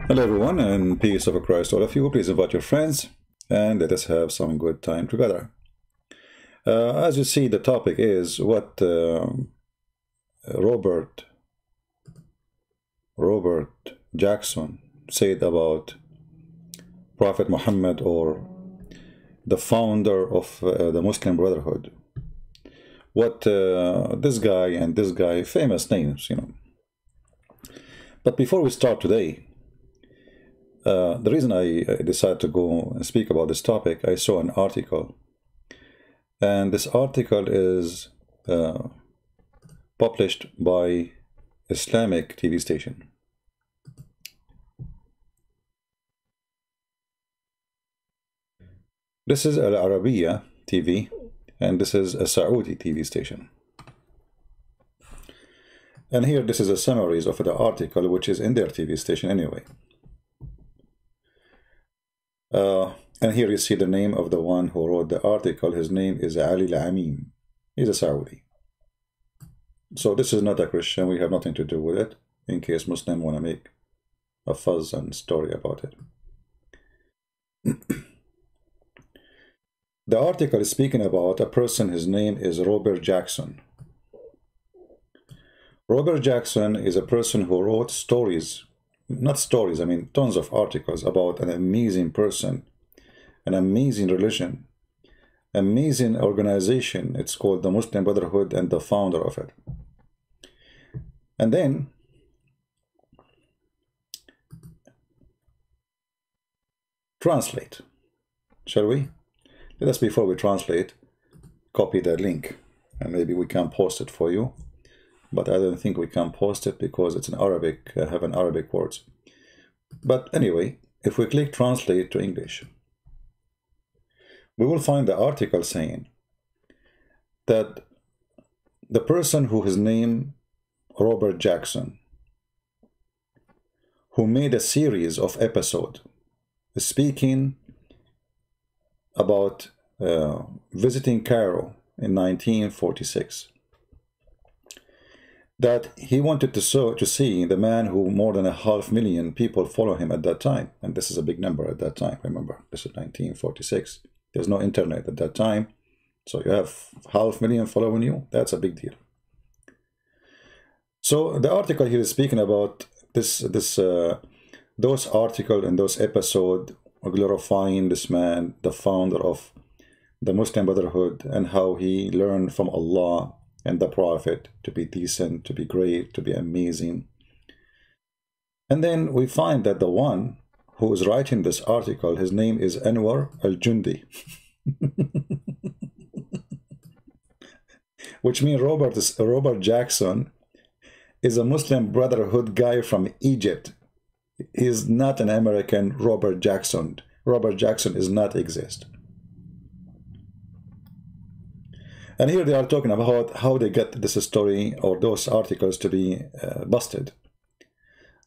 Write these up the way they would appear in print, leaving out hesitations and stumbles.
Hello everyone, and peace of Christ all of you. Please invite your friends and let us have some good time together. As you see, the topic is what Robert Jackson said about Prophet Muhammad, or the founder of the Muslim Brotherhood. What this guy and this guy, famous names, you know. But before we start today, the reason I decided to go and speak about this topic, I saw an article, and this article is published by Islamic TV station. This is Al Arabiya TV, and this is a Saudi TV station. And here, this is a summary of the article, which is in their TV station anyway. And here you see the name of the one who wrote the article. His name is Ali Al-Amim. He's a Saudi. So this is not a Christian. We have nothing to do with it, in case Muslims want to make a fuzz and story about it. The article is speaking about a person. His name is Robert Jackson. Robert Jackson is a person who wrote stories, not stories, I mean tons of articles about an amazing person, an amazing religion, amazing organization. It's called the Muslim Brotherhood, and the founder of it. And then translate, shall we? Let us, before we translate, copy that link, and maybe we can post it for you. But I don't think we can post it because it's in Arabic, have an Arabic words. But anyway, if we click translate to English, we will find the article saying that the person who is named Robert Jackson, who made a series of episodes speaking about visiting Cairo in 1946, that he wanted to see the man who more than 500,000 people follow him at that time. And this is a big number at that time. Remember, this is 1946. There's no internet at that time. So you have 500,000 following you. That's a big deal. So the article here is speaking about those articles and those episodes glorifying this man, the founder of the Muslim Brotherhood, and how he learned from Allah and the Prophet to be decent, to be great, to be amazing. And then we find that the one who is writing this article, his name is Anwar Al-Jundi, which means Robert Jackson is a Muslim Brotherhood guy from Egypt. He is not an American Robert Jackson. Robert Jackson does not exist. And here they are talking about how they get this story or those articles to be busted.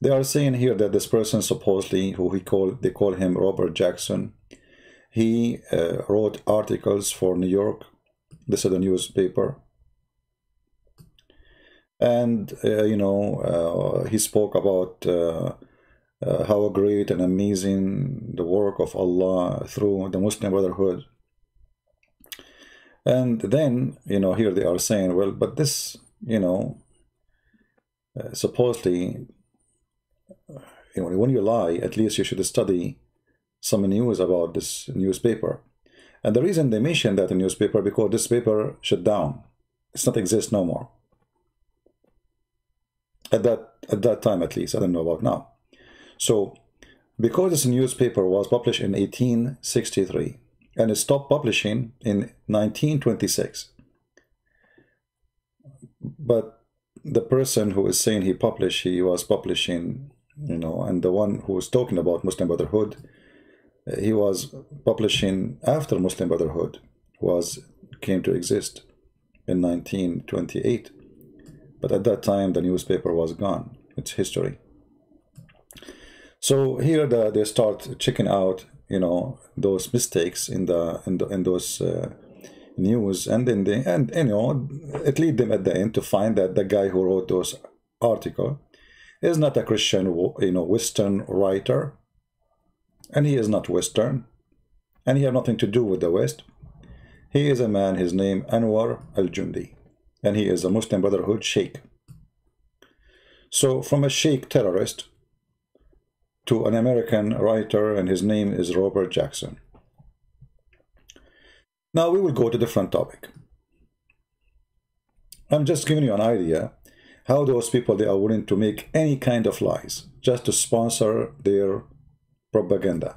They are saying here that this person supposedly, they call him Robert Jackson, he wrote articles for New York. This is a newspaper. And, he spoke about how great and amazing the work of Allah through the Muslim Brotherhood. And then, here they are saying, well, but this, supposedly, when you lie, at least you should study some news about this newspaper. And the reason they mention that in newspaper, because this paper shut down. It's not exist no more. At that time, at least. I don't know about now. So, because this newspaper was published in 1863, and it stopped publishing in 1926. But the person who is saying he was publishing, and the one who was talking about Muslim Brotherhood, he was publishing after Muslim Brotherhood came to exist in 1928. But at that time, the newspaper was gone. It's history. So here they start checking out, those mistakes in those news, and it lead them at the end to find that the guy who wrote those article is not a Christian, Western writer, and he is not Western, and he has nothing to do with the West. He is a man, his name Anwar al-Jundi, and he is a Muslim Brotherhood sheikh. So from a sheikh terrorist to an American writer, and his name is Robert Jackson. Now we will go to a different topic. I'm just giving you an idea how those people, they are willing to make any kind of lies just to sponsor their propaganda.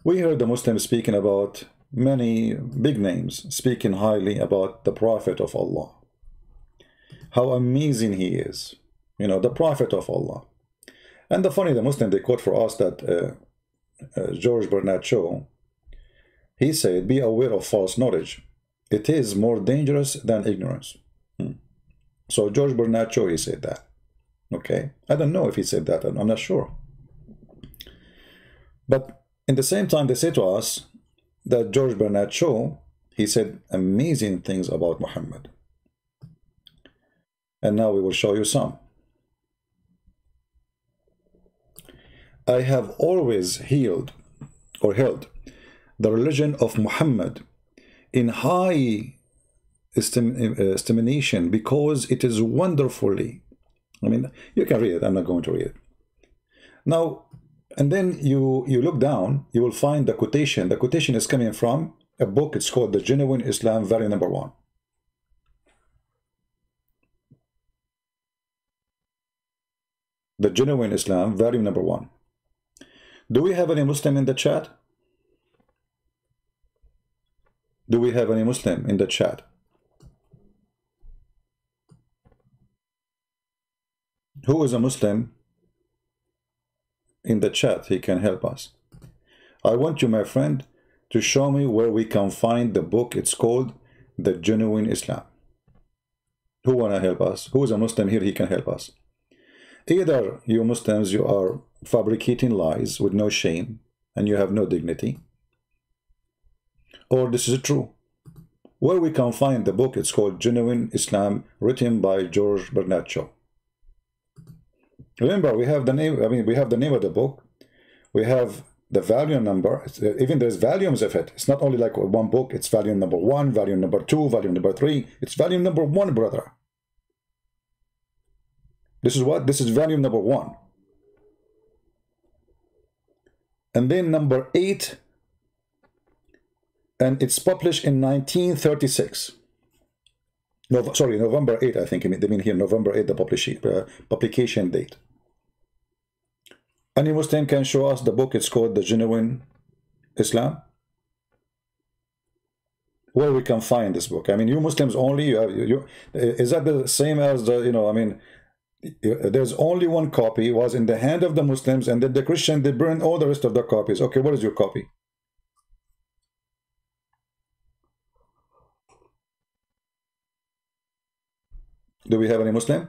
We heard the Muslims speaking about many big names, speaking highly about the Prophet of Allah. How amazing he is, the Prophet of Allah. And the Muslim, they quote for us that George Bernard Shaw, he said, be aware of false knowledge. It is more dangerous than ignorance. So George Bernard Shaw, he said that. Okay, I don't know if he said that, I'm not sure. But in the same time, they say to us that George Bernard Shaw, he said amazing things about Muhammad. And now we will show you some. I have always held the religion of Muhammad in high estimation because it is wonderfully, you can read it, I'm not going to read it. Now, and then you look down, you will find the quotation. The quotation is coming from a book, it's called The Genuine Islam, volume number 1. The Genuine Islam, volume number 1. Do we have any Muslim in the chat? Do we have any Muslim in the chat? Who is a Muslim in the chat? He can help us. I want you, my friend, to show me where we can find the book. It's called The Genuine Islam. Who wanna help us? Who is a Muslim here? He can help us. Either you Muslims, you are fabricating lies with no shame and you have no dignity, or this is true. Where we can find the book, it's called Genuine Islam, written by George Bernard Shaw. Remember, we have the name, we have the name of the book, we have the volume number, even there's volumes of it. It's not only like one book, it's volume number 1, volume number 2, volume number 3, it's volume number 1, brother. This is what? This is volume number 1. And then number 8, and it's published in 1936. No, sorry, November 8, I think. They mean here, November 8, the publication date. Any Muslim can show us the book. It's called The Genuine Islam. Where we can find this book? You Muslims only. Is that the same as the? There's only one copy. It was in the hand of the Muslims, and then the Christian, they burned all the rest of the copies. Okay, what is your copy? Do we have any Muslim?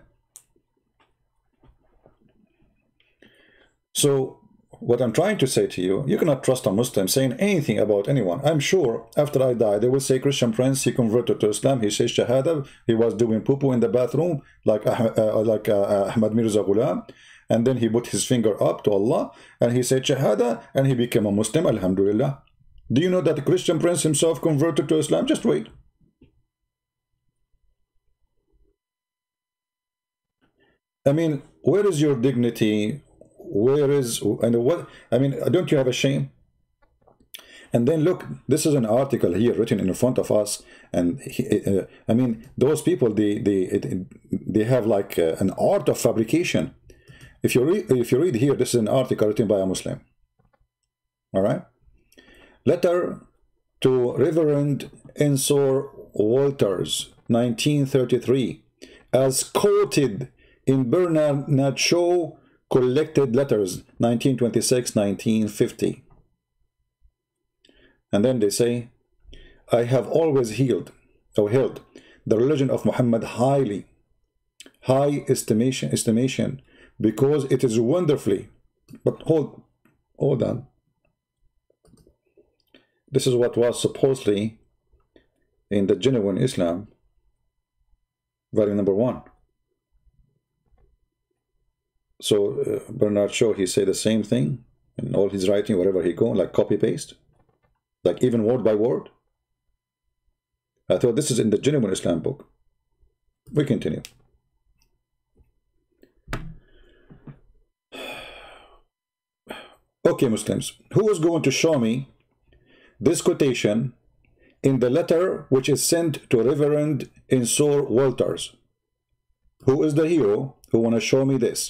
So what I'm trying to say to you, you cannot trust a Muslim saying anything about anyone. I'm sure after I die, they will say Christian Prince, he converted to Islam, he says Shahada, he was doing poo-poo in the bathroom like Ahmad Mirza Ghulam, and then he put his finger up to Allah, and he said Shahada, and he became a Muslim, Alhamdulillah. Do you know that the Christian Prince himself converted to Islam? Just wait. Where is your dignity? Where is, and what, don't you have a shame? And then look, this is an article here written in front of us, and those people, they have like an art of fabrication. If you read here, this is an article written by a Muslim. All right, letter to Reverend Ensor Walters, 1933, as quoted in Bernard Shaw Collected Letters, 1926-1950. And then they say, I have always held the religion of Muhammad high estimation because it is wonderfully, but hold on. This is what was supposedly in the Genuine Islam, volume number 1. So Bernard Shaw, he said the same thing in all his writing, wherever he go, like copy-paste, like even word by word. I thought this is in the Genuine Islam book. We continue. Okay, Muslims, who is going to show me this quotation in the letter which is sent to Reverend Ensor Walters? Who is the hero who want to show me this?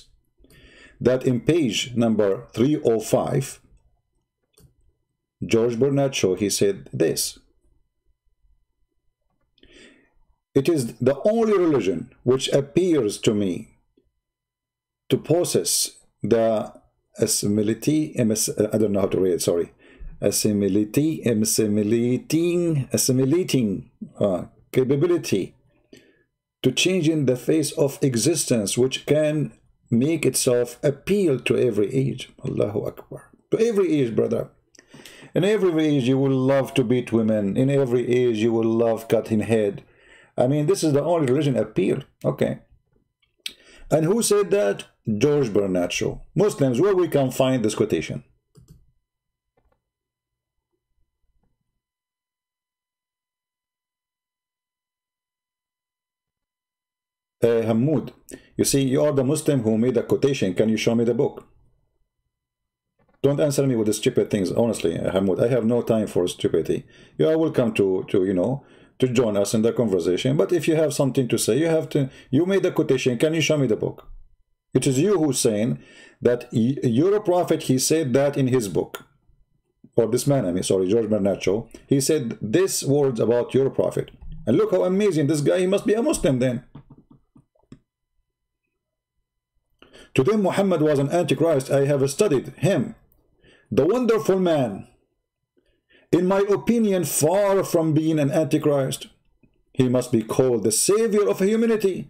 That in page number 305, George Bernard Shaw, he said this: it is the only religion which appears to me to possess the assimilating, I don't know how to read it, sorry, assimilating capability to change in the face of existence, which can make itself appeal to every age. Allahu Akbar. To every age, brother. In every age you will love to beat women. In every age you will love cutting head. I mean, this is the only religion appeal. Okay. And who said that? George Bernard Shaw. Muslims, where we can find this quotation? Hamoud, you see, you are the Muslim who made the quotation. Can you show me the book? Don't answer me with the stupid things, honestly, Hamoud. I have no time for stupidity. You are welcome to you know, to join us in the conversation. But if you have something to say, you have to. You made the quotation. Can you show me the book? It is you who's saying that your prophet, he said that in his book. Or this man, I mean, sorry, George Bernard Shaw. He said these words about your prophet. And look how amazing this guy, he must be a Muslim then. To them, Muhammad was an antichrist. I have studied him. The wonderful man. In my opinion, far from being an antichrist. He must be called the savior of humanity.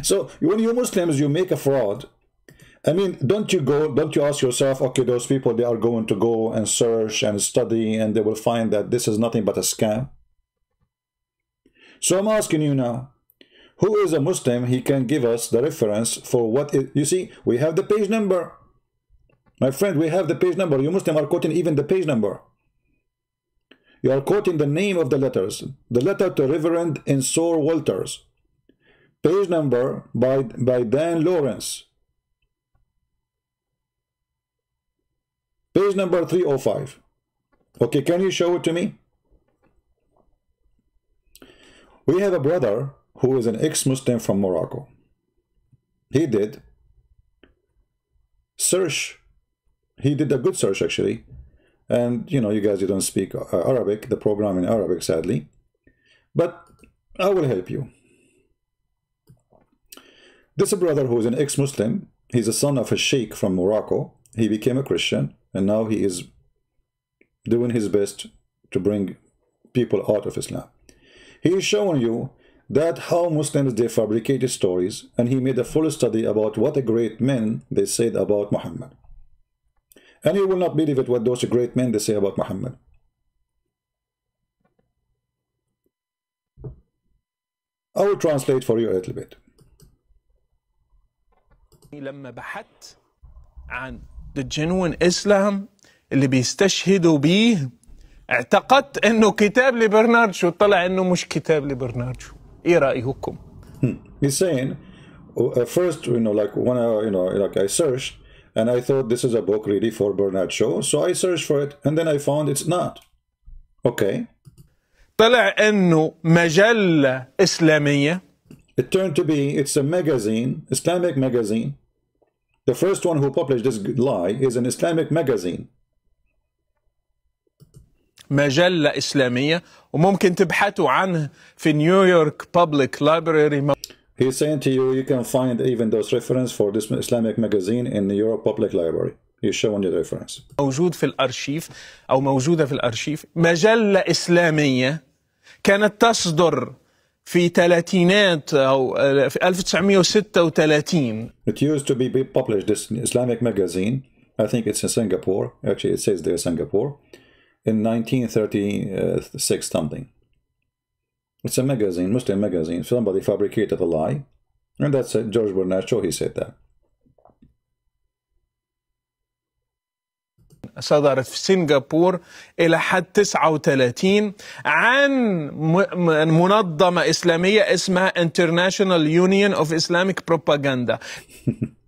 So when you Muslims, you make a fraud. I mean, don't you ask yourself, okay, those people, they are going to go and search and study and they will find that this is nothing but a scam. So I'm asking you now, who is a Muslim? He can give us the reference for what is, you see, we have the page number. My friend, we have the page number. You Muslim are quoting even the page number. You are quoting the name of the letters. The letter to Reverend Ensor Walters. Page number by Dan Lawrence. Page number 305. Okay, can you show it to me? We have a brother who is an ex-Muslim from Morocco. He did search. He did a good search, actually. And, you know, you guys, you don't speak Arabic, the program in Arabic, sadly. But I will help you. This brother who is an ex-Muslim, he's a son of a sheikh from Morocco. He became a Christian, and now he is doing his best to bring people out of Islam. He is showing you that how Muslims, they fabricated stories, and he made a full study about what a great men they said about Muhammad. And you will not believe it what those great men they say about Muhammad. I will translate for you a little bit. لما بحثت عن the genuine Islam اللي بيستشهدوا بيه اعتقدت انه كتاب لبرنارد شو، طلع انه مش كتاب لبرنارد شو. ايه رأيكم؟ He's saying, first, you know, like when I, you know, like I searched, and I thought this is a book really for Bernard Shaw, so I searched for it, and then I found it's not. Okay. طلع انه مجلة إسلامية. It turned to be, it's a magazine, Islamic magazine. The first one who published this lie is an Islamic magazine. مجلة إسلامية، وممكن تبحثوا عنه في نيويورك Public Library. He's saying to you, you can find even those reference for this Islamic magazine in the New York Public Library. He's showing you the reference. موجود في الأرشيف أو موجودة في الأرشيف. مجلة إسلامية كانت تصدر في ثلاثينات أو في 1936. It used to be published, this Islamic magazine. I think it's in Singapore. Actually, it says there Singapore. In 1936 something. It's a magazine, Muslim magazine. Somebody fabricated a lie And that's George Bernard Shaw, he said that. صدرت في سنغافور إلى حد 39 عن منظمة إسلامية اسمها International Union of Islamic Propaganda.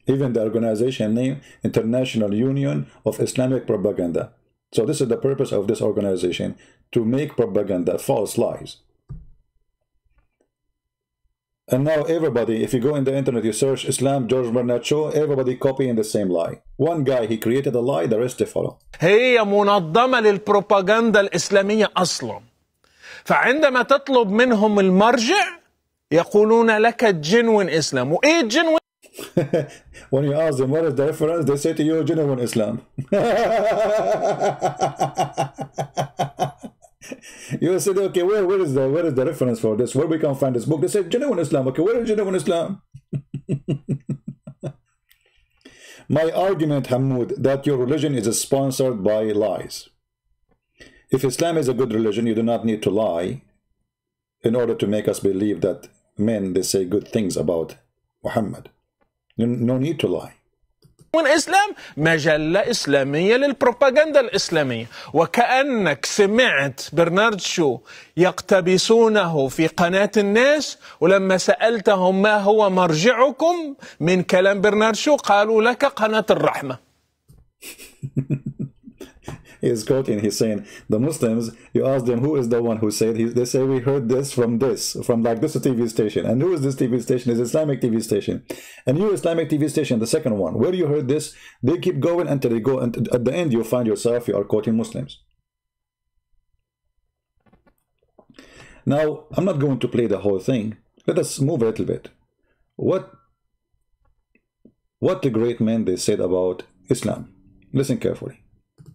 Even the organization name, International Union of Islamic Propaganda. So this is the purpose of this organization, to make propaganda, false lies. And now everybody, if you go in the internet, you search Islam, George Bernard Shaw, everybody copying the same lie. One guy, he created a lie, the rest they follow. هي منظمة للبروباغندا الإسلامية أصلا. فعندما تطلب منهم المرجع يقولون لك genuine Islam. وإيه genuine؟ When you ask them what is the reference, they say to you genuine Islam. You said, okay, where is the reference for this? Where we can find this book? They said genuine Islam. Okay, where is genuine Islam? My argument, Hamoud, that your religion is sponsored by lies. If Islam is a good religion, you do not need to lie in order to make us believe that men, they say good things about Muhammad. No need to lie. إسلام مجلة إسلامية للبروباغندا الإسلامية. وكأنك سمعت برنارد شو يقتبسونه في قناة الناس، ولما سألتهم ما هو مرجعكم من كلام برنارد شو قالوا لك قناة الرحمة. He is quoting, he's saying, the Muslims, you ask them who is the one who said, they say we heard this, from like this TV station. And who is this TV station? It's Islamic TV station. And you Islamic TV station, the second one, where you heard this? They keep going until they go, and at the end you find yourself, you are quoting Muslims. Now, I'm not going to play the whole thing. Let us move a little bit. What the great men they said about Islam. Listen carefully.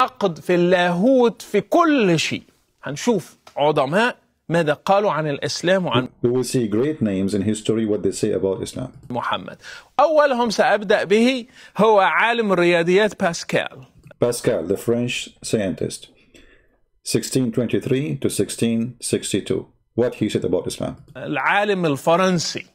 عقد في اللاهوت في كل شيء. هنشوف عظماء ماذا قالوا عن الإسلام وعن We will see great names in history what they say about Islam. محمد. أولهم سأبدأ به هو عالم الرياضيات باسكال. Pascal, the French scientist, 1623 to 1662. What he said about Islam. العالم الفرنسي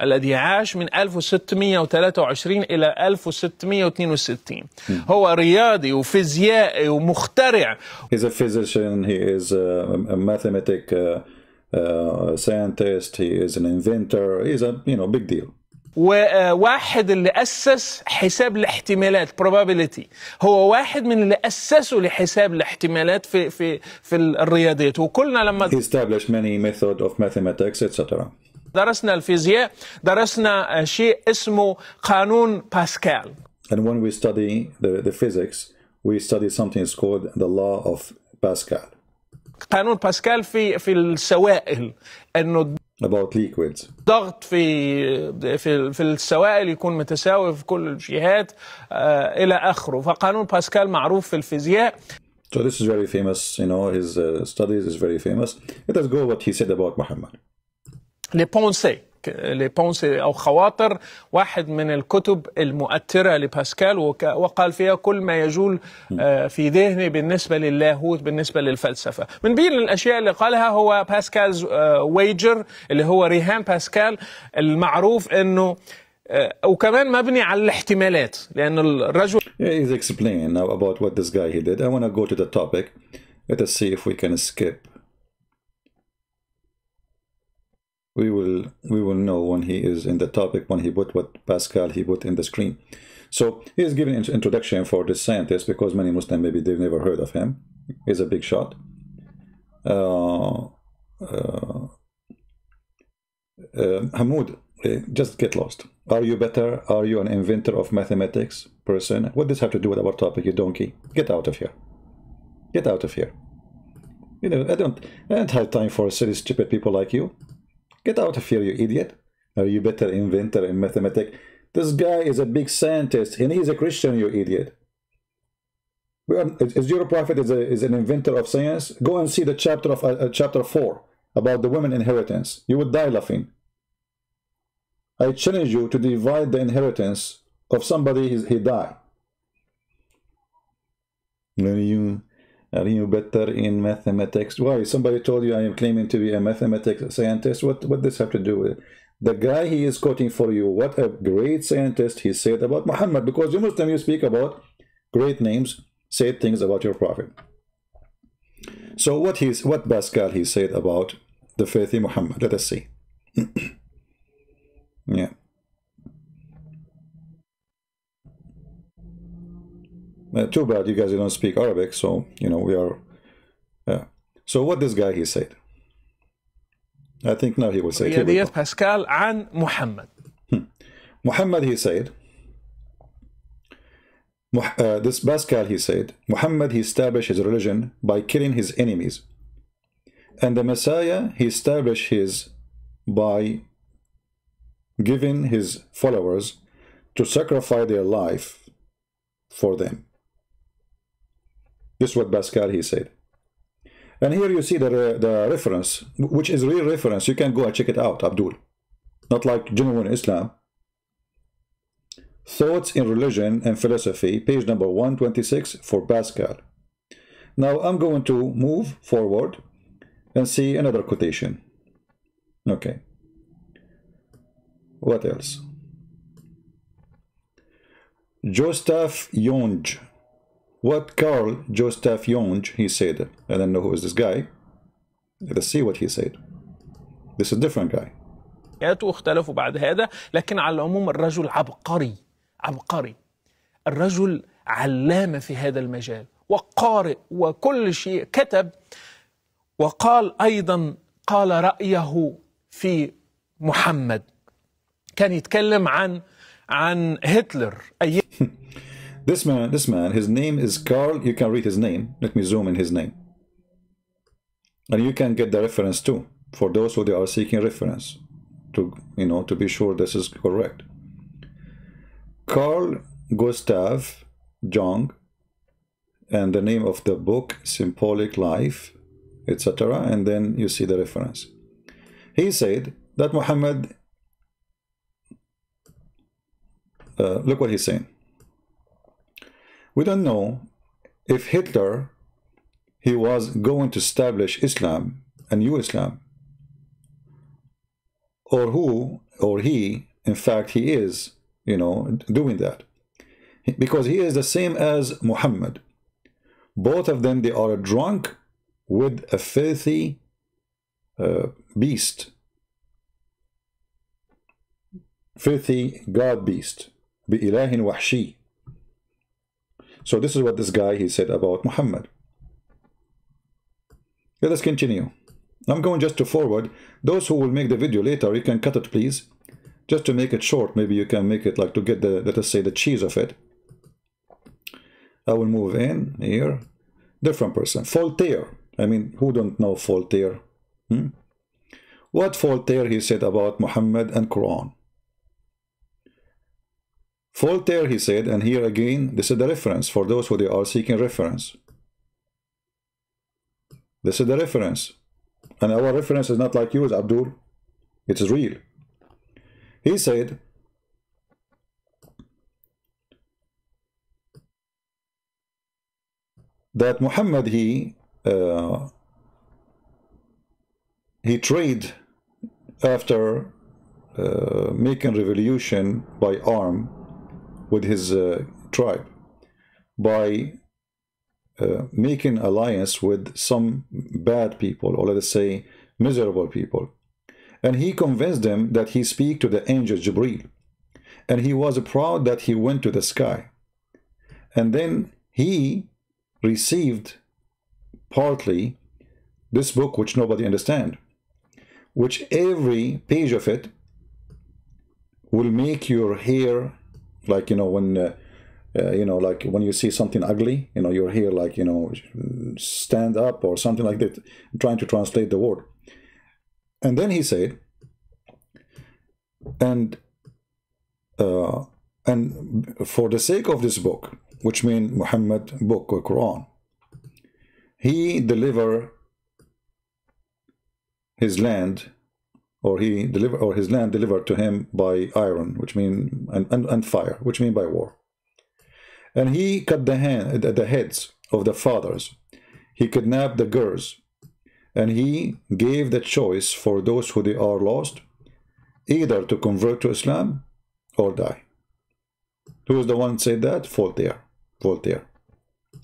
الذي عاش من 1623 إلى 1662. هو رياضي وفيزيائي ومخترع. He's a physician, he is a mathematic scientist, he is an inventor, he's a big deal. وواحد اللي أسس حساب الاحتمالات probability. هو واحد من اللي أسسوا لحساب الاحتمالات في الرياضيات. وكلنا لما He established many methods of mathematics, etc. درسنا الفيزياء درسنا شيء اسمه قانون باسكال. And when we study the physics, we study something is called the law of Pascal. قانون باسكال في السوائل انه about liquids. ضغط في السوائل يكون متساوي في كل الجهات الى اخره. فقانون باسكال معروف في الفيزياء. So this is very famous, his studies is very famous. Let us go what he said about Muhammad. لي بونسي أو خواطر، واحد من الكتب المؤثرة لباسكال، وقال فيها كل ما يجول في ذهني بالنسبة للاهوت، بالنسبة للفلسفة. من بين الأشياء اللي قالها هو باسكالز ويجر، اللي هو رهان باسكال المعروف أنه وكمان مبني على الاحتمالات، لأن الرجل He's explaining now about what this guy he did. I want to go to the topic. Let us see if we can skip. We will know when he is in the topic, when he put what Pascal he put in the screen. So he is giving an introduction for this scientist because many Muslims maybe they've never heard of him. He's a big shot. Hamoud, just get lost. Are you better? Are you an inventor of mathematics person? What does this have to do with our topic, you donkey? Get out of here. Get out of here. I don't have time for silly, stupid people like you. Get out of here, you idiot. Are you better inventor in mathematics? This guy is a big scientist and he's a Christian, you idiot. Is your prophet is an inventor of science? Go and see the chapter of chapter 4 about the women inheritance. You would die laughing. I challenge you to divide the inheritance of somebody he died. Are you better in mathematics? Why? Somebody told you I am claiming to be a mathematics scientist. What does have to do with it? The guy he is quoting for you, what a great scientist he said about Muhammad, because you Muslim, you speak about great names, say things about your prophet. So what Pascal he said about the faithy Muhammad? Let us see. Yeah. Too bad you guys don't speak Arabic, so you know we are. So what this guy he said? I think now he will say. رياضيات باسكال عن محمد. Muhammad he said. This Pascal he said, Muhammad he established his religion by killing his enemies, and the Messiah he established his by giving his followers to sacrifice their life for them. This is what Pascal he said. And here you see the reference, which is real reference. You can go and check it out, Abdul. Not like Genuine Islam. Thoughts in Religion and Philosophy, page number 126 for Pascal. Now I'm going to move forward and see another quotation. Okay. What else? Gustav Jung. What Carl Gustav Jung he said. I don't know who is this guy. Let's see what he said. This is a different guy. واختلفوا بعد هذا، لكن على العموم الرجل عبقري عبقري. الرجل علامة في هذا المجال وقارئ وكل شيء، كتب وقال أيضا قال رأيه في محمد. كان يتكلم عن هتلر. This man, his name is Carl. You can read his name. Let me zoom in his name. And you can get the reference too, for those who they are seeking reference, to, you know, to be sure this is correct. Carl Gustav Jung, and the name of the book, Symbolic Life, etc. And then you see the reference. He said that Muhammad, look what he's saying. We don't know if Hitler, he was going to establish Islam, a new Islam, or who, or he, in fact, he is, you know, doing that. Because he is the same as Muhammad. Both of them, they are drunk with a filthy beast. Filthy God beast. بِإِلَهٍ وَحْشِي. So this is what this guy, he said about Muhammad. Let us continue. I'm going just to forward. Those who will make the video later, you can cut it, please. Just to make it short, maybe you can make it like to get the, let us say, the cheese of it. I will move in here. Different person. Voltaire. I mean, who don't know Voltaire? What Voltaire, he said about Muhammad and Quran. Voltaire, he said, and here again, this is the reference for those who they are seeking reference. This is the reference. And our reference is not like yours, Abdul. It is real. He said, that Muhammad, he tried after making revolution by arm with his tribe, by making alliance with some bad people, or let us say miserable people. And he convinced them that he speak to the angel Jibreel. And he was proud that he went to the sky. And then he received partly this book which nobody understand, which every page of it will make your hair, like, you know, when you know, like when you see something ugly, you know, your hair, like, you know, stand up or something like that. I'm trying to translate the word. And then he said, and for the sake of this book, which means Muhammad book or Quran, he deliver his land, or his land delivered to him by iron, which mean and fire, which mean by war. And he cut the heads of the fathers. He kidnapped the girls, and he gave the choice for those who they are lost. either to convert to Islam or die. Who is the one who said that? Voltaire. Voltaire.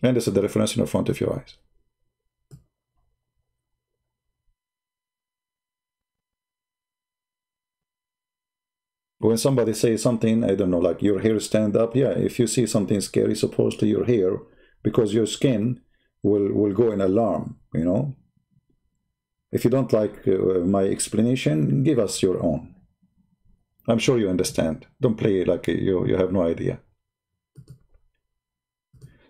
And this is the reference in front of your eyes. When somebody says something, I don't know, like your hair stand up, yeah, if you see something scary supposed to your hair, because your skin will go in alarm, you know. If you don't like my explanation, give us your own. I'm sure you understand. Don't play like you have no idea.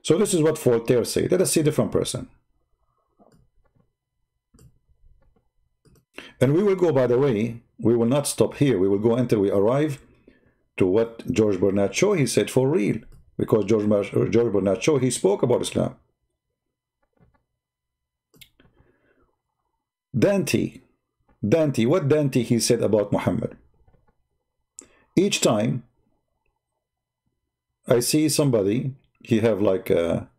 So this is what Voltaire said. Let us see a different person. And we will go, by the way, we will not stop here. We will go until we arrive to what George Bernard Shaw, he said for real. Because George Bernard Shaw, he spoke about Islam. Dante, what Dante he said about Muhammad? Each time I see somebody, he have like a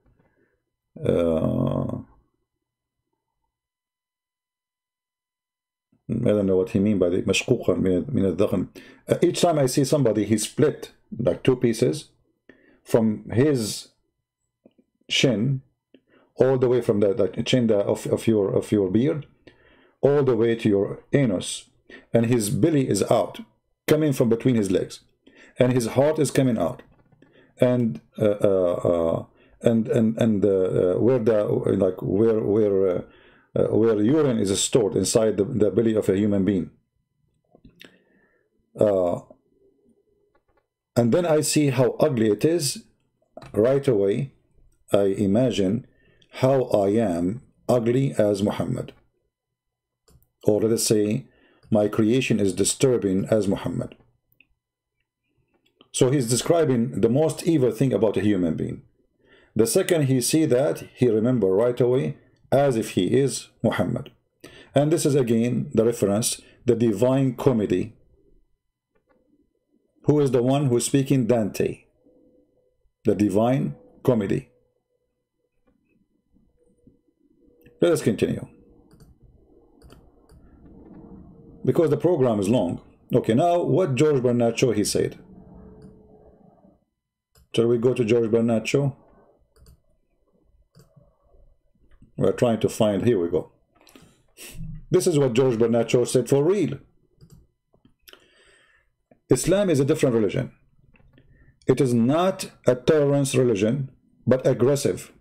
I don't know what he mean by the مشقوقا من الذقن. Each time I see somebody, he split like two pieces from his chin all the way from the chin of your beard all the way to your anus, and his belly is out, coming from between his legs, and his heart is coming out, and where urine is stored inside the belly of a human being. And then I see how ugly it is. Right away, I imagine how I am ugly as Muhammad. Or let us say, my creation is disturbing as Muhammad. So he's describing the most evil thing about a human being. The second he see that, he remember right away as if he is Muhammad. And this is again the reference, the Divine Comedy. Who is the one who is speaking? Dante. The Divine Comedy. Let us continue, because the program is long. Okay, now what George Bernard Shaw he said. Shall we go to George Bernard Shaw? We're trying to find, here we go. This is what George Bernard Shaw said for real. Islam is a different religion. It is not a tolerance religion, but aggressive.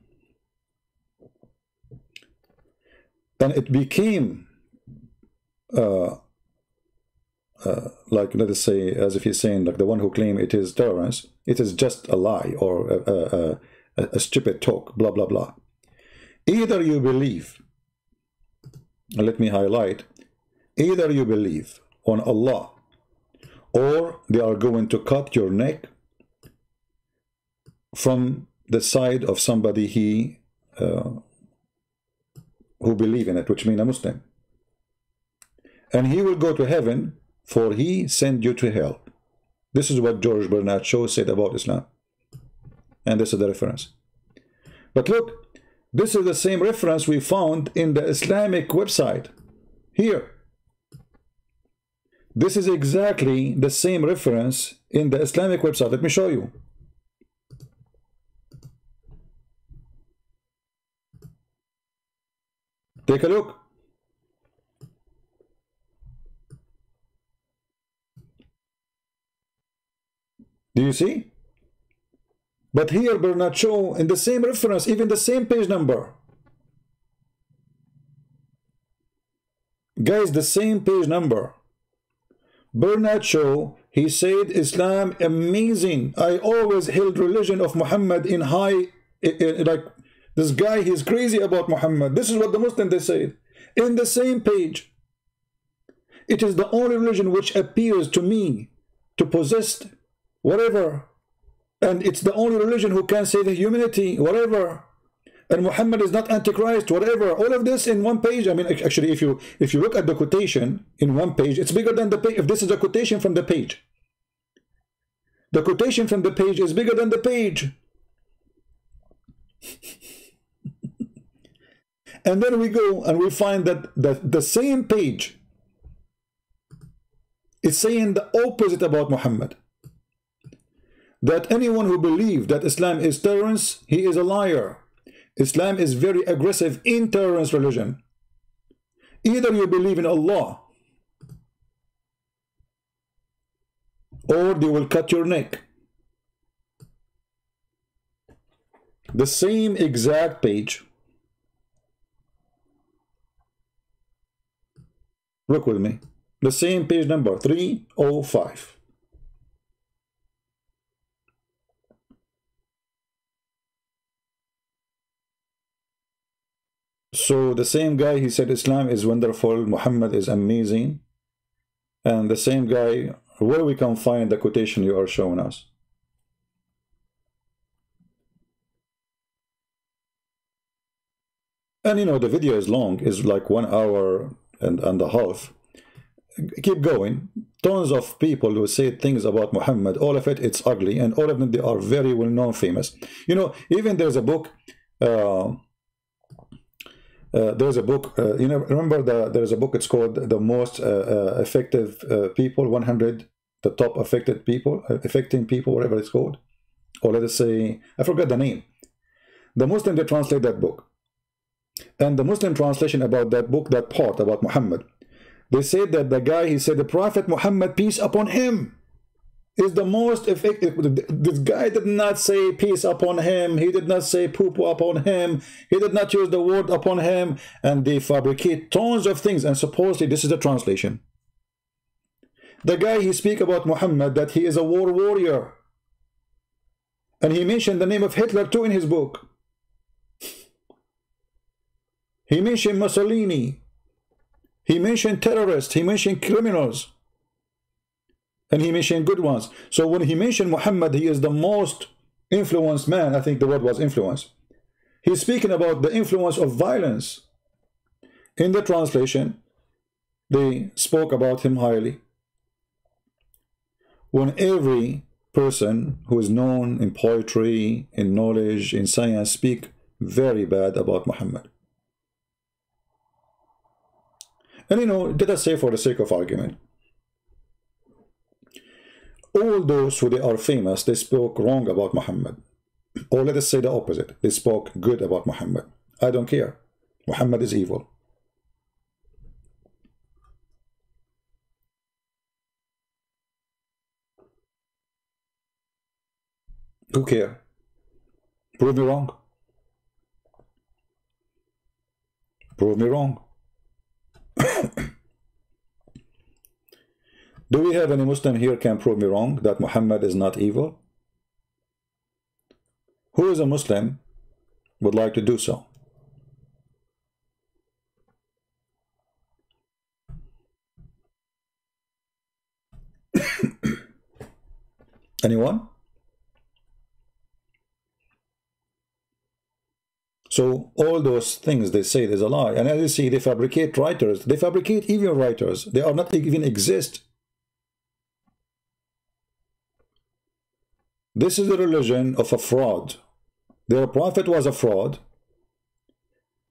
And it became like, let us say, as if he's saying, like the one who claimed it is tolerance, it is just a lie or a stupid talk, blah, blah, blah. Either you believe, and let me highlight, either you believe on Allah, or they are going to cut your neck from the side of somebody who believe in it, which means a Muslim. And he will go to heaven, for he sent you to hell. This is what George Bernard Shaw said about Islam. And this is the reference. But look, this is the same reference we found in the Islamic website. Here. This is exactly the same reference in the Islamic website. Let me show you. Take a look. Do you see? But here Bernard Shaw, in the same reference, even the same page number. Guys, the same page number. Bernard Shaw, he said, Islam amazing. I always held religion of Muhammad in high, like this guy, he's crazy about Muhammad. This is what the Muslims, they said. In the same page. It is the only religion which appears to me to possess whatever. And it's the only religion who can say the humanity, whatever. And Muhammad is not Antichrist, whatever. All of this in one page. I mean, actually, if you look at the quotation in one page, it's bigger than the page. If this is a quotation from the page, the quotation from the page is bigger than the page. And then we go and we find that the same page It's saying the opposite about Muhammad. That anyone who believes that Islam is tolerance, he is a liar. Islam is very aggressive, intolerance religion. Either you believe in Allah, or they will cut your neck. The same exact page. Look with me. The same page number 305. So the same guy, he said Islam is wonderful, Muhammad is amazing. And the same guy, where we can find the quotation you are showing us? And you know, the video is long, is like 1 hour and a half. Keep going. Tons of people who say things about Muhammad, all of it, it's ugly, and all of them, they are very well known, famous. You know, even there's a book, you know, remember there's a book, it's called The Most Effective People, 100, the top affecting people, whatever it's called. Or let us say, I forgot the name. The Muslim, they translate that book. And the Muslim translation about that book, that part about Muhammad, they said that the guy, he said the Prophet Muhammad, peace upon him, is the most effective. This guy did not say peace upon him. He did not say poo-poo upon him. He did not use the word upon him. And they fabricate tons of things. And supposedly this is the translation. The guy, he speak about Muhammad, that he is a war warrior. And he mentioned the name of Hitler too in his book. He mentioned Mussolini. He mentioned terrorists. He mentioned criminals. And he mentioned good ones. So when he mentioned Muhammad, he is the most influenced man. I think the word was influence. He's speaking about the influence of violence. In the translation, they spoke about him highly. When every person who is known in poetry, in knowledge, in science, speak very bad about Muhammad. And you know, let us say for the sake of argument, all those who they are famous, they spoke wrong about Muhammad. Or let us say the opposite. They spoke good about Muhammad. I don't care. Muhammad is evil. Who care? Prove me wrong. Prove me wrong. Do we have any Muslim here can prove me wrong that Muhammad is not evil? Who is a Muslim would like to do so? Anyone? So all those things they say is a lie. And as you see, they fabricate writers. They fabricate even writers. They are not even exist. This is the religion of a fraud. Their prophet was a fraud.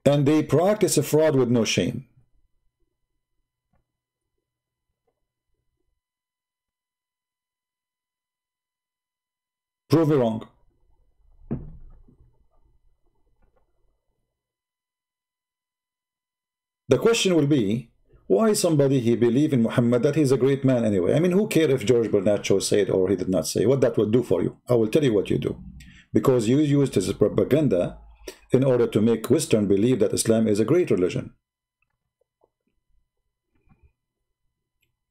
And they practice a fraud with no shame. Prove me wrong. The question will be, why somebody he believe in Muhammad, that he's a great man anyway? I mean, who cares if George Bernard Shaw said or he did not say? What that will do for you? I will tell you what you do. Because you used this propaganda in order to make Western believe that Islam is a great religion.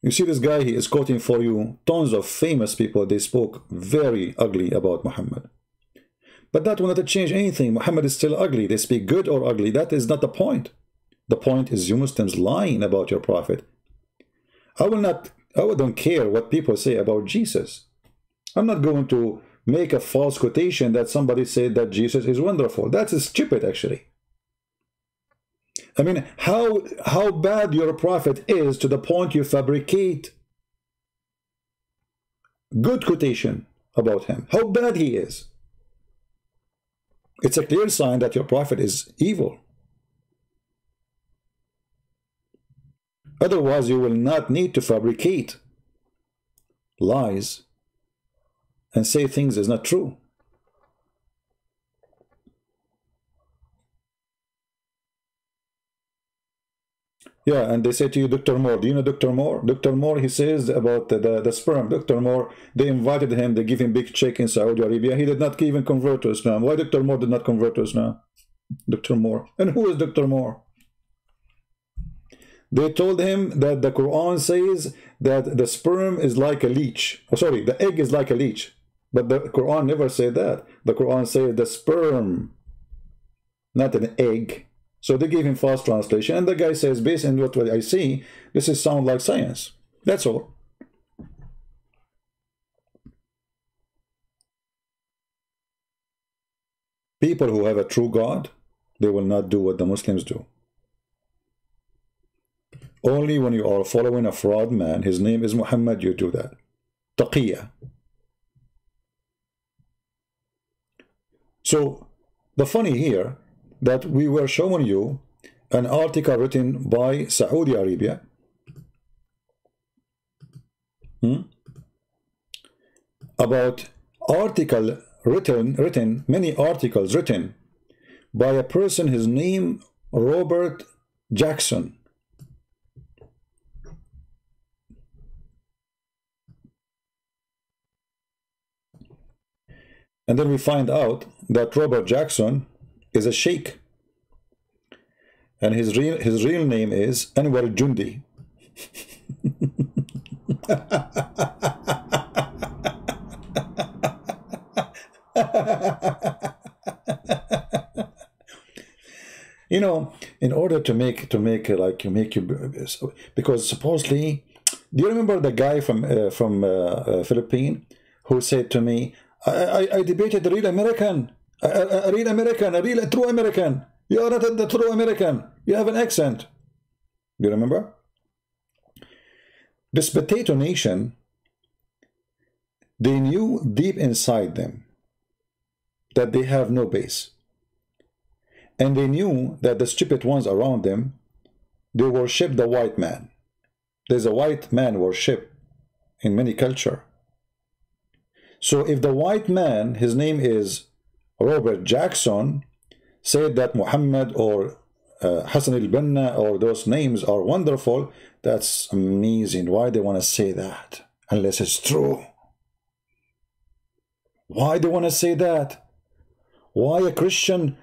You see this guy, he is quoting for you tons of famous people. They spoke very ugly about Muhammad. But that will not change anything. Muhammad is still ugly. They speak good or ugly. That is not the point. The point is you Muslims lying about your prophet. I don't care what people say about Jesus. I'm not going to make a false quotation that somebody said that Jesus is wonderful. That's stupid, actually. I mean, how bad your prophet is to the point you fabricate good quotation about him. How bad he is. It's a clear sign that your prophet is evil. Otherwise, you will not need to fabricate lies and say things is not true. Yeah, and they say to you, Dr. Moore, do you know Dr. Moore? Dr. Moore, he says about the sperm. Dr. Moore, they invited him, they give him big check in Saudi Arabia. He did not even convert to Islam. Why Dr. Moore did not convert to Islam? Dr. Moore. And who is Dr. Moore? They told him that the Quran says that the sperm is like a leech. Oh, sorry, the egg is like a leech. But the Quran never said that. The Quran says the sperm, not an egg. So they gave him false translation, and the guy says, based on what I see, this is sound like science. That's all. People who have a true God, they will not do what the Muslims do. Only when you are following a fraud man, his name is Muhammad, you do that. Taqiyya. So, the funny here, that we were showing you an article written by Saudi Arabia about article written, many articles written by a person, his name Robert Jackson. And then we find out that Robert Jackson is a sheikh, and his real name is Anwar Jundi. You know, in order to make you, because supposedly, do you remember the guy from Philippines who said to me, I debated a real American. A real American, a true American. You are not the true American. You have an accent. Do you remember? This potato nation, they knew deep inside them that they have no base. And they knew that the stupid ones around them, they worship the white man. There's a white man worship in many cultures. So if the white man, his name is Robert Jackson, said that Muhammad or Hassan al-Banna or those names are wonderful, that's amazing. Why they want to say that? Unless it's true. Why they want to say that? Why a Christian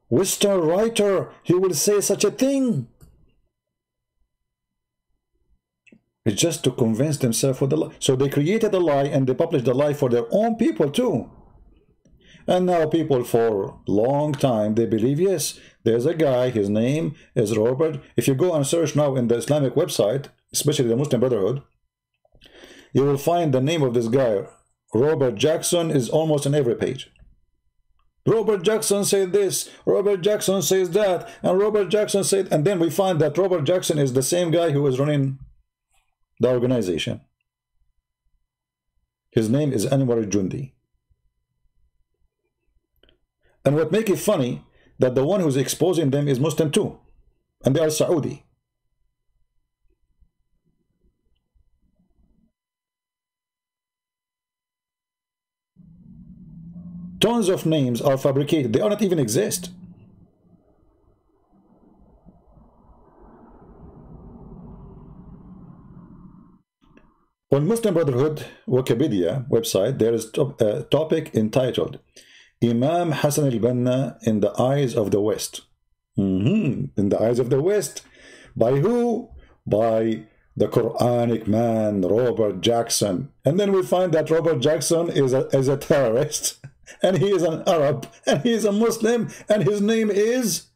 Western writer, he will say such a thing? It's just to convince themselves with the lie. So they created a lie and they published the lie for their own people too. And now people for a long time, they believe, yes, there's a guy, his name is Robert. If you go and search now in the Islamic website, especially the Muslim Brotherhood, you will find the name of this guy, Robert Jackson, is almost on every page. Robert Jackson said this, Robert Jackson says that, and Robert Jackson said, and then we find that Robert Jackson is the same guy who is running the organization. His name is Anwar Jundi. And what makes it funny, that the one who's exposing them is Muslim too. And they are Saudi. Tons of names are fabricated. They do not even exist. On Muslim Brotherhood Wikipedia website, there is a topic entitled Imam Hassan al-Banna in the Eyes of the West. In the eyes of the West. By who? By the Quranic man, Robert Jackson. And then we find that Robert Jackson is a terrorist. And he is an Arab. And he is a Muslim. And his name is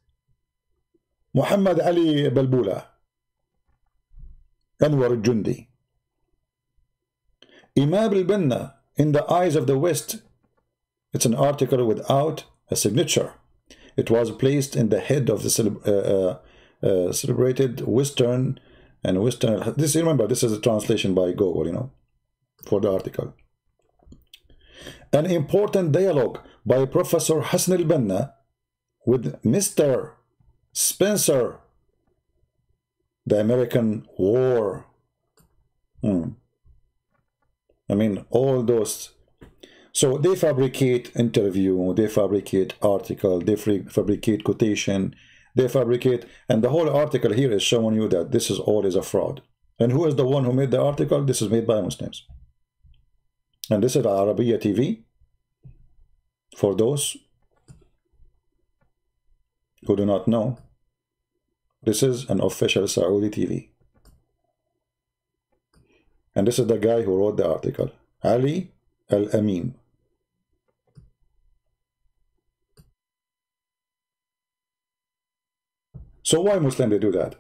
Muhammad Ali Balbula. Anwar Jundi. Imam al-Banna in the Eyes of the West. It's an article without a signature. It was placed in the head of the celebrated Western and Western. This, remember, this is a translation by Google, you know, for the article. An important dialogue by Professor Hassan al-Banna with Mr. Spencer, the American war. I mean, all those. So they fabricate interview, they fabricate article, they fabricate quotation, they fabricate, and the whole article here is showing you that this is all is a fraud. And who is the one who made the article? This is made by Muslims. And this is Arabiya TV. For those who do not know, this is an official Saudi TV. And this is the guy who wrote the article, Ali Al-Amin. So why Muslims they do that?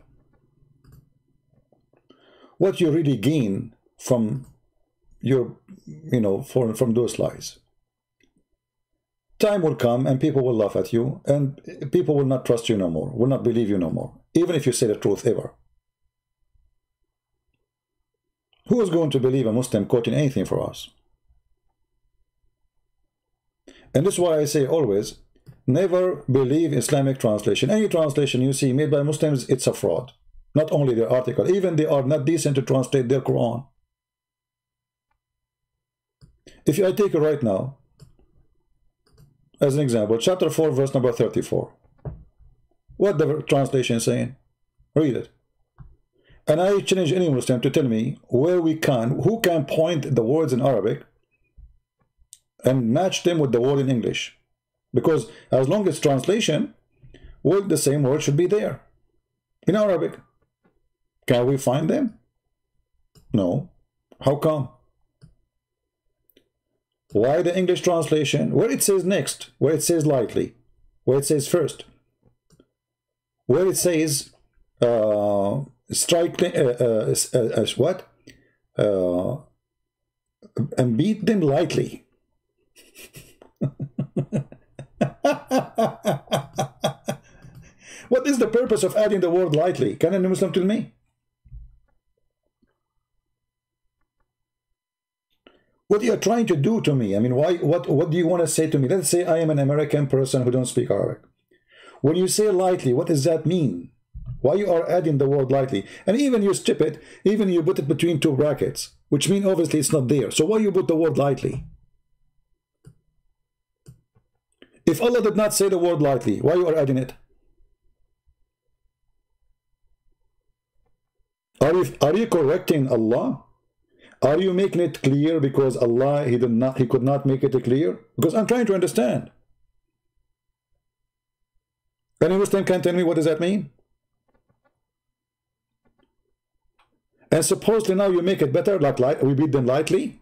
What you really gain from your, from those lies. Time will come and people will laugh at you and people will not trust you no more, will not believe you no more, even if you say the truth ever. Who is going to believe a Muslim quoting anything for us? And this is why I say always, never believe Islamic translation. Any translation you see made by Muslims, it's a fraud. Not only their article, even they are not decent to translate their Quran. If I take it right now, as an example, chapter 4, verse number 34. What the translation is saying? Read it. And I challenge any Muslim to tell me where we can, who can point the words in Arabic and match them with the word in English. Because as long as translation, well, the same word should be there in Arabic. Can we find them? No. How come? Why the English translation? Where it says next, where it says lightly, where it says first, where it says strike, what? And beat them lightly. What is the purpose of adding the word lightly? Can any Muslim tell me? What you are trying to do to me? I mean, why? What do you want to say to me? Let's say I am an American person who don't speak Arabic. When you say lightly, what does that mean? Why you are adding the word lightly? And even you strip it, even you put it between two brackets, which mean obviously it's not there. So why you put the word lightly? If Allah did not say the word lightly, why you are adding it? Are you correcting Allah? Are you making it clear because Allah, he could not make it clear? Because I'm trying to understand. Any Muslim can tell me what does that mean? And supposedly now you make it better, like we beat them lightly?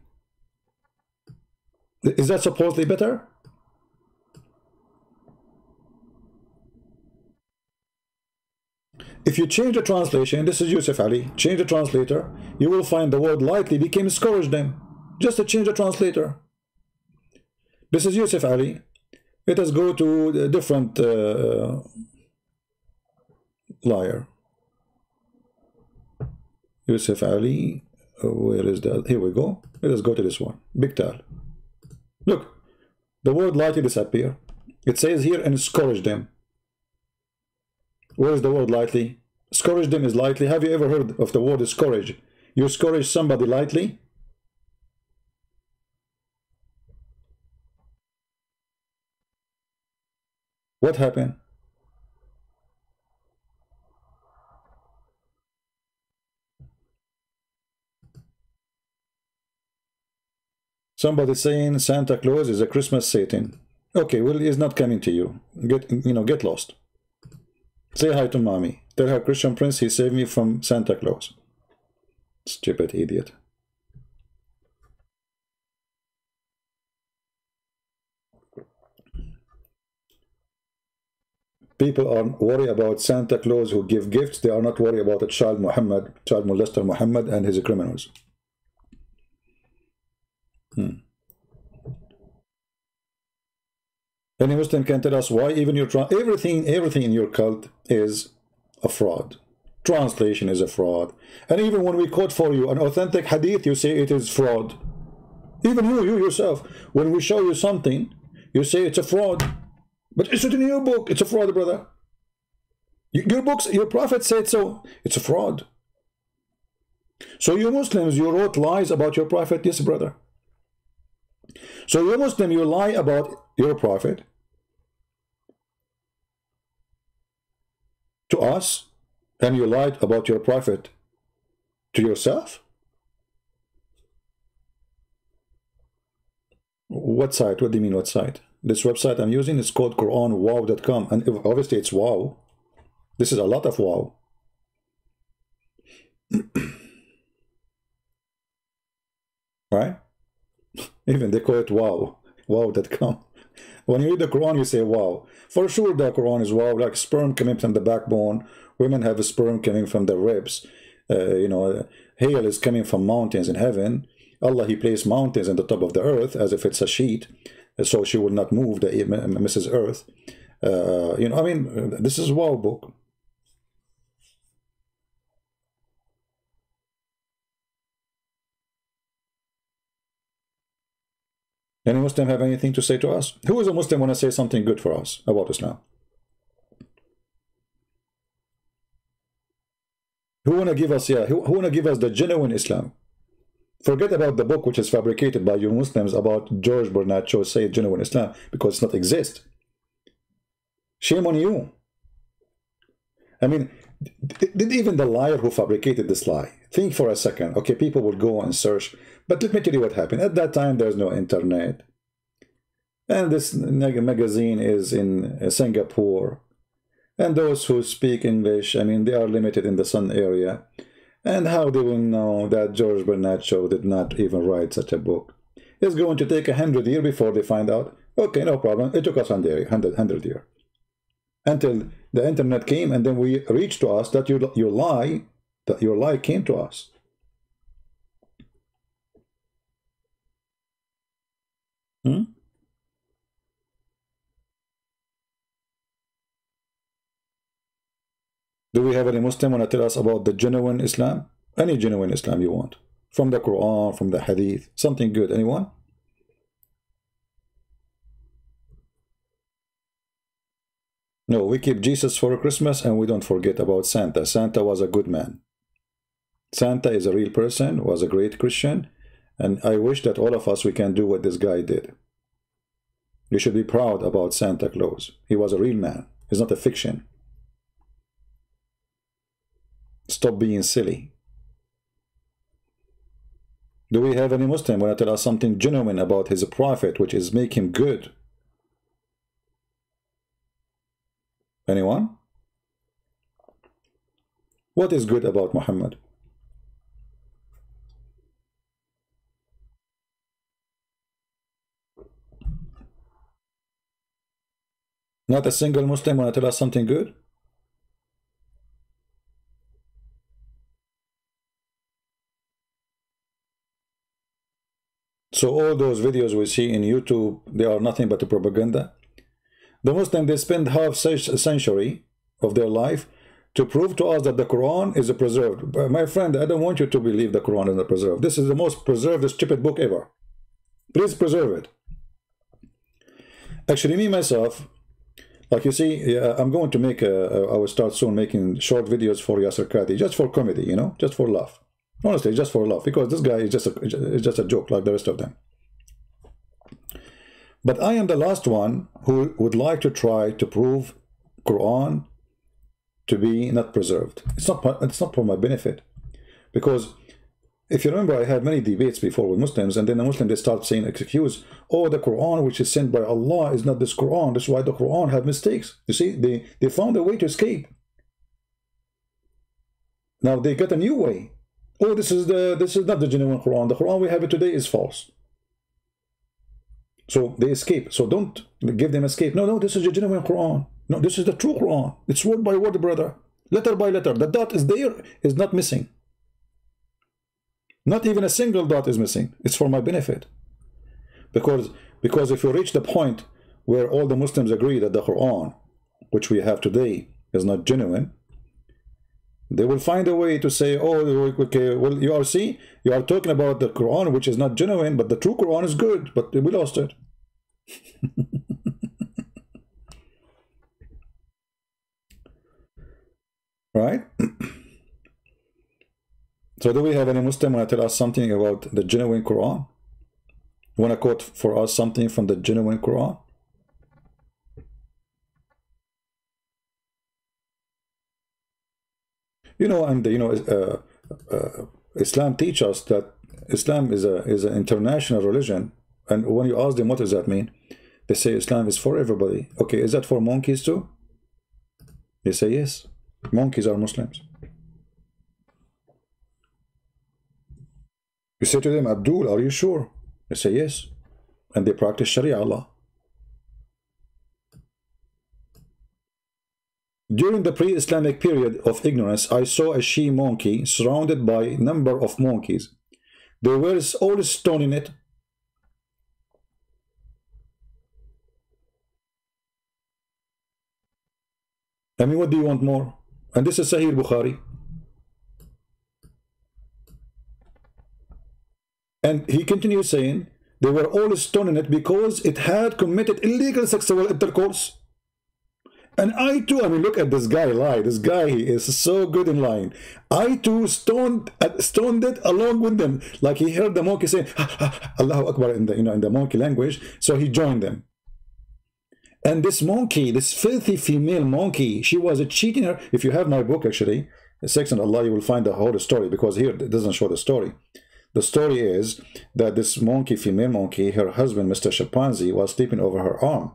Is that supposedly better? If you change the translation, this is Yusuf Ali, change the translator, you will find the word lightly became scourge them. Just to change the translator. This is Yusuf Ali. Let us go to a different liar. Yusuf Ali, where is that? Here we go. Let us go to this one. Big Tal. Look, the word lightly disappear. It says here, and scourge them. Where is the word lightly? Scourge them is lightly. Have you ever heard of the word scourge? You scourge somebody lightly? What happened? Somebody saying Santa Claus is a Christmas Satan. Okay, well, he's not coming to you. Get lost. Say hi to mommy. Tell her, Christian Prince, he saved me from Santa Claus. Stupid idiot. People are worried about Santa Claus who give gifts. They are not worried about a child molester Muhammad and his criminals. Any Muslim can tell us why even your everything in your cult is a fraud. Translation is a fraud. And even when we quote for you an authentic hadith, you say it is fraud. Even you yourself, when we show you something, you say it's a fraud. But it's written in your book. It's a fraud, brother. Your books, your prophet said so. It's a fraud. So you Muslims, you wrote lies about your prophet? Yes, brother. So you Muslim, you lie about your prophet to us, and you lied about your prophet to yourself? What site? What do you mean, what site? This website I'm using is called QuranWow.com, and obviously it's wow. This is a lot of wow. Right? Even they call it wow. Wow.com. When you read the Quran, you say wow. For sure the Quran is wow, like sperm coming from the backbone. Women have a sperm coming from the ribs. Hail is coming from mountains in heaven. Allah, he placed mountains on the top of the earth as if it's a sheet, so she will not move, the Mrs. Earth. I mean, this is wow book. Any Muslim have anything to say to us? Who is a Muslim want to say something good for us about Islam? Who want to give us, who want to give us the genuine Islam? Forget about the book which is fabricated by you Muslims about George Bernard Shaw say genuine Islam, because it's not exist. Shame on you. I mean, did even the liar who fabricated this lie think for a second, okay, people will go and search, but let me tell you what happened. At that time, there's no internet. And this magazine is in Singapore. And those who speak English, I mean, they are limited in the Sun area. And how they will know that George Bernard Shaw did not even write such a book? It's going to take 100 years before they find out. Okay, no problem. It took us 100 years. Until the internet came, and then we reached to us that your lie came to us. Do we have any Muslim want to tell us about the genuine Islam? Any genuine Islam you want. From the Quran, from the Hadith. Something good. Anyone? No, we keep Jesus for Christmas and we don't forget about Santa. Santa was a good man. Santa is a real person, was a great Christian. And I wish that all of us, we can do what this guy did. You should be proud about Santa Claus. He was a real man. He's not a fiction. Stop being silly. Do we have any Muslim want to tell us something genuine about his prophet, which is make him good? Anyone? What is good about Muhammad? Not a single Muslim want to tell us something good? So all those videos we see in YouTube, they are nothing but a propaganda. The Muslims, they spend half a century of their life to prove to us that the Quran is preserved. But my friend, I don't want you to believe the Quran is preserved. This is the most preserved, stupid book ever. Please preserve it. Actually, me, myself, like you see, I'm going to make, I will start soon making short videos for Yasser Qadhi, just for comedy, you know, just for laugh. Honestly, just for laugh, because this guy is just a joke like the rest of them. But I am the last one who would like to try to prove Quran to be not preserved. It's not for my benefit, because if you remember, I had many debates before with Muslims, and then the Muslims, they start saying, excuse, oh, the Quran which is sent by Allah is not this Quran. That's why the Quran have mistakes. You see, they found a way to escape. Now they got a new way. Oh, this is not the genuine Quran. The Quran we have it today is false. So they escape. So don't give them escape. No, this is the genuine Quran. No, this is the true Quran. It's word by word, brother. Letter by letter. The dot is there, is not missing. Not even a single dot is missing. It's for my benefit. Because if you reach the point where all the Muslims agree that the Quran, which we have today, is not genuine, they will find a way to say, oh, okay, well, you are talking about the Quran, which is not genuine, but the true Quran is good, but we lost it. Right? So do we have any Muslim want to tell us something about the genuine Quran? Want to quote for us something from the genuine Quran? You know, and you know, Islam teaches us that Islam is an international religion. And when you ask them what does that mean, they say Islam is for everybody. Okay, is that for monkeys too? They say yes. Monkeys are Muslims. You say to them, Abdul, are you sure? They say yes. And they practice Sharia law. During the pre-Islamic period of ignorance, I saw a she-monkey surrounded by a number of monkeys. They were all stoning it. I mean, what do you want more? And this is Sahih Bukhari. And he continues saying, they were all stoning it because it had committed illegal sexual intercourse. And I too, I mean, look at this guy lie. This guy is so good in lying. I too stoned it along with them. Like he heard the monkey saying, Allahu Akbar in the, you know, in the monkey language. So he joined them. And this monkey, this filthy female monkey, she was cheating her. If you have my book, actually, Sex and Allah, you will find the whole story, because here it doesn't show the story. The story is that this monkey, female monkey, her husband, Mr. Chimpanzee, was sleeping over her arm.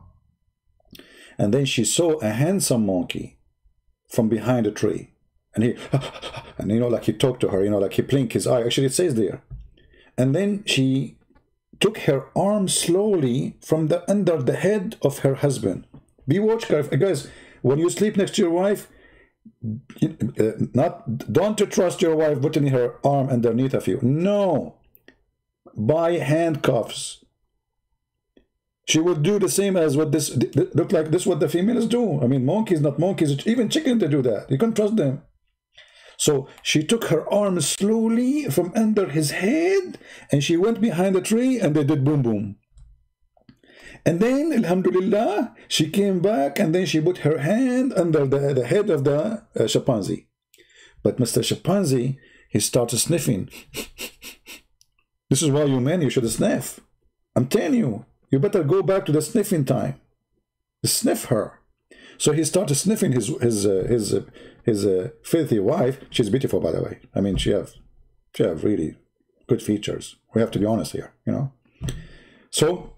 And then she saw a handsome monkey from behind a tree. And he, and you know, like he talked to her, you know, like he blinked his eye. Actually, it says there. And then she took her arm slowly from under the head of her husband. Be watch careful, guys. When you sleep next to your wife, don't trust your wife putting her arm underneath of you. No, buy handcuffs. She will do the same as what this look like. This is what the females do. I mean, monkeys, not monkeys, even chickens, they do that. You can't trust them. So she took her arm slowly from under his head, and she went behind the tree, and they did boom boom. And then, alhamdulillah, she came back, and then she put her hand under the head of the chimpanzee. But Mr. Chimpanzee, he started sniffing. This is why you men, you should sniff. I'm telling you, you better go back to the sniffing time. Sniff her. So he started sniffing his filthy wife. She's beautiful, by the way. I mean, she have really good features. We have to be honest here, you know. So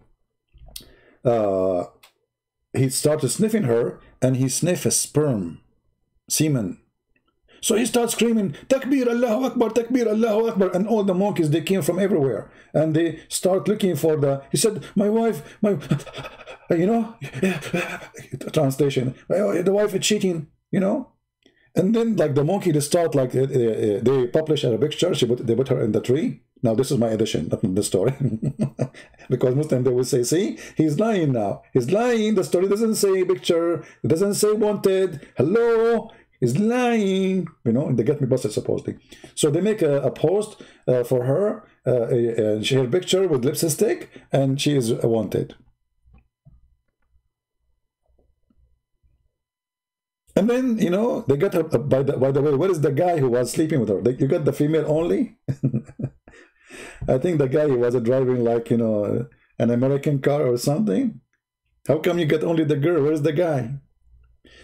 he started sniffing her, and he sniffed a sperm, semen. So he starts screaming, Takbir, Allahu Akbar, Takbir, Allahu Akbar. And all the monkeys, they came from everywhere. And they start looking for he said, my wife, you know, translation, the wife is cheating, you know. And then, like, the monkey, they start, like, they publish a picture, they put her in the tree. Now, this is my edition, not the story. Because Muslim, they will say, see, he's lying now. He's lying. The story doesn't say picture. It doesn't say wanted. Hello. He's lying. You know, they get me busted, supposedly. So they make a post for her. She had a picture with lipstick, and she is wanted. And then, you know, they got her, by the way, where is the guy who was sleeping with her? You got the female only? I think the guy, he was driving, like, you know, an American car or something. How come you get only the girl? Where's the guy?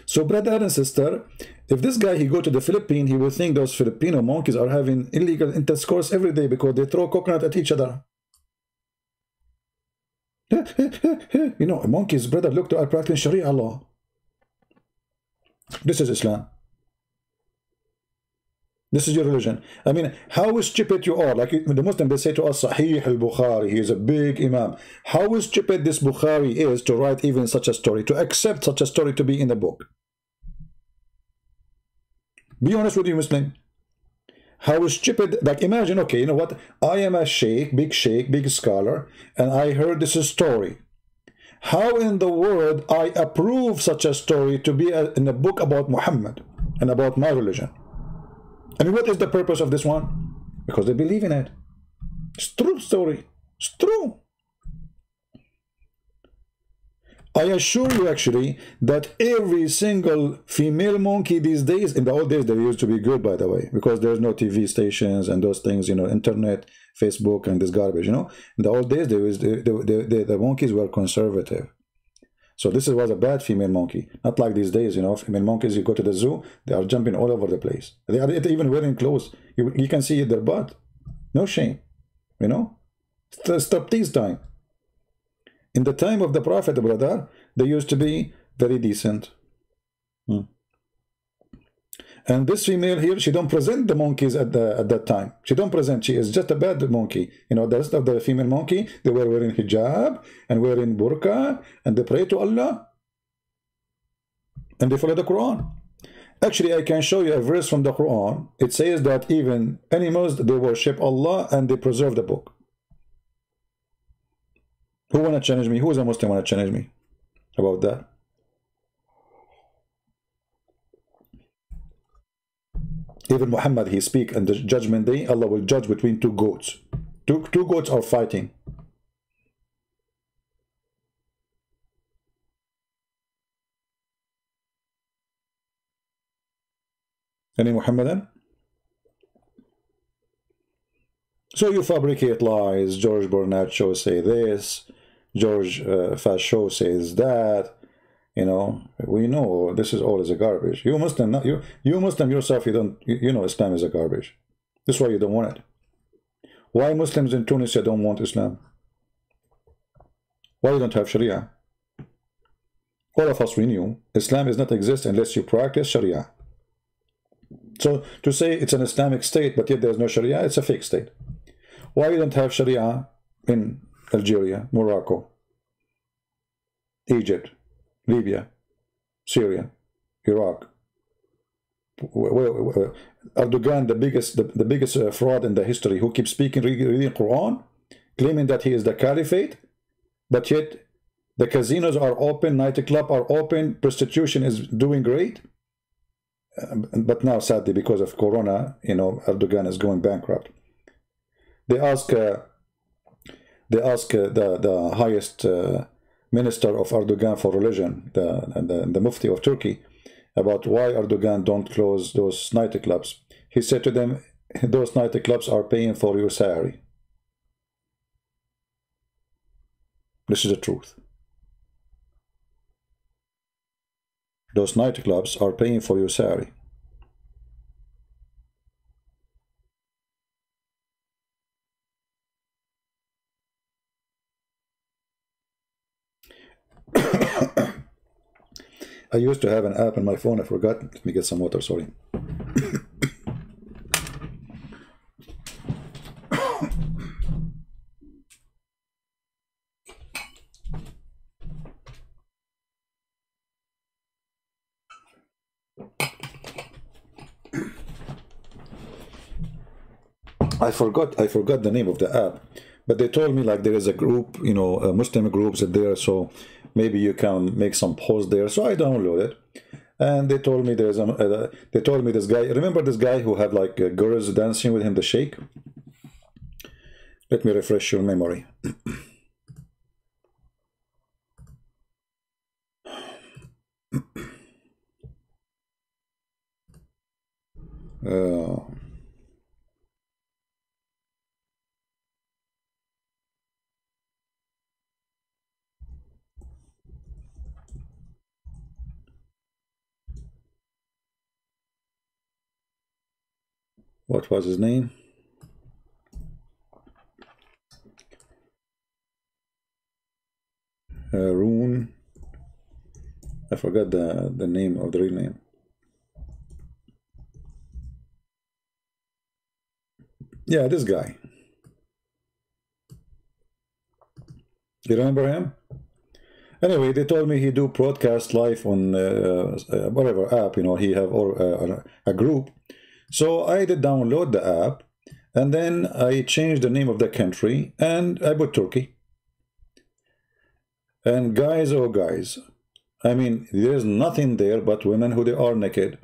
So, brother and sister, if this guy, he go to the Philippines, he will think those Filipino monkeys are having illegal intercourse every day because they throw coconut at each other. You know, monkeys, brother, look, to our practicing Sharia law. This is Islam. This is your religion. I mean, how stupid you are. Like the Muslim, they say to us, Sahih al-Bukhari, he is a big imam. How stupid this Bukhari is to write even such a story, to accept such a story to be in the book. Be honest with you, Muslim. How stupid, like imagine, okay, you know what? I am a sheikh, big scholar, and I heard this story. How in the world I approve such a story to be in a book about Muhammad and about my religion? I mean, what is the purpose of this one? Because they believe in it. It's true story. It's true. I assure you actually that every single female monkey these days, in the old days they used to be good, by the way, because there's no TV stations and those things, you know, internet, Facebook and this garbage, you know. In the old days the monkeys were conservative. So this was a bad female monkey, not like these days, you know. Female monkeys, you go to the zoo, they are jumping all over the place. They are even wearing clothes. You can see their butt. No shame, you know. Stop this time. In the time of the Prophet, brother, they used to be very decent. And this female here, she don't present the monkeys at that time. She don't present. She is just a bad monkey. You know, the rest of the female monkey, they were wearing hijab and wearing burqa, and they pray to Allah, and they follow the Quran. Actually, I can show you a verse from the Quran. It says that even animals, they worship Allah and they preserve the book. Who want to challenge me? Who is a Muslim want to challenge me about that? Even Muhammad, he speak on the judgment day, Allah will judge between two goats. Two goats are fighting. Any Muhammadan? So you fabricate lies. George Bernard Shaw say this. George Fast Shaw says that. You know, we know this is all is a garbage. You Muslim, not you Muslim yourself, you know Islam is a garbage. That's why you don't want it. Why Muslims in Tunisia don't want Islam? Why you don't have Sharia? All of us, we knew Islam does not exist unless you practice Sharia. So to say it's an Islamic state, but yet there's no Sharia, it's a fake state. Why you don't have Sharia in Algeria, Morocco, Egypt, Libya, Syria, Iraq? Erdogan, the biggest fraud in the history, who keeps speaking, reading Quran, claiming that he is the caliphate, but yet the casinos are open, nightclubs are open, prostitution is doing great. But now, sadly, because of Corona, you know, Erdogan is going bankrupt. They ask the highest minister of Erdogan for religion, the Mufti of Turkey, about why Erdogan don't close those nightclubs. He said to them, those nightclubs are paying for your salary. This is the truth. Those nightclubs are paying for your salary. I used to have an app on my phone. I forgot. Let me get some water. Sorry. I forgot the name of the app, but they told me like there is a group, you know, Muslim groups there, so maybe you can make some posts there. So I downloaded it, and they told me there's they told me this guy. Remember this guy who had like girls dancing with him, the Sheikh? Let me refresh your memory. What was his name? Rune. I forgot the name of the real name. Yeah, this guy. You remember him? Anyway, they told me he do broadcast live on whatever app, you know, he have a group. So I did download the app, and then I changed the name of the country, and I put Turkey. And guys, oh guys, I mean, there's nothing there but women who they are naked.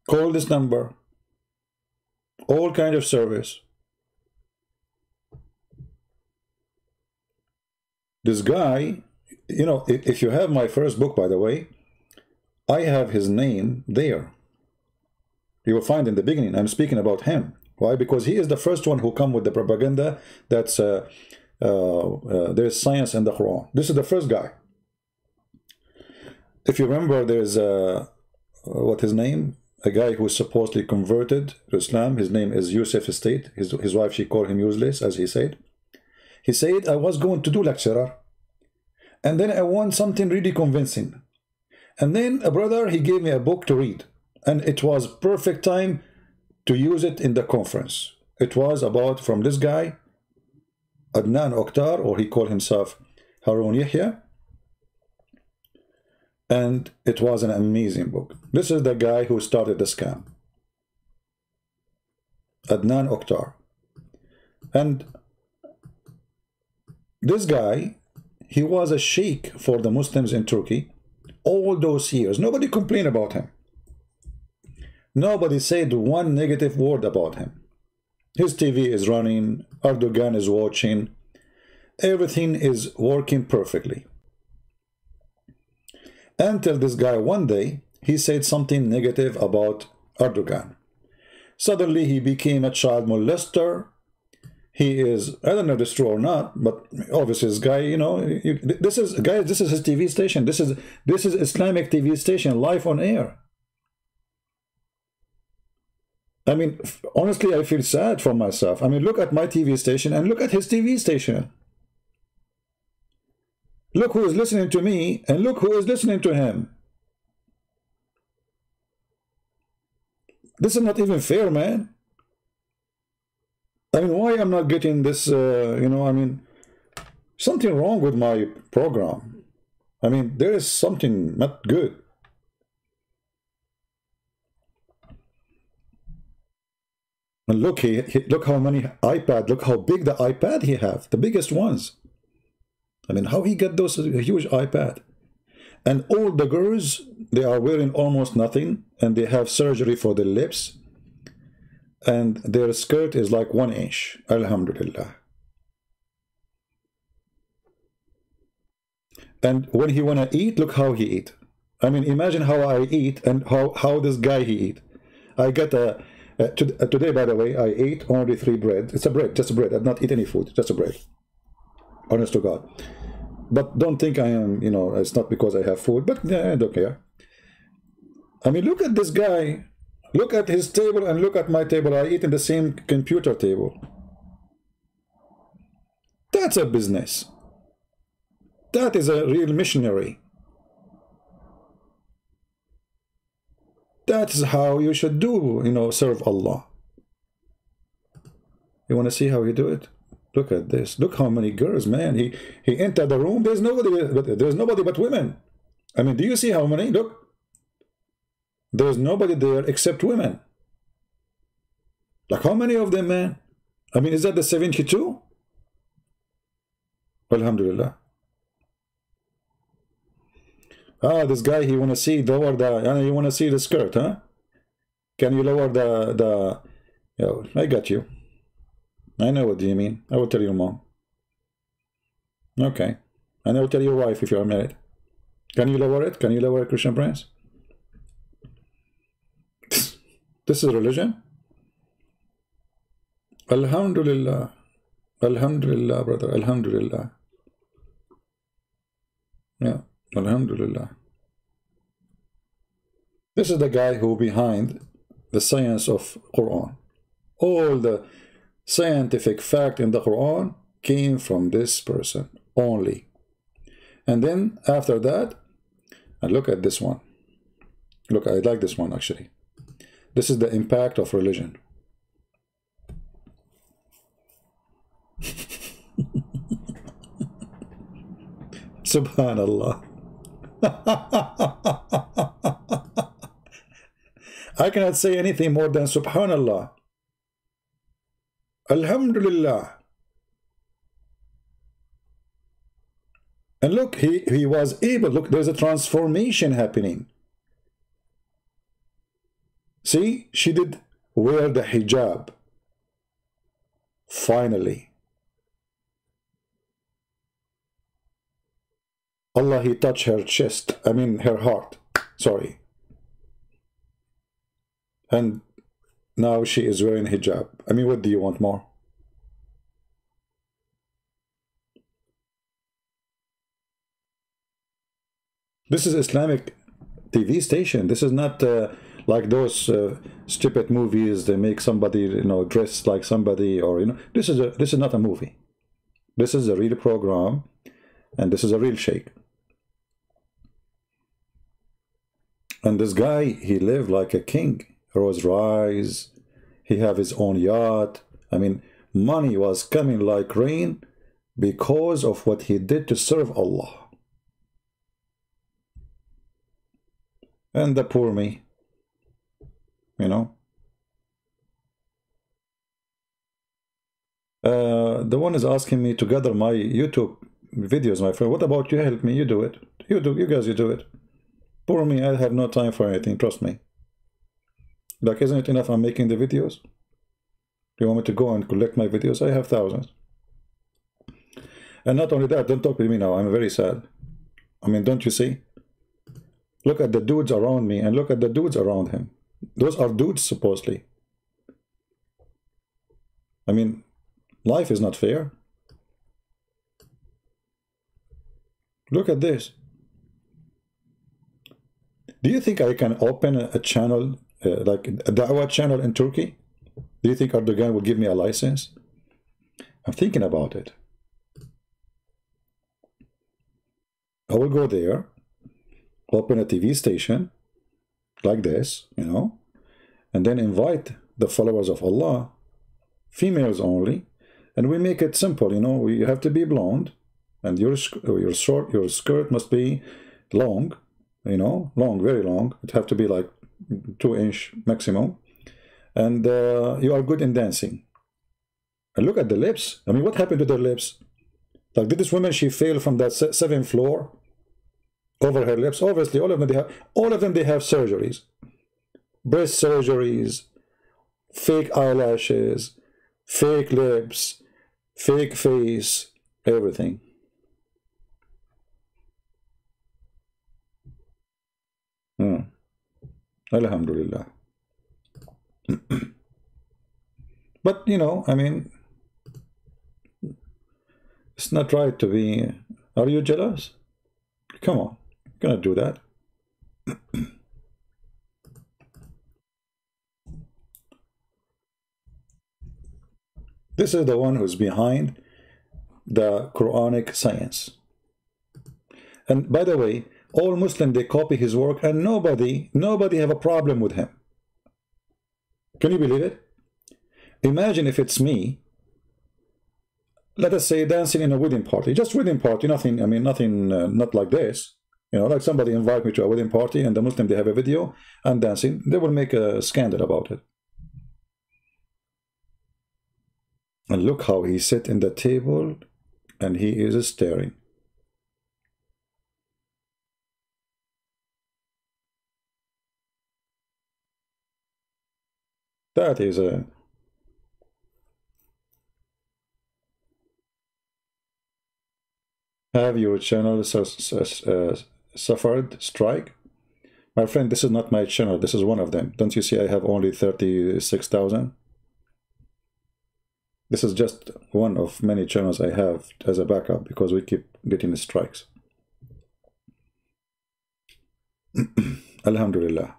Call this number. All kind of service. This guy, you know, if you have my first book, by the way, I have his name there. You will find in the beginning, I'm speaking about him. Why? Because he is the first one who come with the propaganda that's there's science in the Quran. This is the first guy. If you remember, there's what his name? A guy who is supposedly converted to Islam. His name is Yusuf Estate. His wife, she called him useless, as he said. He said, I was going to do lecturer, and then I want something really convincing. And then a brother, he gave me a book to read, and it was perfect time to use it in the conference. It was about, from this guy, Adnan Oktar, or he called himself Harun Yahya. And it was an amazing book. This is the guy who started the scam. Adnan Oktar. And this guy, he was a sheikh for the Muslims in Turkey all those years. Nobody complained about him. Nobody said one negative word about him. His TV is running, Erdogan is watching, everything is working perfectly. Until this guy one day, he said something negative about Erdogan. Suddenly he became a child molester. He is, I don't know if it's true or not, but obviously this guy, you know, this is his TV station. This is Islamic TV station, live on air. I mean, honestly, I feel sad for myself. I mean, look at my TV station and look at his TV station. Look who is listening to me and look who is listening to him. This is not even fair, man. I mean, why I'm not getting this, you know, I mean, something wrong with my program. I mean, there is something not good. And look, look how many iPad, look how big the iPad he have, the biggest ones. I mean, how he got those huge iPad? And all the girls, they are wearing almost nothing, and they have surgery for the lips, and their skirt is like 1 inch. Alhamdulillah. And when he wanna eat, look how he eat. I mean, imagine how I eat and how this guy he eat. I got today, by the way, I ate only 3 bread. It's a bread, just a bread. I've not eaten any food, just a bread. Honest to God. But don't think I am, you know, it's not because I have food, but yeah, I don't care. I mean, look at this guy. Look at his table and look at my table. I eat in the same computer table. That's a business. That is a real missionary. That is how you should do, you know, serve Allah. You want to see how you do it? Look at this. Look how many girls, man. He entered the room. There's nobody but women. I mean, do you see how many? Look. There's nobody there except women. Like how many of them, man? I mean, is that the 72? Alhamdulillah. Ah, this guy, he want to see lower the, you want to see the skirt, huh? Can you lower the oh, I got you. I know what you mean. I will tell your mom. Okay. And I will tell your wife if you are married. Can you lower it? Can you lower it, Christian Prince? This is religion? Alhamdulillah. Alhamdulillah, brother. Alhamdulillah. Yeah. Alhamdulillah. This is the guy who behind the science of Quran. All the scientific fact in the Quran came from this person only. And then after that, and look at this one. Look, I like this one actually. This is the impact of religion. Subhanallah. I cannot say anything more than Subhanallah. Alhamdulillah. And look, he was able, look, there's a transformation happening. See, she did wear the hijab. Finally. Allah, he touched her chest, I mean her heart, sorry. And now she is wearing hijab. I mean, what do you want more? This is Islamic TV station. This is not like those stupid movies. They make somebody, you know, dress like somebody, or you know. This is not a movie. This is a real program, and this is a real sheikh. And this guy, he lived like a king. Rolls Royce. He have his own yacht. I mean, money was coming like rain because of what he did to serve Allah. And the poor me, you know. The one is asking me to gather my YouTube videos, my friend. What about you? Help me. You do it. You guys, you do it. Poor me, I have no time for anything. Trust me. Like, isn't it enough I'm making the videos? You want me to go and collect my videos? I have thousands. And not only that, don't talk with me now. I'm very sad. I mean, don't you see? Look at the dudes around me and look at the dudes around him. Those are dudes, supposedly. I mean, life is not fair. Look at this. Do you think I can open a channel, like a Dawah channel in Turkey? Do you think Erdogan will give me a license? I'm thinking about it. I will go there, open a TV station like this, you know, and then invite the followers of Allah, females only, and we make it simple, you know. We have to be blonde, and your skirt must be long, you know, long, very long. It have to be like 2-inch maximum, and you are good in dancing. And look at the lips. I mean, what happened to their lips? Like, did this woman, she fell from that 7th floor over her lips? Obviously, all of them they have surgeries, breast surgeries, fake eyelashes, fake lips, fake face, everything. Alhamdulillah. But you know, I mean, it's not right to be. Are you jealous? Come on, you cannot do that. This is the one who's behind the Quranic science. And by the way, all Muslims, they copy his work, and nobody have a problem with him. Can you believe it? Imagine if it's me, let us say, dancing in a wedding party, just wedding party, nothing, I mean, nothing, not like this, you know, like somebody invite me to a wedding party and the Muslim, they have a video, I'm dancing, they will make a scandal about it. And look how he sat in the table and he is staring. That is a... Have your channel suffered strike? My friend, this is not my channel. This is one of them. Don't you see I have only 36,000? This is just one of many channels I have as a backup because we keep getting strikes. Alhamdulillah.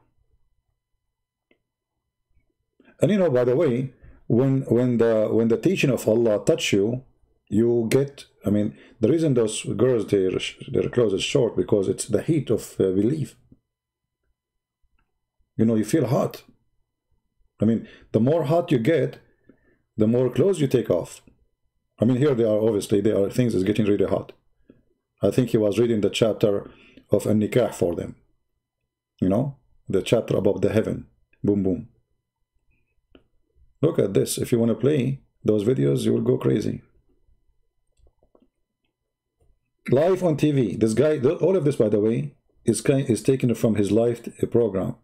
And you know, by the way, when the teaching of Allah touch you, you get, I mean, the reason those girls, their clothes is short, because it's the heat of belief. You know, you feel hot. I mean, the more hot you get, the more clothes you take off. I mean, here they are, obviously, there are things that's getting really hot. I think he was reading the chapter of An-Nikah for them. You know, the chapter about the heaven. Boom, boom. Look at this. If you want to play those videos, you will go crazy. Live on TV. This guy, all of this, by the way, is taken from his live program.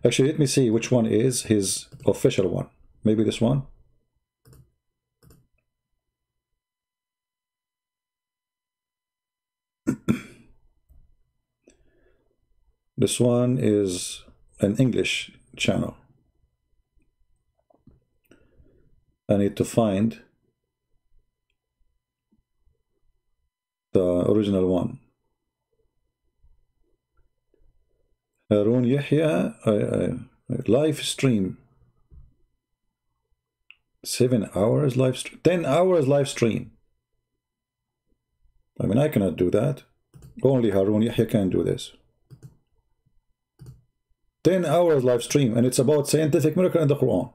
Actually, let me see which one is his official one. Maybe this one. This one is an English channel. I need to find the original one. Harun Yahya, live stream. 7 hours live stream, 10 hours live stream. I mean, I cannot do that. Only Harun Yahya can do this. 10 hours live stream, and it's about scientific miracle in the Quran.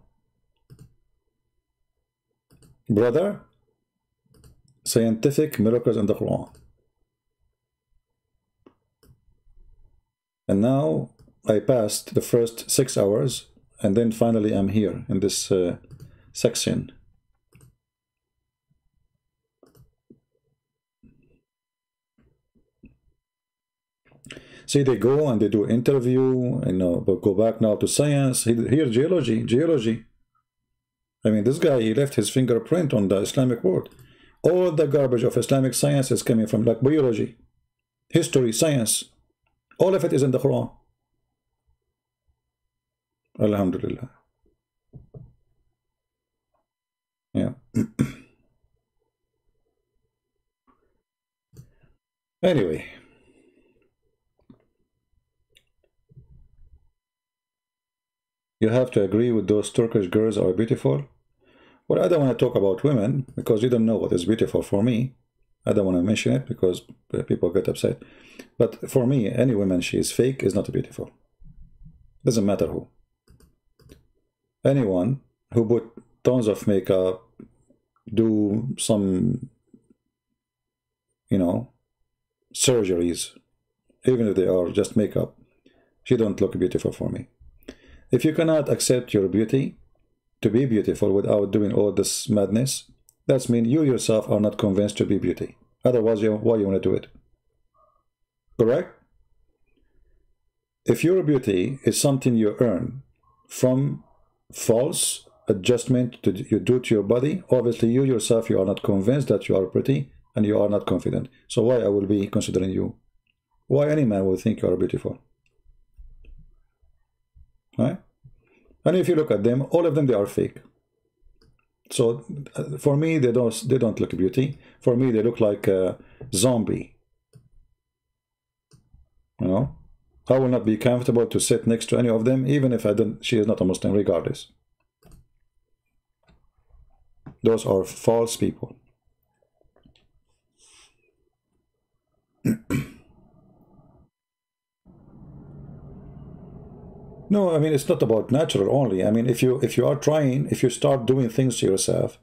Brother, scientific miracles in the Quran. And now I passed the first 6 hours, and then finally I'm here in this section. See, they go and they do interview, and they'll go back now to science. Here, geology. I mean, this guy, he left his fingerprint on the Islamic world. All the garbage of Islamic science is coming from like biology, history, science. All of it is in the Quran. Alhamdulillah. Yeah. Anyway. You have to agree with those Turkish girls are beautiful. Well, I don't want to talk about women because you don't know what is beautiful for me. I don't want to mention it because people get upset. But for me, any woman she is fake is not beautiful. Doesn't matter who. Anyone who put tons of makeup, do some, surgeries, even if they are just makeup, she don't look beautiful for me. If you cannot accept your beauty to be beautiful without doing all this madness, that means you yourself are not convinced to be beauty. Otherwise, why you want to do it? Correct? If your beauty is something you earn from false adjustment you do to your body, obviously you yourself, you are not convinced that you are pretty and you are not confident. So why I will be considering you? Why any man will think you are beautiful? Right? And if you look at them, all of them, they are fake. So for me, they don't look beauty. For me, they look like a zombie. I will not be comfortable to sit next to any of them, even if she is not a Muslim, regardless. Those are false people. No, I mean, it's not about natural only. I mean, if you start doing things to yourself,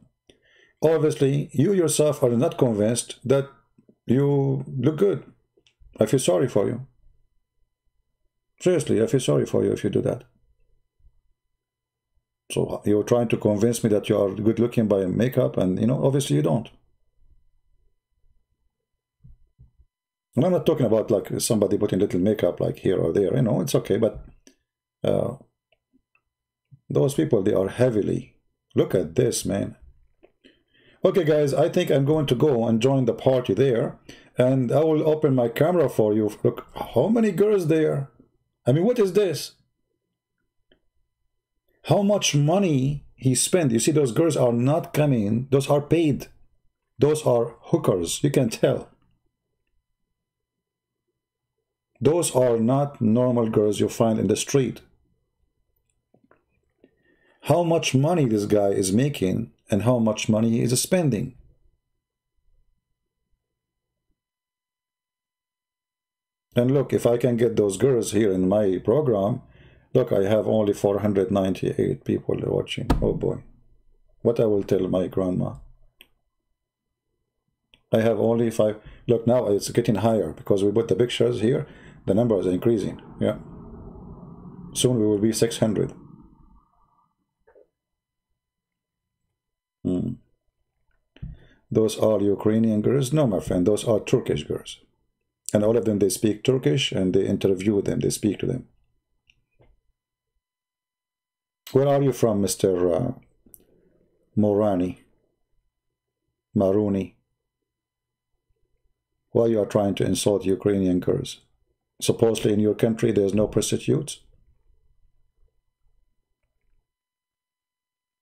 obviously you yourself are not convinced that you look good. I feel sorry for you. Seriously, I feel sorry for you if you do that. So you're trying to convince me that you are good looking by makeup, and obviously you don't. And I'm not talking about like somebody putting little makeup like here or there, it's okay, but those people, they are heavily. Look at this, man. Okay, guys, I think I'm going to go and join the party there, and I will open my camera for you. Look, how many girls there? I mean, what is this? How much money he spent? You see, those girls are not coming. Those are paid. Those are hookers. You can tell. Those are not normal girls you find in the street. How much money this guy is making and how much money he is spending. And look, if I can get those girls here in my program, look, I have only 498 people watching. Oh boy. What I will tell my grandma. I have only 5. Look, now it's getting higher because we put the pictures here. The number is increasing. Yeah. Soon we will be 600. Those are Ukrainian girls? No, my friend, those are Turkish girls. And all of them, they speak Turkish and they interview them, they speak to them. Where are you from, Mr. Maruni? Why you are trying to insult Ukrainian girls? supposedly in your country there's no prostitutes?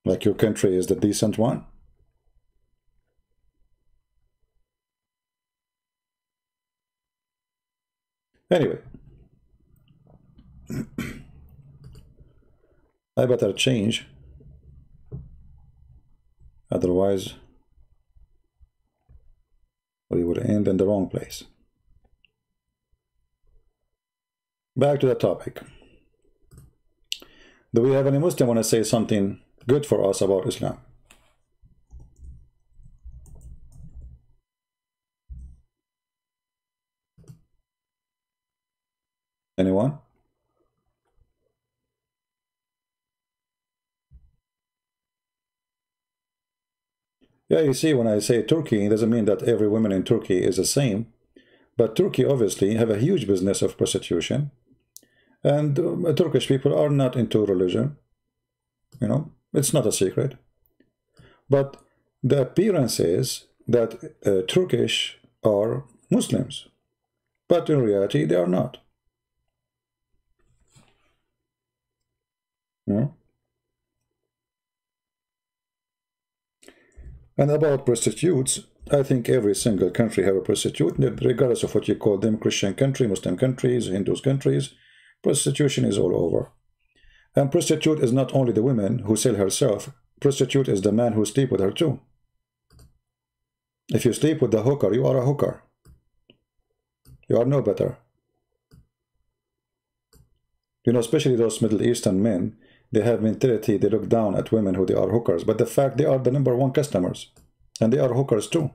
Like your country is the decent one? Anyway, I better change, otherwise we will end in the wrong place. Back to the topic. Do we have any Muslim want to say something good for us about Islam? Anyone? Yeah, you see, when I say Turkey, it doesn't mean that every woman in Turkey is the same. But Turkey obviously have a huge business of prostitution. And Turkish people are not into religion. You know, it's not a secret. But the appearance is that Turkish are Muslims. But in reality, they are not. Yeah. And about prostitutes, I think every single country have a prostitute, regardless of what you call them, Christian country, Muslim countries, Hindu countries. Prostitution is all over. And prostitute is not only the woman who sell herself, prostitute is the man who sleep with her too. If you sleep with the hooker, you are a hooker. You are no better. You know, especially those Middle Eastern men, they have mentality, they look down at women who they are hookers. But the fact they are the #1 customers. And they are hookers too.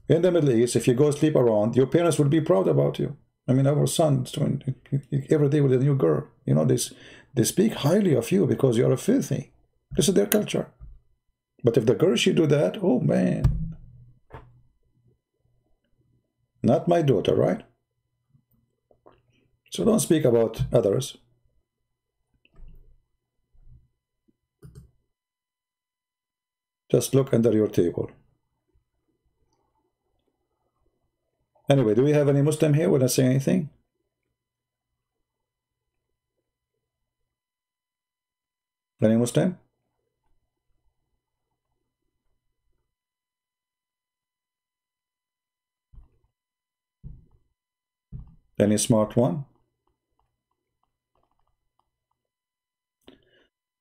In the Middle East, if you go sleep around, your parents will be proud about you. I mean, our sons, every day with a new girl, you know, they speak highly of you because you are filthy. This is their culture. But if the girl should do that, oh man. Not my daughter, right? So don't speak about others. Just look under your table. Anyway, do we have any Muslim here? Want to say anything? Any Muslim? Any smart one?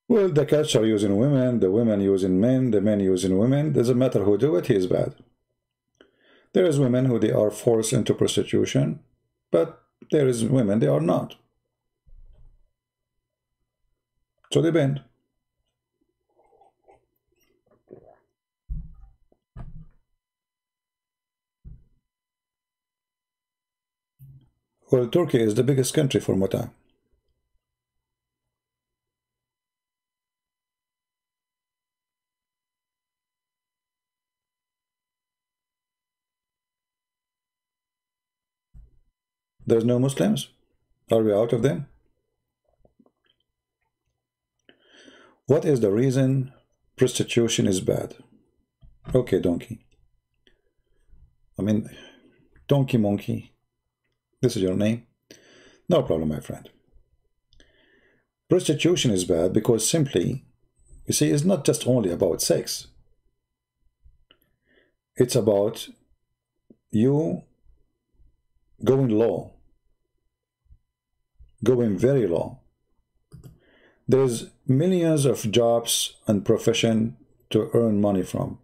Well, the culture using women, the women using men, the men using women. Doesn't matter who do it, he is bad. There is women who they are forced into prostitution, but there is women they are not. So they bend. Well, Turkey is the biggest country for Muta. There's no Muslims? Are we out of them? What is the reason prostitution is bad? Okay, donkey. I mean, donkey monkey. This is your name? No problem, my friend. Prostitution is bad because simply, you see, it's not just only about sex. It's about you going low. Going very low. There's millions of jobs and profession to earn money from.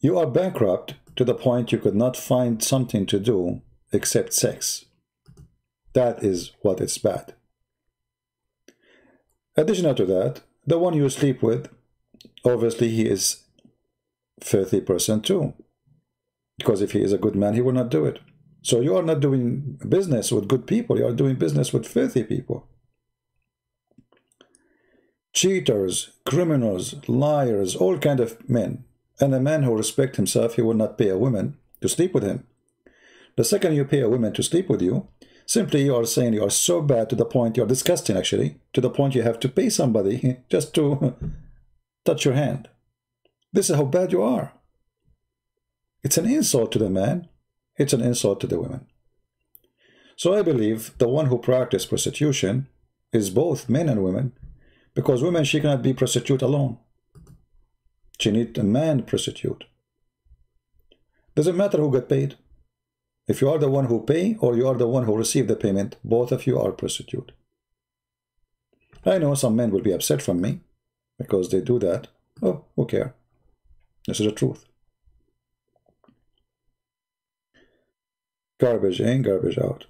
You are bankrupt to the point you could not find something to do except sex. That is what is bad. Additional to that, the one you sleep with, obviously he is a filthy person too. Because if he is a good man, he will not do it. So you are not doing business with good people, you are doing business with filthy people. Cheaters, criminals, liars, all kind of men. And a man who respects himself, he will not pay a woman to sleep with him. The second you pay a woman to sleep with you, simply you are saying you are so bad to the point, you are disgusting actually, to the point you have to pay somebody just to touch your hand. This is how bad you are. It's an insult to the man. it's an insult to the women. So I believe the one who practices prostitution is both men and women, because women, she cannot be prostitute alone. She needs a man prostitute. Doesn't matter who got paid. If you are the one who pay or you are the one who receive the payment, both of you are prostitute. I know some men will be upset from me because they do that. Oh, who cares? This is the truth. Garbage in, garbage out.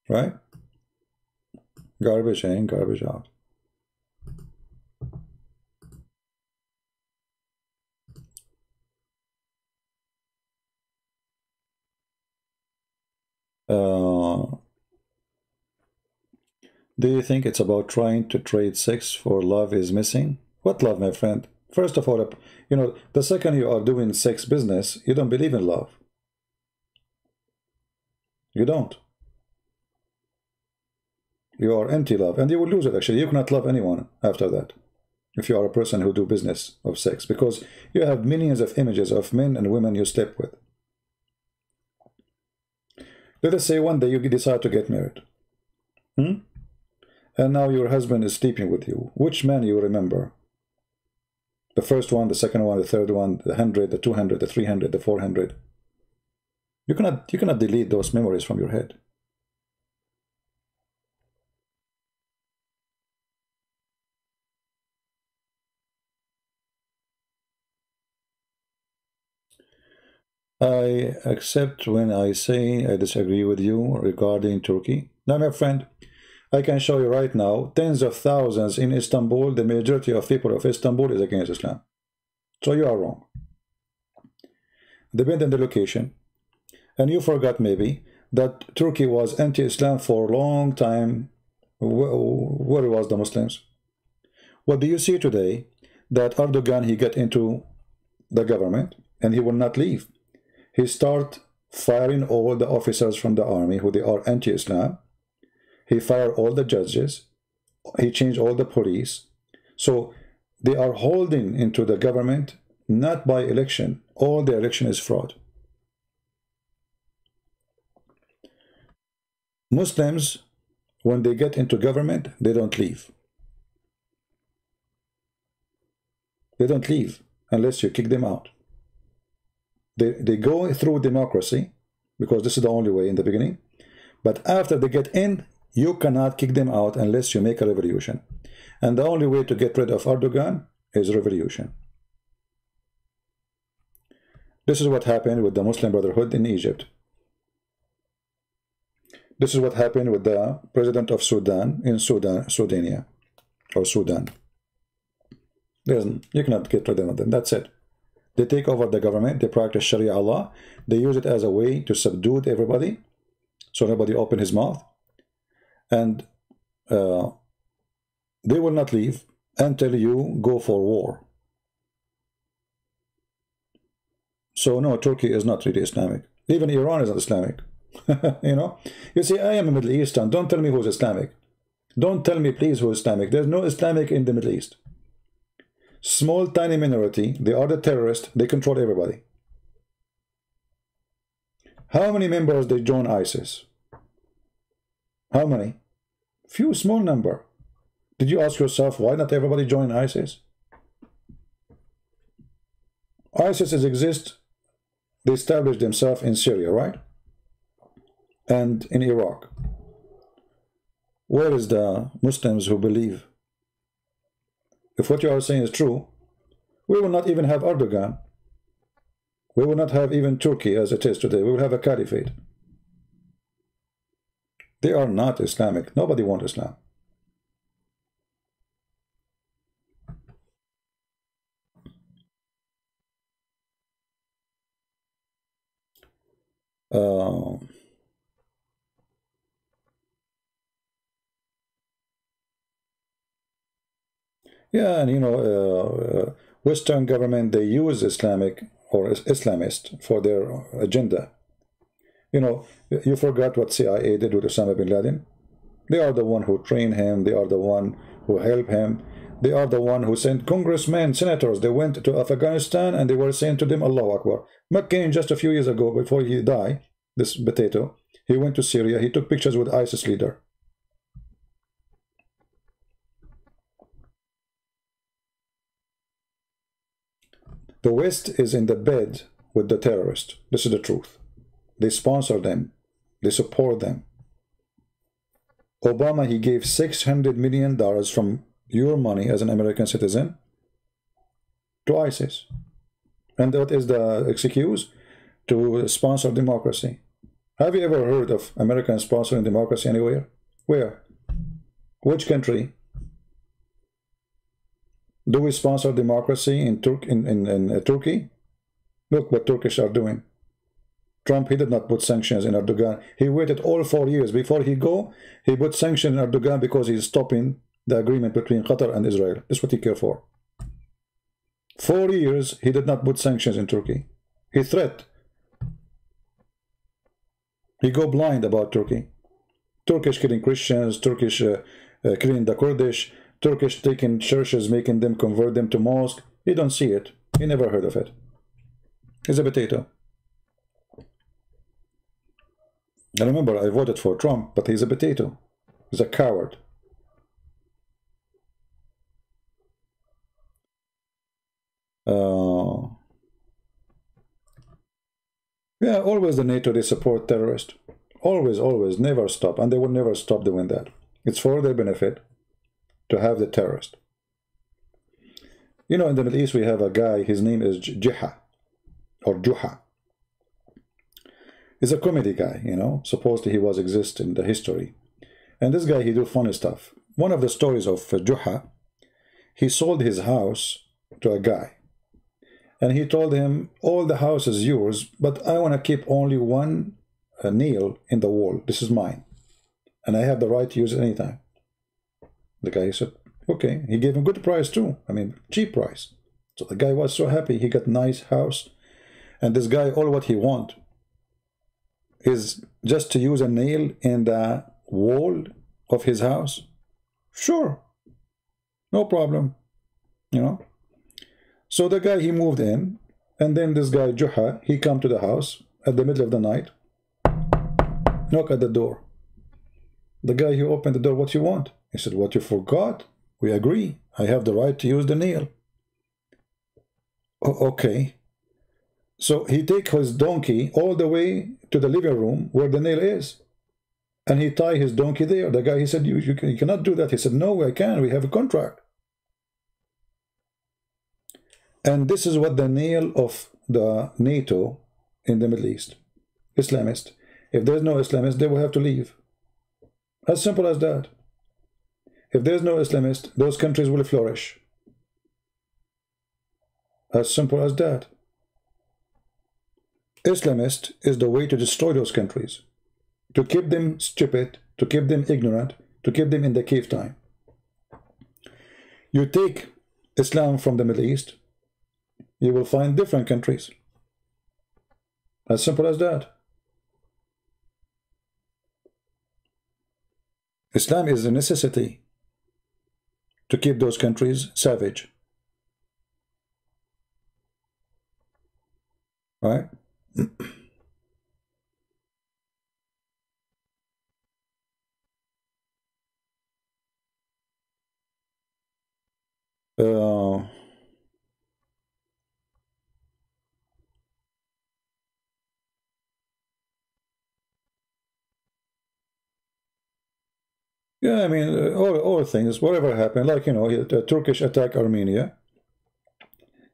Right? Garbage in, garbage out. Do you think it's about trying to trade sex for love is missing? What love, my friend? First of all, you know, the second you are doing sex business, you don't believe in love. You don't. You are anti-love, and you will lose it, actually. You cannot love anyone after that, if you are a person who do business of sex, because you have millions of images of men and women you sleep with. Let us say one day you decide to get married. And now your husband is sleeping with you. Which man you remember? The first one, the second one, the third one, the 100, the 200, the 300, the 400. You cannot delete those memories from your head. I accept when I say I disagree with you regarding Turkey. Now, my friend, I can show you right now tens of thousands in Istanbul. The majority of people of Istanbul is against Islam. So you are wrong. Depending on the location. And you forgot maybe that Turkey was anti-Islam for a long time. Where was the Muslims? What do you see today? That Erdogan, he got into the government and he will not leave. He start firing all the officers from the army who they are anti-Islam. He fired all the judges. He changed all the police. So they are holding into the government not by election. All the election is fraud. Muslims, when they get into government, they don't leave. They don't leave unless you kick them out. They go through democracy, because this is the only way in the beginning. But after they get in, you cannot kick them out unless you make a revolution. And the only way to get rid of Erdogan is revolution. This is what happened with the Muslim Brotherhood in Egypt. This is what happened with the president of Sudan in Sudan. You cannot get rid of them. That's it. They take over the government. They practice Sharia law. They use it as a way to subdue everybody, so nobody open his mouth. And they will not leave until you go for war. So no, Turkey is not really Islamic. Even Iran is not Islamic. You know, you see, I am a Middle Eastern. Don't tell me who's Islamic. Don't tell me, please, who's Islamic. There's no Islamic in the Middle East. Small, tiny minority. They are the terrorists. They control everybody. How many members they join ISIS? How many? Few, small number. Did you ask yourself why not everybody join ISIS? ISIS exists. They established themselves in Syria, right? And in Iraq. Where is the Muslims who believe? If what you are saying is true, we will not even have Erdogan. We will not have even Turkey as it is today. We will have a caliphate. They are not Islamic. Nobody wants Islam. Yeah, and you know, Western government, they use Islamic or Islamist for their agenda. You know, you forgot what CIA did with Osama bin Laden. They are the one who trained him. They are the one who helped him. They are the one who sent congressmen, senators. They went to Afghanistan and they were saying to them, Allahu Akbar. McCain, just a few years ago, before he died, this potato, he went to Syria. He took pictures with ISIS leader. The West is in the bed with the terrorists. This is the truth. They sponsor them. They support them. Obama, he gave $600 million from your money as an American citizen to ISIS. And that is the excuse to sponsor democracy. Have you ever heard of Americans sponsoring democracy anywhere? Where? Which country? Do we sponsor democracy in Turkey? Look what Turkish are doing. Trump, he did not put sanctions in Erdogan. He waited all 4 years. Before he go, he put sanctions in Erdogan because he's stopping the agreement between Qatar and Israel. That's what he cared for. 4 years, he did not put sanctions in Turkey. He threat. He go blind about Turkey. Turkish killing Christians, Turkish killing the Kurdish, Turkish taking churches, making them convert them to mosque. He don't see it. He never heard of it. He's a potato. I remember I voted for Trump, but he's a potato. He's a coward. Yeah, always the NATO, they support terrorists. Always, always, never stop. And they will never stop doing that. It's for their benefit to have the terrorist. You know, in the Middle East, we have a guy, his name is Jiha, or Juha. He's a comedy guy, you know, supposedly he was exist in the history. And this guy, he do funny stuff. One of the stories of Juha, he sold his house to a guy. And he told him, all the house is yours, but I want to keep only one nail in the wall. This is mine. And I have the right to use it anytime. The guy said, okay. He gave him good price too. I mean, cheap price. So the guy was so happy. He got nice house. And this guy, all what he want is just to use a nail in the wall of his house. Sure. No problem. You know. So the guy, he moved in. And then this guy, Juha, he come to the house at the middle of the night. Knock at the door. The guy, he opened the door. What you want? He said, what you forgot? We agree. I have the right to use the nail. Okay. So he take his donkey all the way to the living room where the nail is. And he tie his donkey there. The guy, he said, you cannot do that. He said, no, I can. We have a contract. And this is what the nail of the NATO in the Middle East. Islamist. If there's no Islamist, they will have to leave. As simple as that. If there's no Islamist, those countries will flourish. As simple as that. Islamist is the way to destroy those countries. To keep them stupid, to keep them ignorant, to keep them in the cave time. You take Islam from the Middle East, you will find different countries. As simple as that. Islam is a necessity to keep those countries savage. Right? Yeah, I mean, all things, whatever happened, like, you know, the Turkish attack Armenia,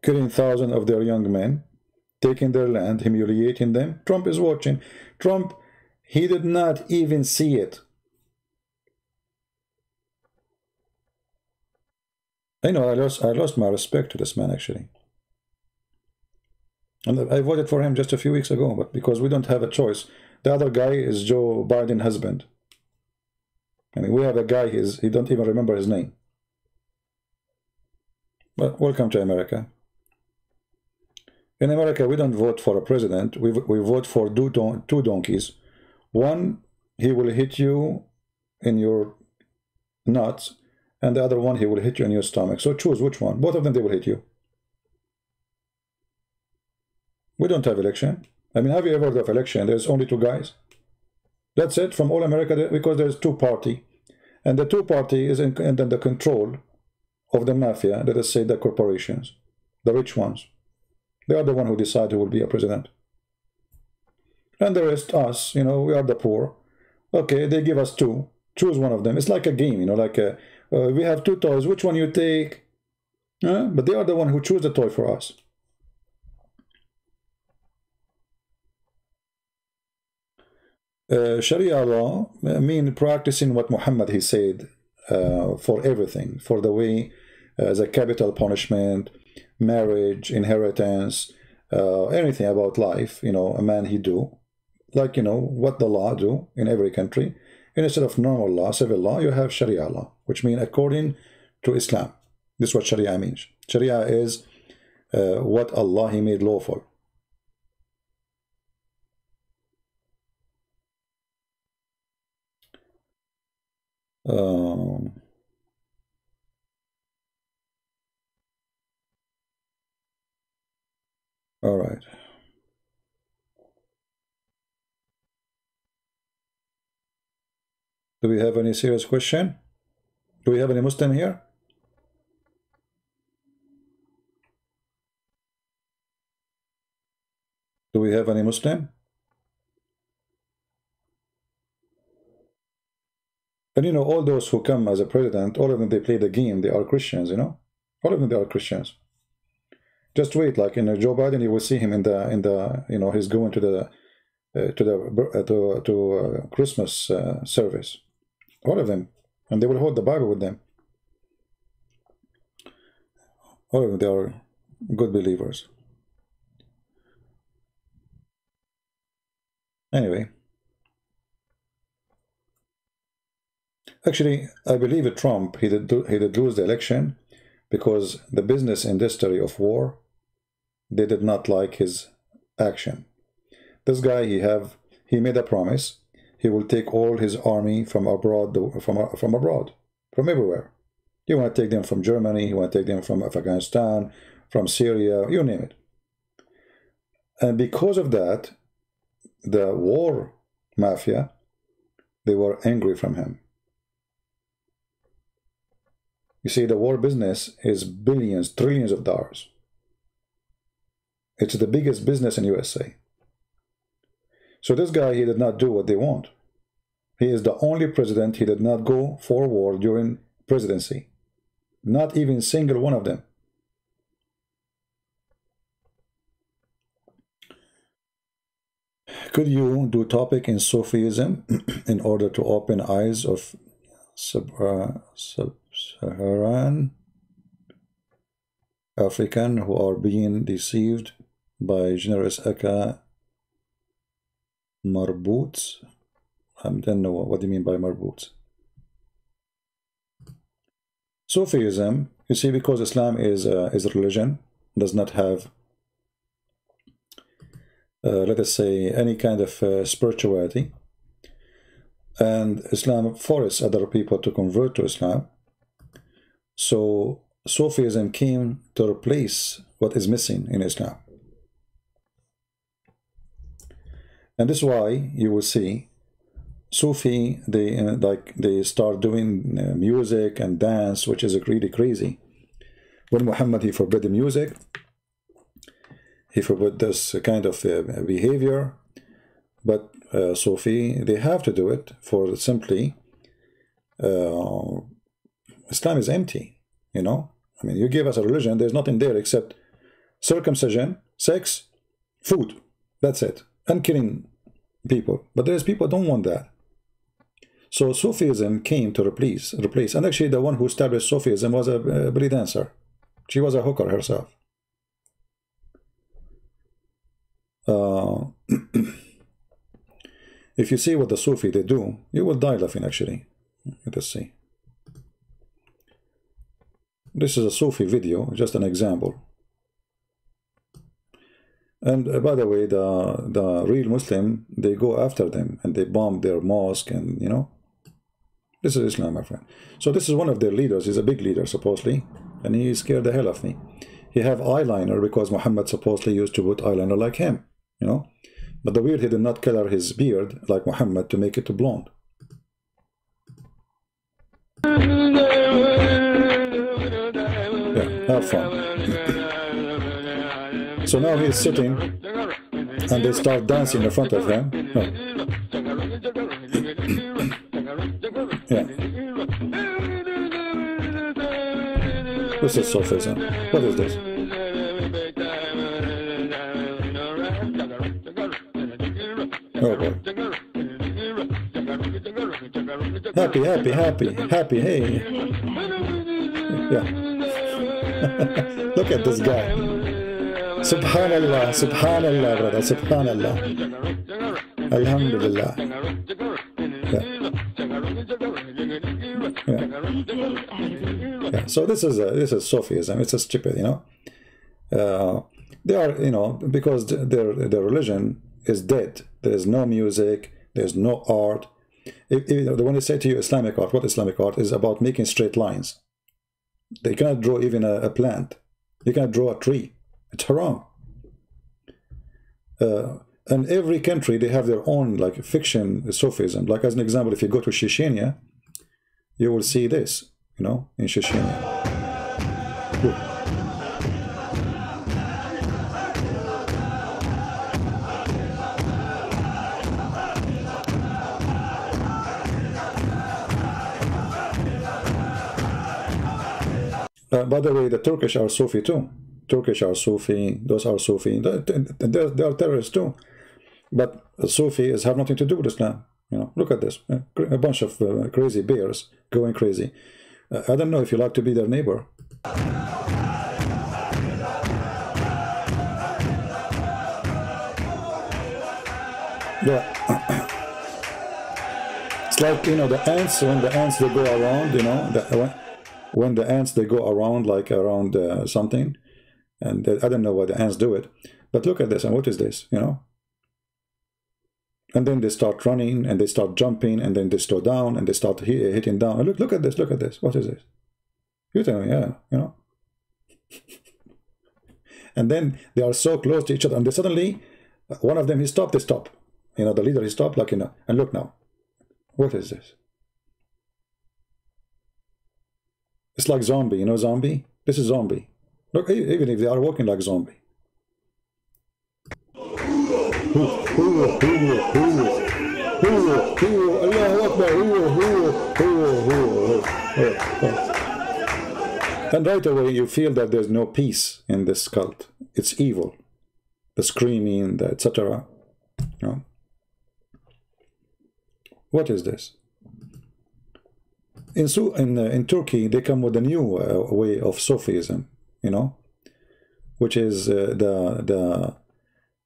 killing thousands of their young men, taking their land, humiliating them. Trump is watching. Trump, he did not even see it. I know, I lost my respect to this man, actually. And I voted for him just a few weeks ago, but because we don't have a choice. The other guy is Joe Biden's husband. I mean, we have a guy, he don't even remember his name. But welcome to America. In America, we don't vote for a president. We vote for two donkeys. One, he will hit you in your nuts, and the other one he will hit you in your stomach. So choose which one. Both of them, they will hit you. We don't have election. I mean, have you ever heard of election? There's only two guys. That's it from all America, because there's two party, and the two party is under the control of the mafia. Let us say the corporations, the rich ones. They are the one who decide who will be a president. And the rest, us, you know, we are the poor. Okay, they give us two. Choose one of them. It's like a game, you know, like we have two toys. Which one you take? But they are the one who choose the toy for us. Sharia law mean practicing what Muhammad he said for everything, for the way the capital punishment, marriage, inheritance, anything about life, you know, a man he do, like, you know, what the law do in every country. And instead of normal law, civil law, you have Sharia law, which means according to Islam. This is what Sharia means. Sharia is what Allah he made lawful. All right. Do we have any serious question? Do we have any Muslim here? Do we have any Muslim? And you know, all those who come as a president, all of them, they play the game. They are Christians, you know. All of them, they are Christians. Just wait, like in Joe Biden, you will see him in the you know, he's going to the Christmas service. All of them, and they will hold the Bible with them. All of them, they are good believers. Anyway. Actually, I believe Trump, he did lose the election because the business industry of war, they did not like his action. This guy, he made a promise. He will take all his army from abroad, from everywhere. He want to take them from Germany. He want to take them from Afghanistan, from Syria, you name it. And because of that, the war mafia, they were angry from him. You see, the war business is billions, trillions of dollars. It's the biggest business in USA. So this guy, he did not do what they want. He is the only president, he did not go for war during presidency. Not even single one of them. Could you do topic in Sufism in order to open eyes of Sub-Saharan African who are being deceived by generous Aka Marboots? I don't know what do you mean by Marboots. Sufism, you see, because Islam is a religion, does not have let us say any kind of spirituality, and Islam forces other people to convert to Islam. So Sufism came to replace what is missing in Islam. And this is why you will see Sufi, they start doing music and dance, which is really crazy. When Muhammad, he forbid the music, he forbid this kind of behavior, but Sufi, they have to do it for simply Islam is empty, you know. I mean, you give us a religion, there's nothing there except circumcision, sex, food. That's it. And killing people. But there's people who don't want that. So Sufism came to replace. And actually the one who established Sufism was a belly dancer. She was a hooker herself. If you see what the Sufi they do, you will die laughing actually. Let us see. This is a Sufi video, just an example. And by the way, the real Muslim, they go after them and they bomb their mosque, and you know, This is Islam, my friend. So this is one of their leaders. He's a big leader, supposedly, and he scared the hell of me. He have eyeliner because Muhammad supposedly used to put eyeliner like him, you know. But the weird, he did not color his beard like Muhammad to make it to blonde. Yeah, have fun. So now he's sitting, and they start dancing in front of him. Oh. Yeah. This is Sufism. What is this? Oh boy. Happy, happy, happy, happy, hey. Yeah. Look at this guy. Subhanallah, Subhanallah, brother, Subhanallah. Alhamdulillah. Yeah. Yeah. Yeah. So this is Sufism. It's a stupid, you know. They are, you know, because their religion is dead. There is no music. There's no art. When they say to you Islamic art, what Islamic art is about making straight lines. They cannot draw even a plant. You cannot draw a tree. It's haram. And every country, they have their own like fiction Sufism. Like as an example, if you go to Chechnya, you will see this, you know, in Chechnya. Look. By the way, the Turkish are Sufi too. Turkish are Sufi, those are Sufi. They are terrorists too. But Sufis have nothing to do with Islam. You know, look at this. A bunch of crazy bears going crazy. I don't know if you like to be their neighbor. Yeah. It's like, you know, the ants, when the ants, they go around, you know, when the ants, they go around, like around something, and I don't know why the ants do it, but look at this, and what is this, you know? And then they start running, and they start jumping, and then they slow down, and they start hitting down. And look at this, what is this? You tell me, yeah, you know? And then they are so close to each other, and they suddenly, one of them, he stopped, they stop. You know, the leader, he stopped, like, you know, and look now. What is this? It's like zombie, you know, zombie? This is zombie. Look, even if they are walking like zombie. And right away you feel that there's no peace in this cult. It's evil. The screaming, the etc. You know? What is this? In Turkey, they come with a new way of Sufism, you know, which is the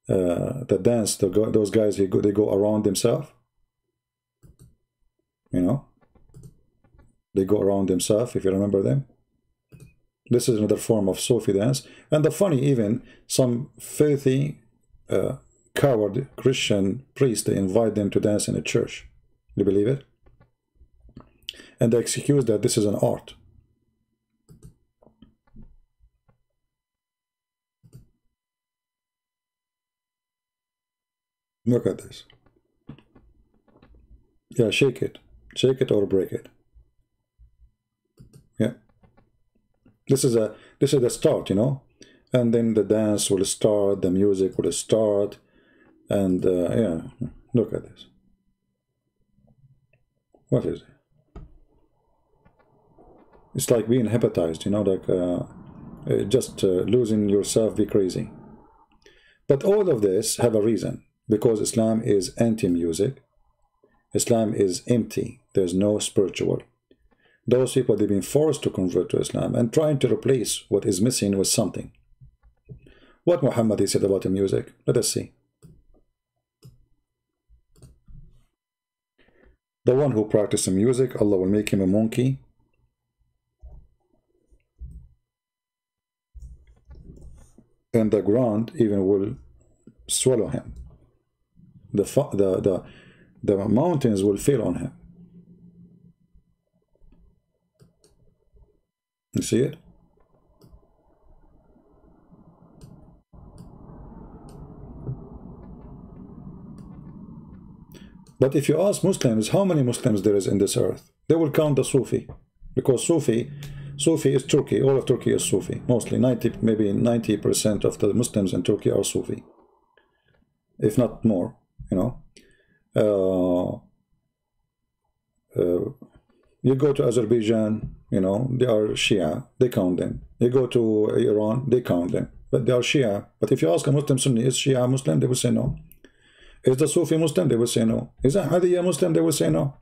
dance. Those guys, they go around themselves, you know. They go around themselves, if you remember them. This is another form of Sufi dance. And the funny, even some filthy, coward Christian priests, they invite them to dance in a church. Do you believe it? And they excuse that this is an art. Look at this. Yeah, shake it or break it. Yeah. This is the start, you know, and then the dance will start, the music will start, and yeah, look at this. What is it? It's like being hypnotized, you know, like just losing yourself, be crazy. But all of this have a reason, because Islam is anti-music. Islam is empty. There's no spiritual. Those people, they've been forced to convert to Islam and trying to replace what is missing with something. What Muhammad said about the music? Let us see. The one who practices music, Allah will make him a monkey. And the ground even will swallow him. The mountains will fall on him. You see it? But if you ask Muslims how many Muslims there is in this earth, they will count the Sufi, because Sufi is Turkey. All of Turkey is Sufi. Mostly 90, maybe 90% of the Muslims in Turkey are Sufi, if not more. You know, you go to Azerbaijan, you know, they are Shia. They count them. You go to Iran, they count them, but they are Shia. But if you ask a Muslim Sunni, is Shia Muslim? They will say no. Is the Sufi Muslim? They will say no. Is the Ahmadiyya Muslim? They will say no.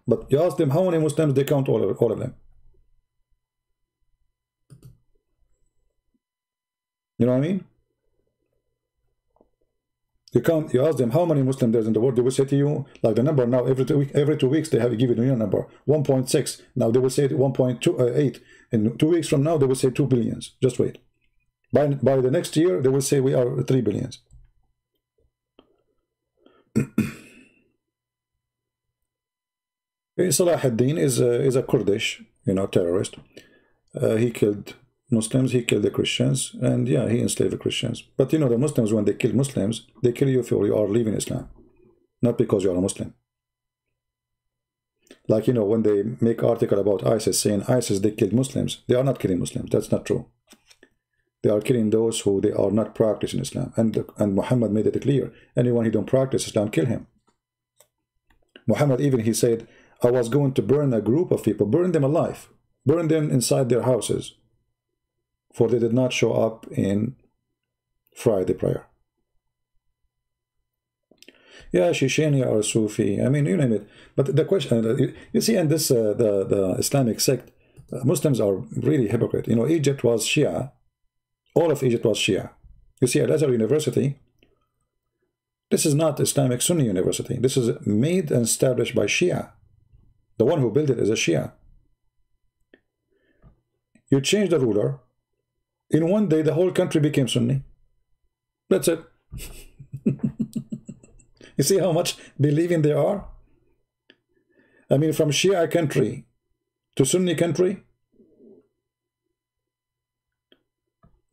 But you ask them how many Muslims, they count all of them. You know what I mean? You ask them how many Muslims there's in the world, they will say to you, like the number now, every 2 weeks they have given you a number, 1.6. Now they will say 1.28. In 2 weeks from now, they will say 2 billions. Just wait. By the next year, they will say we are 3 billions. Salah ad-Din is a Kurdish, you know, terrorist. He killed Muslims, he killed the Christians, and yeah, he enslaved the Christians. But you know, the Muslims, when they kill Muslims, they kill you for you are leaving Islam, not because you are a Muslim. Like, you know, when they make article about ISIS saying ISIS, they killed Muslims, they are not killing Muslims. That's not true. They are killing those who they are not practicing Islam. And Muhammad made it clear, anyone who don't practice Islam, kill him. Muhammad even, he said, I was going to burn a group of people, burn them alive, burn them inside their houses, for they did not show up in Friday prayer. Yeah, Shishania or Sufi, I mean, you name it. But the question, you see, in this, the Islamic sect, Muslims are really hypocrite. You know, Egypt was Shia. All of Egypt was Shia. You see, Al-Azhar University, this is not Islamic Sunni University. This is made and established by Shia. The one who built it is a Shia. You change the ruler, in one day the whole country became Sunni. That's it. You see how much believing they are? I mean, from Shia country to Sunni country.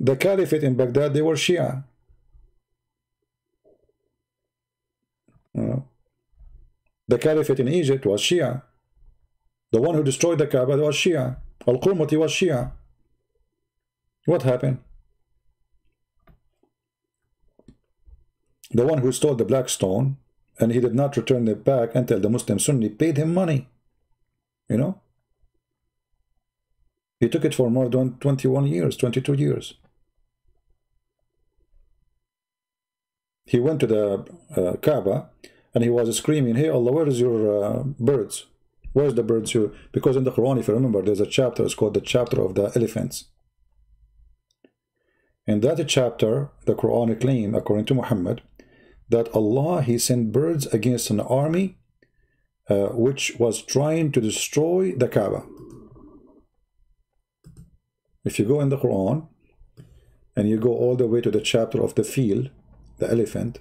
The Caliphate in Baghdad, they were Shia. The Caliphate in Egypt was Shia. The one who destroyed the Kaaba was Shia. Al-Qurmuti was Shia. What happened? The one who stole the black stone, and he did not return it back until the Muslim Sunni paid him money. You know? He took it for more than 21 years, 22 years. He went to the Kaaba, and he was screaming, hey Allah, where is your birds? Where's the birds? Because in the Quran, if you remember, there's a chapter, it's called the chapter of the elephants. In that chapter, the Quran claims, according to Muhammad, that Allah, he sent birds against an army which was trying to destroy the Kaaba. If you go in the Quran, and you go all the way to the chapter of the field, the elephant,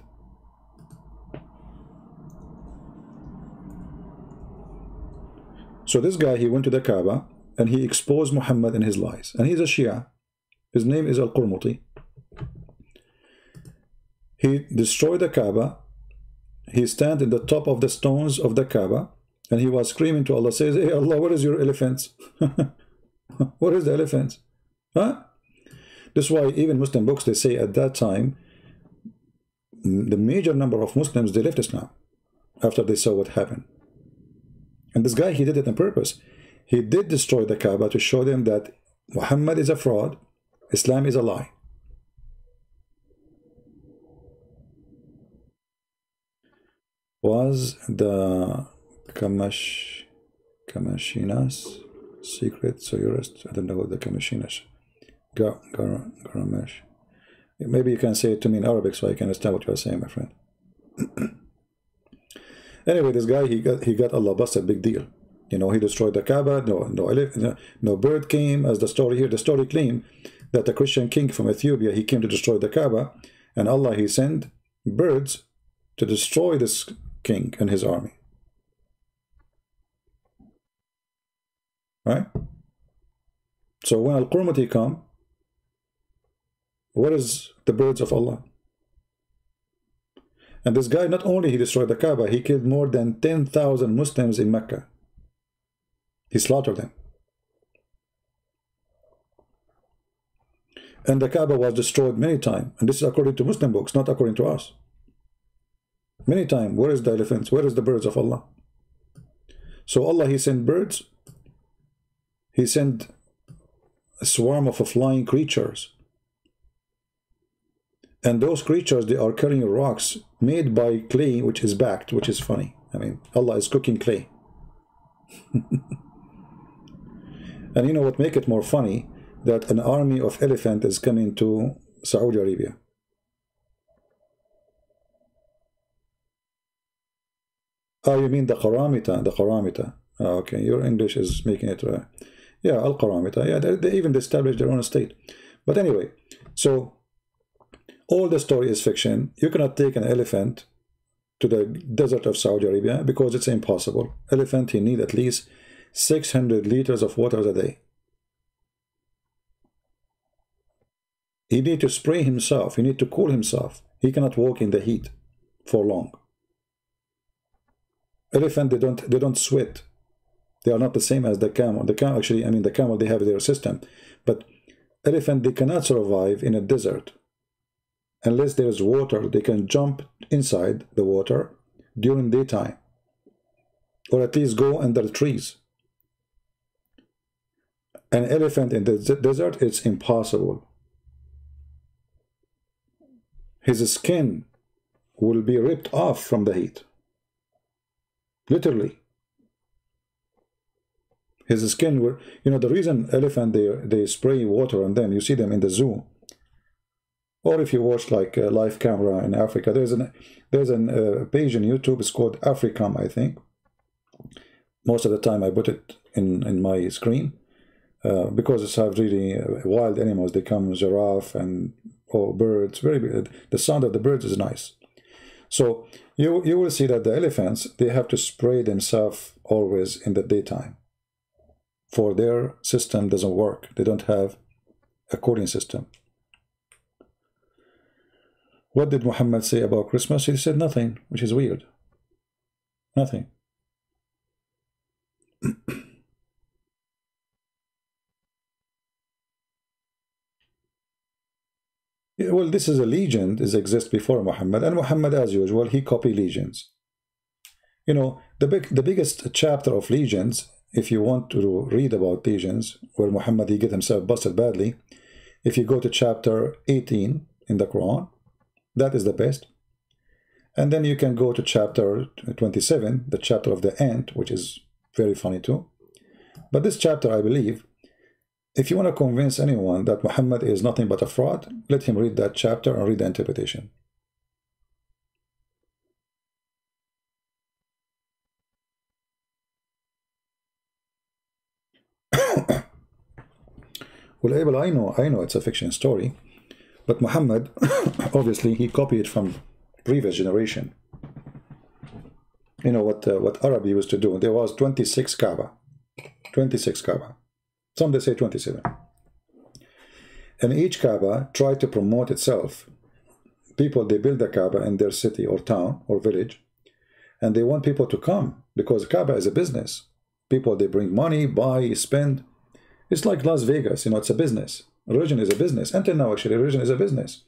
so this guy, he went to the Kaaba and he exposed Muhammad and his lies, and he's a Shia. His name is Al-Qurmuti. He destroyed the Kaaba. He stand in the top of the stones of the Kaaba, and he was screaming to Allah, says, hey Allah, where is your elephants? Where is the elephants? Huh? That's why even Muslim books, they say at that time, the major number of Muslims, they left Islam after they saw what happened. And this guy, he did it on purpose. He did destroy the Kaaba to show them that Muhammad is a fraud, Islam is a lie. Was the Kamashinas secret Soyurist? I don't know what the Kamashinas. Garamesh. Maybe you can say it to me in Arabic so I can understand what you are saying, my friend. Anyway, this guy, he got Allah busted, big deal. You know, he destroyed the Kaaba. No bird came, as the story here. The story claimed that the Christian king from Ethiopia, he came to destroy the Kaaba, and Allah, he sent birds to destroy this king and his army. Right? So when Al-Qurmati come, what is the birds of Allah? And this guy, not only he destroyed the Kaaba, he killed more than 10,000 Muslims in Mecca. He slaughtered them. And the Kaaba was destroyed many times. And this is according to Muslim books, not according to us. Many times. Where is the elephants? Where is the birds of Allah? So Allah, he sent birds. He sent a swarm of flying creatures. And those creatures, they are carrying rocks made by clay, which is backed, which is funny. I mean, Allah is cooking clay. And you know what make it more funny? That an army of elephant is coming to Saudi Arabia. Oh, you mean the Qaramita? The Qaramita. Oh, okay, your English is making it right. Yeah, Al-Qaramita. Yeah, they even established their own state. But anyway, so all the story is fiction. You cannot take an elephant to the desert of Saudi Arabia because it's impossible. Elephant, he need at least 600 liters of water a day. He need to spray himself. He need to cool himself. He cannot walk in the heat for long. Elephant, they don't sweat. They are not the same as the camel. The camel, actually, I mean, the camel, they have their system. But elephant, they cannot survive in a desert unless there is water. They can jump inside the water during daytime, or at least go under the trees. An elephant in the desert, it's impossible. His skin will be ripped off from the heat. Literally. His skin will, you know, the reason elephant, they spray water on them, you see them in the zoo. Or if you watch like a live camera in Africa, there's a page on YouTube, it's called Africam, I think. Most of the time I put it in my screen because it's have really wild animals. They come giraffe and birds, very good. The sound of the birds is nice. So you will see that the elephants, they have to spray themselves always in the daytime. For their system doesn't work. They don't have a cooling system. What did Muhammad say about Christmas? He said nothing, which is weird. Nothing. Yeah, well, this is a legend. It exists before Muhammad, and Muhammad, as usual, he copied legends. You know, the biggest chapter of legends, if you want to read about legends, where Muhammad, he get himself busted badly, if you go to chapter 18 in the Quran, that is the best. And then you can go to chapter 27, the chapter of the ant, which is very funny too. But this chapter, I believe, if you want to convince anyone that Muhammad is nothing but a fraud, let him read that chapter and read the interpretation. Well, Abel, I know it's a fiction story, but Muhammad, obviously, he copied it from previous generation. You know what Arab used to do? There was 26 Kaaba. 26 Kaaba. Some they say 27. And each Kaaba tried to promote itself. People, they build the Kaaba in their city or town or village, and they want people to come because Kaaba is a business. People, they bring money, buy, spend. It's like Las Vegas, you know, it's a business. Religion is a business. Until now, actually, religion is a business.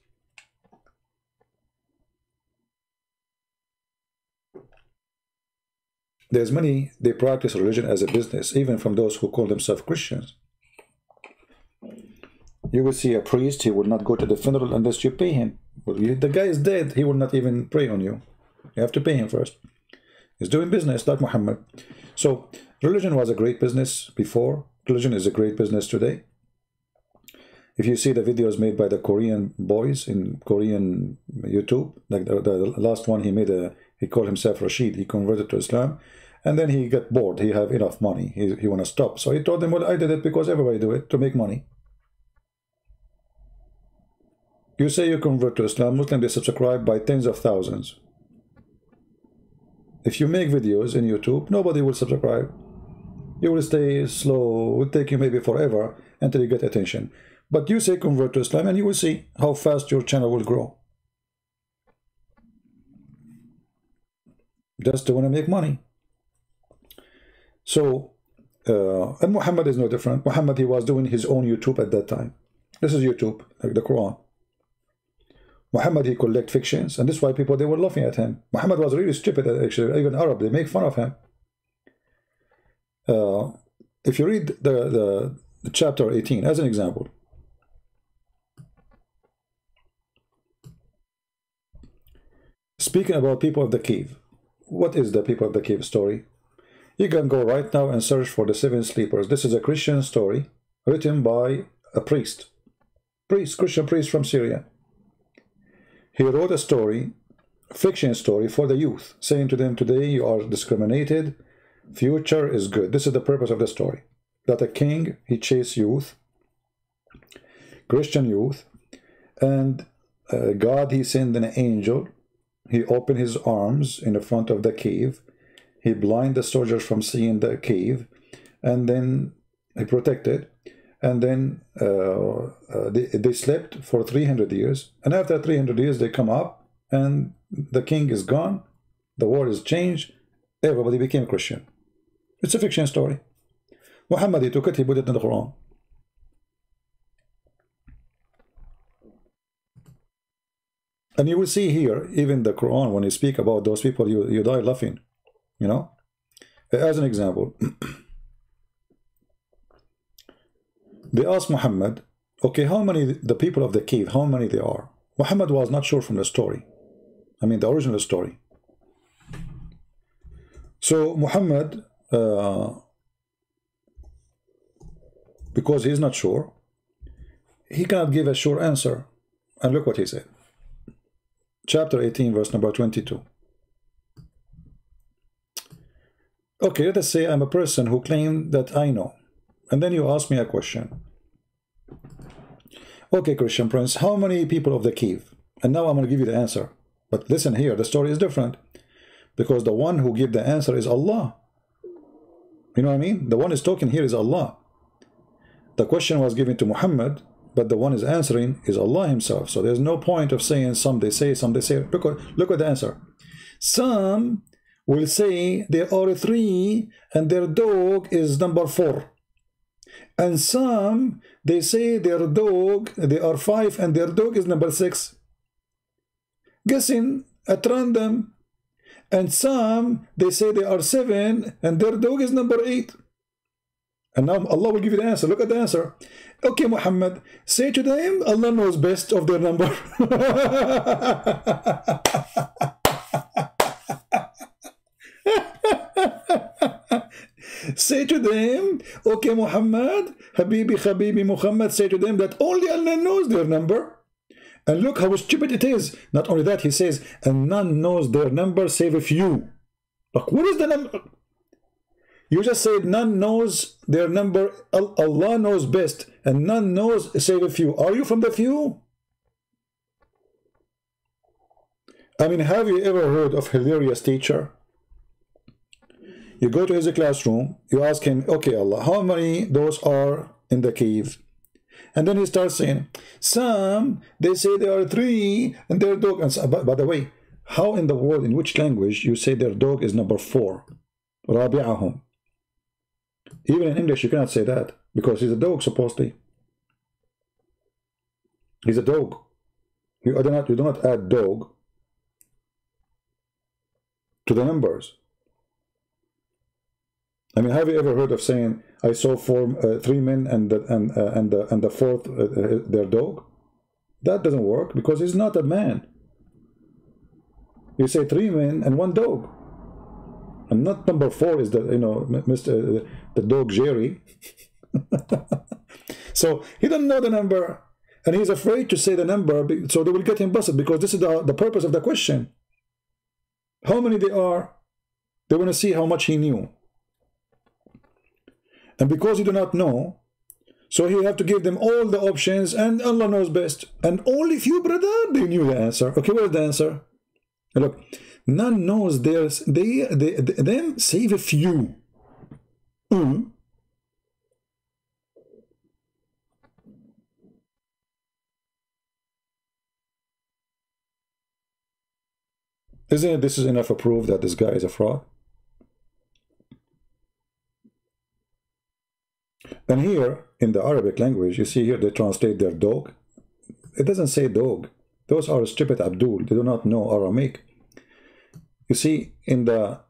There's many, they practice religion as a business, even from those who call themselves Christians. You will see a priest, he will not go to the funeral unless you pay him. Well, the guy is dead, he will not even pray on you. You have to pay him first. He's doing business like Muhammad. So religion was a great business before. Religion is a great business today. If you see the videos made by the Korean boys in Korean YouTube, like the last one he made, he called himself Rashid. He converted to Islam, and then he got bored. He have enough money. He want to stop. So he told them, well, I did it because everybody do it to make money. You say you convert to Islam, Muslims, they subscribe by tens of thousands. If you make videos in YouTube, nobody will subscribe. You will stay slow. It will take you maybe forever until you get attention. But you say convert to Islam and you will see how fast your channel will grow. Just to want to make money. So, and Muhammad is no different. Muhammad, he was doing his own YouTube at that time. This is YouTube, like the Quran. Muhammad, he collect fictions, and this is why people, they were laughing at him. Muhammad was really stupid, actually. Even Arab, they make fun of him. If you read the chapter 18, as an example, speaking about people of the cave, what is the people of the cave story? You can go right now and search for the 7 sleepers. This is a Christian story written by a priest, Christian priest from Syria. He wrote a story, fiction story for the youth, saying to them, today you are discriminated, future is good. This is the purpose of the story. That a king, he chased youth, Christian youth, and God, he sent an angel. He opened his arms in the front of the cave. He blinded the soldiers from seeing the cave, and then he protected. And then they slept for 300 years. And after 300 years, they come up, and the king is gone. The world is changed. Everybody became Christian. It's a fiction story. Muhammad, he took it, he put it in the Quran. And you will see here, even the Quran, when you speak about those people, you die laughing. You know? As an example, they asked Muhammad, okay, how many, the people of the cave, how many they are? Muhammad was not sure from the story. I mean, the original story. So Muhammad, because he's not sure, he cannot give a sure answer. And look what he said. Chapter 18, verse number 22. Okay, let us say I'm a person who claimed that I know. And then you ask me a question. Okay, Christian Prince, how many people of the cave? And now I'm going to give you the answer. But listen here, the story is different. Because the one who gives the answer is Allah. You know what I mean? The one is talking here is Allah. The question was given to Muhammad, but the one is answering is Allah himself. So there's no point of saying some they say, some they say. Look at the answer. Some will say there are 3 and their dog is number 4. And some, they say their dog, they are 5 and their dog is number 6. Guessing at random. And some, they say they are 7 and their dog is number 8. And now Allah will give you the answer. Look at the answer. Okay, Muhammad, say to them, Allah knows best of their number. Say to them, okay, Muhammad, Habibi, Muhammad, say to them that only Allah knows their number. And look how stupid it is. Not only that, he says, and none knows their number save a few. Look, what is the number? You just said none knows their number. Allah knows best. And none knows save a few. Are you from the few? I mean, have you ever heard of hilarious teacher? You go to his classroom, you ask him, okay, Allah, how many those are in the cave? And then he starts saying, some, they say there are 3 and their dog. And by the way, how in the world, in which language you say their dog is number 4? Rabi'ahum. Even in English, you cannot say that because he's a dog, supposedly. He's a dog. You do not add dog to the numbers. I mean, have you ever heard of saying, I saw 3 men and the 4th their dog? That doesn't work because he's not a man. You say 3 men and 1 dog. And not number 4 is the, you know, Mr. the dog Jerry. So he doesn't know the number, and he's afraid to say the number, so they will get him busted because this is the purpose of the question. How many they are? They want to see how much he knew. And because you do not know, so he have to give them all the options, and Allah knows best. And only few, brother, they knew the answer. Okay, what is the answer? Look, none knows theirs. Them save a few. Mhm. Isn't this is enough to prove that this guy is a fraud? And here in the Arabic language, you see here they translate their dog. It doesn't say dog. Those are stupid Abdul. They do not know Aramaic. You see, in the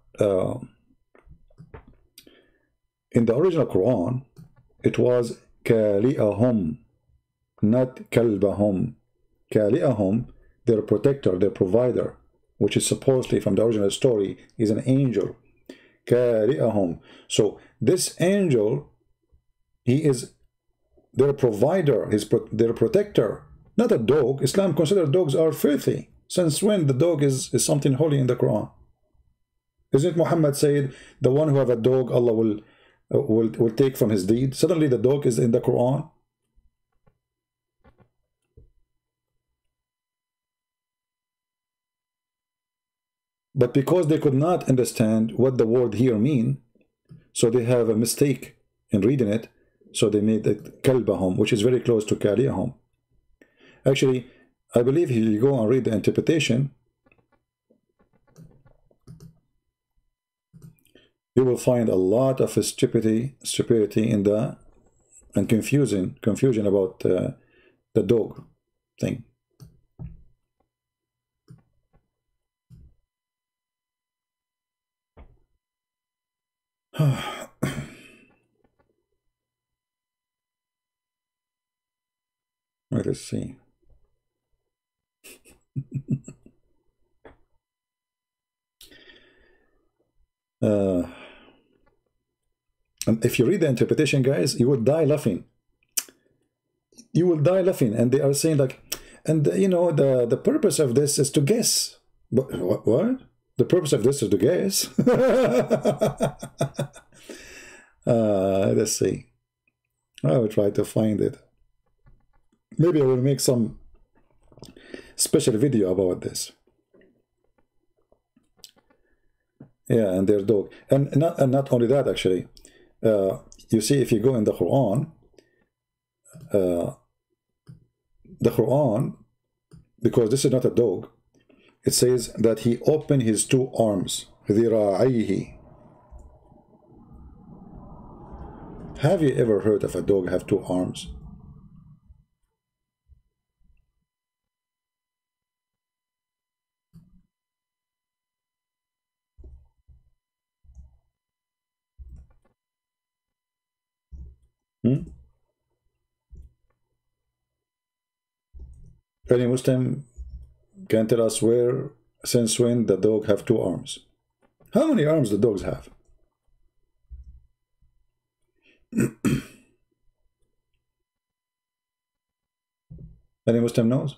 original Quran, it was kali'ahum, not kalbahum. Kali'ahum, their protector, their provider, which is supposedly from the original story, is an angel. Kali'ahum. So this angel, he is their provider, their protector, not a dog. Islam considers dogs are filthy. Since when the dog is something holy in the Quran? Isn't Muhammad said the one who have a dog, Allah will take from his deed? Suddenly the dog is in the Quran. But because they could not understand what the word here mean, so they have a mistake in reading it, so they made it kalbahum, which is very close to kaliyahum. Actually, I believe if you go and read the interpretation, you will find a lot of stupidity in the and confusion about the dog thing. Let us see. And if you read the interpretation, guys, you will die laughing. You will die laughing. And they are saying like, and you know, the purpose of this is to guess. What? The purpose of this is to guess? Let's see. I will try to find it. Maybe I will make some special video about this. Yeah, and their dog. And not only that, actually. You see, if you go in the Quran, because this is not a dog, it says that he opened his two arms. ذراعيه. Have you ever heard of a dog have two arms? Any Muslim can tell us where, since when the dog have two arms? How many arms the dogs have? Any Muslim knows?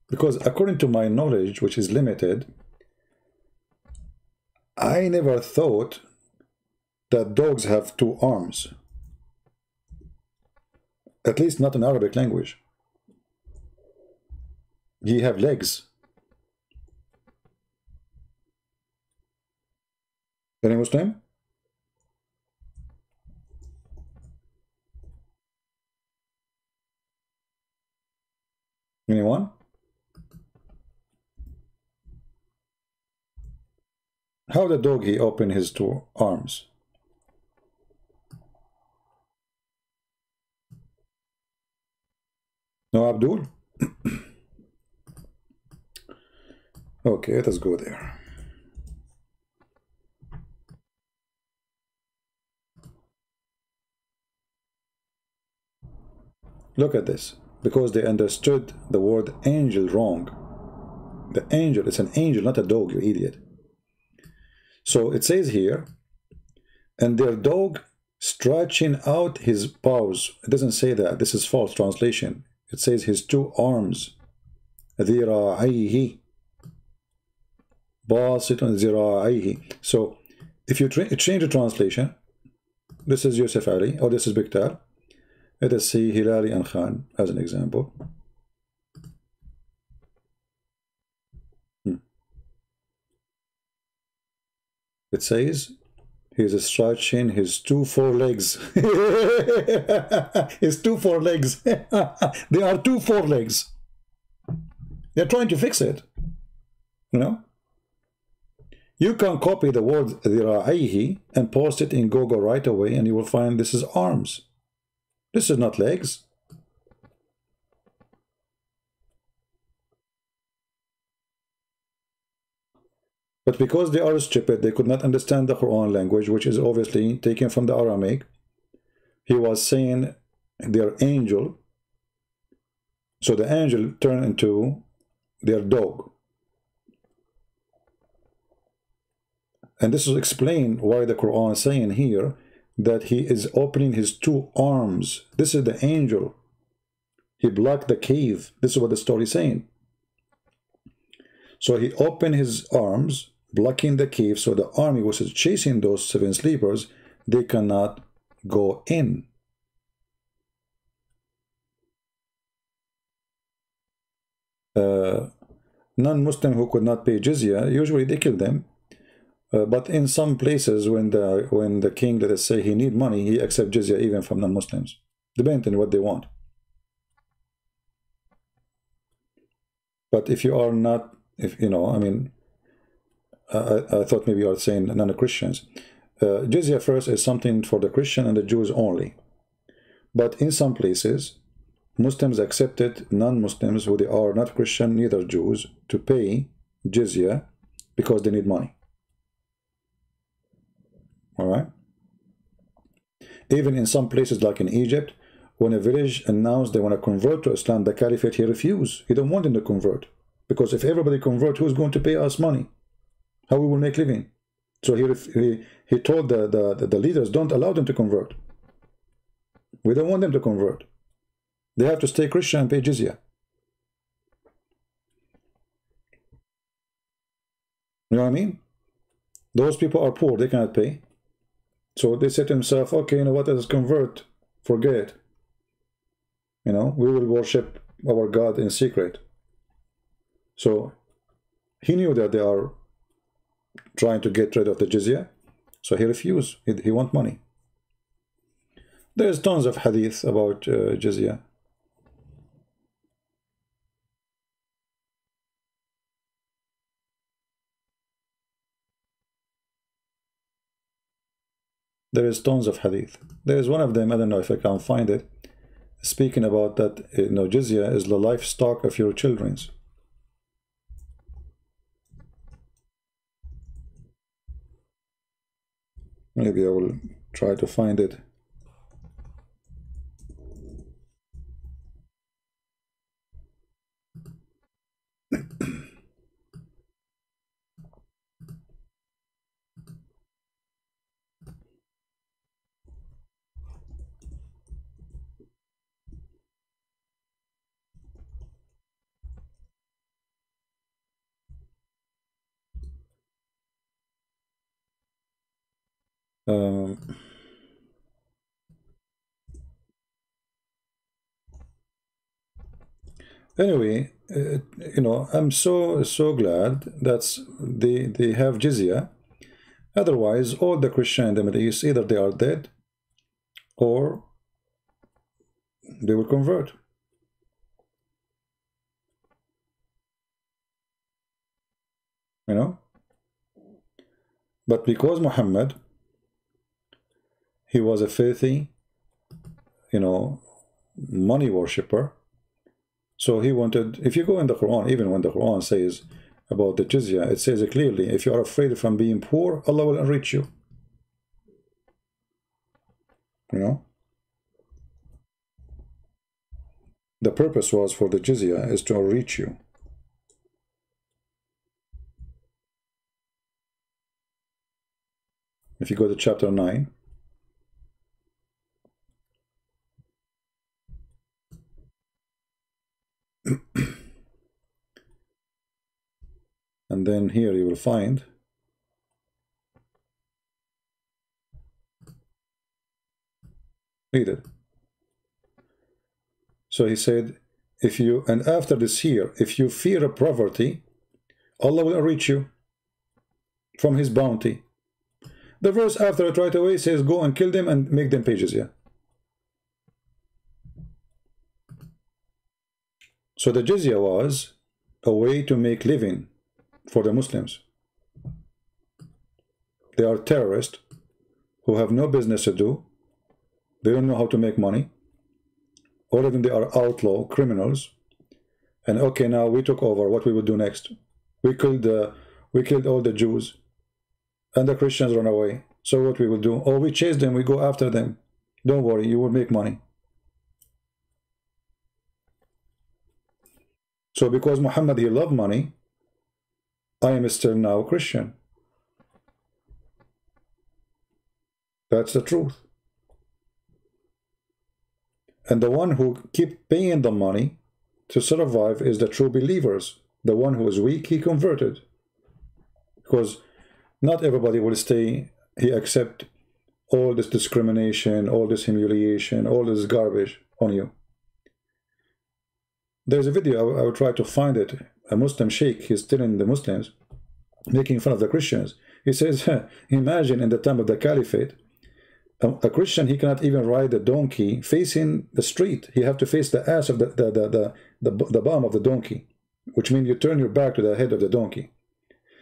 Because according to my knowledge, which is limited, I never thought that dogs have two arms. At least not in Arabic language. He have legs. Any Muslim? Anyone? How the dog he open his two arms? No, Abdul? Okay, let us go there. Look at this. Because they understood the word angel wrong. The angel, it's an angel, not a dog, you idiot. So it says here, and their dog stretching out his paws. It doesn't say that. This is false translation. It says his two arms. ذراعيه. باسط ذراعيه. So if you change the translation, this is Yusuf Ali, or this is Biktar. Let us see Hilali and Khan as an example. It says He's stretching his 2 forelegs. His 2 forelegs. They are 2 forelegs. They're trying to fix it. You know? You can copy the word ذراعيه and post it in Google right away, and you will find this is arms. This is not legs. But because they are stupid, they could not understand the Quran language, which is obviously taken from the Aramaic. He was saying their angel. So the angel turned into their dog. And this is explained why the Quran is saying here that he is opening his 2 arms. This is the angel. He blocked the cave. This is what the story is saying. So he opened his arms, blocking the cave, so the army which is chasing those 7 sleepers, they cannot go in. Non-Muslim who could not pay jizya, usually they kill them. But in some places, when the king, let us say, he need money, he accepts jizya even from non-Muslims, depending on what they want. But if you are not, if you know, I mean, I thought maybe you are saying non-Christians. Jizya first is something for the Christian and the Jews only. But in some places, Muslims accepted non-Muslims who they are not Christian, neither Jews, to pay jizya because they need money. All right. Even in some places like in Egypt, when a village announced they want to convert to Islam, the Caliphate, he refused. He don't want them to convert. Because if everybody convert, who's going to pay us money? How we will make living? So he told the leaders, don't allow them to convert. We don't want them to convert. They have to stay Christian and pay jizya. You know what I mean? Those people are poor, they cannot pay. So they said to themselves, okay, you know what, let us convert, forget it. You know, we will worship our God in secret. So he knew that they are trying to get rid of the jizya, so he refused. He want money. There's tons of hadith about jizya. There is tons of hadith. There is one of them, I don't know if I can find it, speaking about that, you know, jizya is the livestock of your children's. Maybe I will try to find it. Anyway, you know, I'm so glad that they have jizya. Otherwise, all the Christian in the Middle East, either they are dead or they will convert. You know? But because Muhammad, he was a filthy, you know, money worshipper, so he wanted, if you go in the Quran, even when the Quran says about the jizya, it says it clearly, if you are afraid from being poor, Allah will enrich you. You know? The purpose was for the jizya is to enrich you. If you go to chapter 9, and then here you will find read it. So he said, if you, and after this here, if you fear poverty, Allah will enrich you from his bounty. The verse after it right away says, go and kill them and make them pay jizya. So the jizya was a way to make living for the Muslims. They are terrorists who have no business to do. They don't know how to make money. All of them, they are outlaw criminals. And okay, now we took over. What we will do next? We killed all the Jews, and the Christians run away. So what we will do? Oh, we chase them. We go after them. Don't worry, you will make money. So because Muhammad, he loved money, I am still now a Christian. That's the truth. And the one who keep paying the money to survive is the true believers. The one who is weak, he converted. Because not everybody will stay, he accept all this discrimination, all this humiliation, all this garbage on you. There's a video, I will try to find it. A Muslim sheikh, he's telling the Muslims, making fun of the Christians. He says, imagine in the time of the Caliphate, a Christian, he cannot even ride a donkey facing the street. He have to face the ass of the bottom of the donkey, which means you turn your back to the head of the donkey.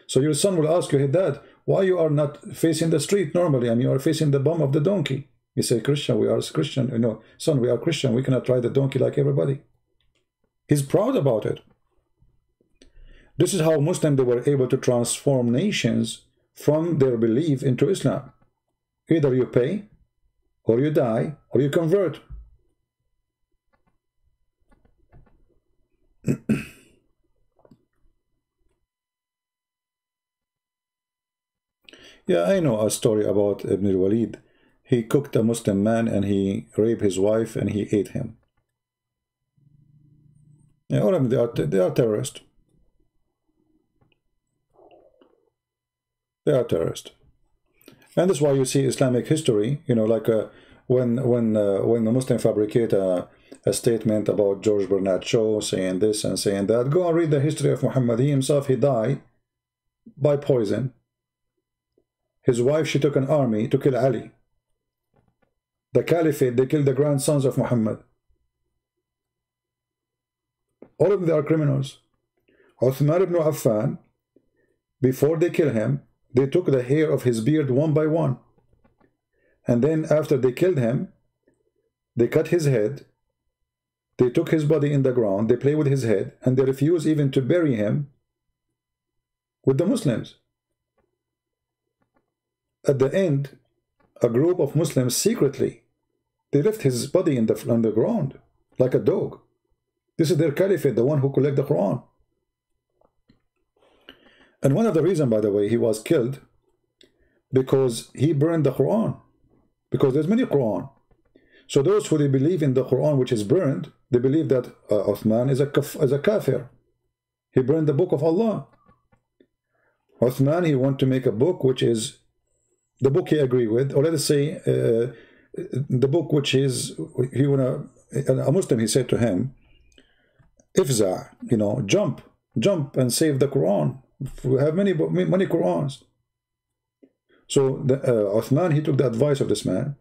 So your son will ask you, hey dad, why you are not facing the street normally and you are facing the bum of the donkey? You say, Christian, we are Christian. You know, son, we are Christian. We cannot ride the donkey like everybody. He's proud about it. This is how Muslims, they were able to transform nations from their belief into Islam. Either you pay, or you die, or you convert. Yeah, I know a story about Ibn al-Walid. He cooked a Muslim man and he raped his wife and he ate him. Yeah, all of them, they are terrorists. They are terrorists. And that's why you see Islamic history, you know, like when the Muslim fabricate a statement about George Bernard Shaw saying this and saying that, go and read the history of Muhammad. He himself, he died by poison. His wife, she took an army to kill Ali. The Caliphate, they killed the grandsons of Muhammad. All of them, they are criminals. Uthman ibn Affan, before they kill him, they took the hair of his beard one by one. And then after they killed him, they cut his head. They took his body in the ground. They play with his head. And they refused even to bury him with the Muslims. At the end, a group of Muslims secretly, they left his body on the ground like a dog. This is their caliphate, the one who collect the Quran. And one of the reasons, by the way, he was killed because he burned the Quran. Because there's many Quran. So those who they believe in the Quran which is burned, they believe that Uthman is a kafir. He burned the book of Allah. Uthman, he want to make a book which is the book he agree with, or let us say the book which is, he wanna, a Muslim, he said to him, Ifza, you know, jump and save the Quran. We have many Qurans. So Uthman, he took the advice of this man.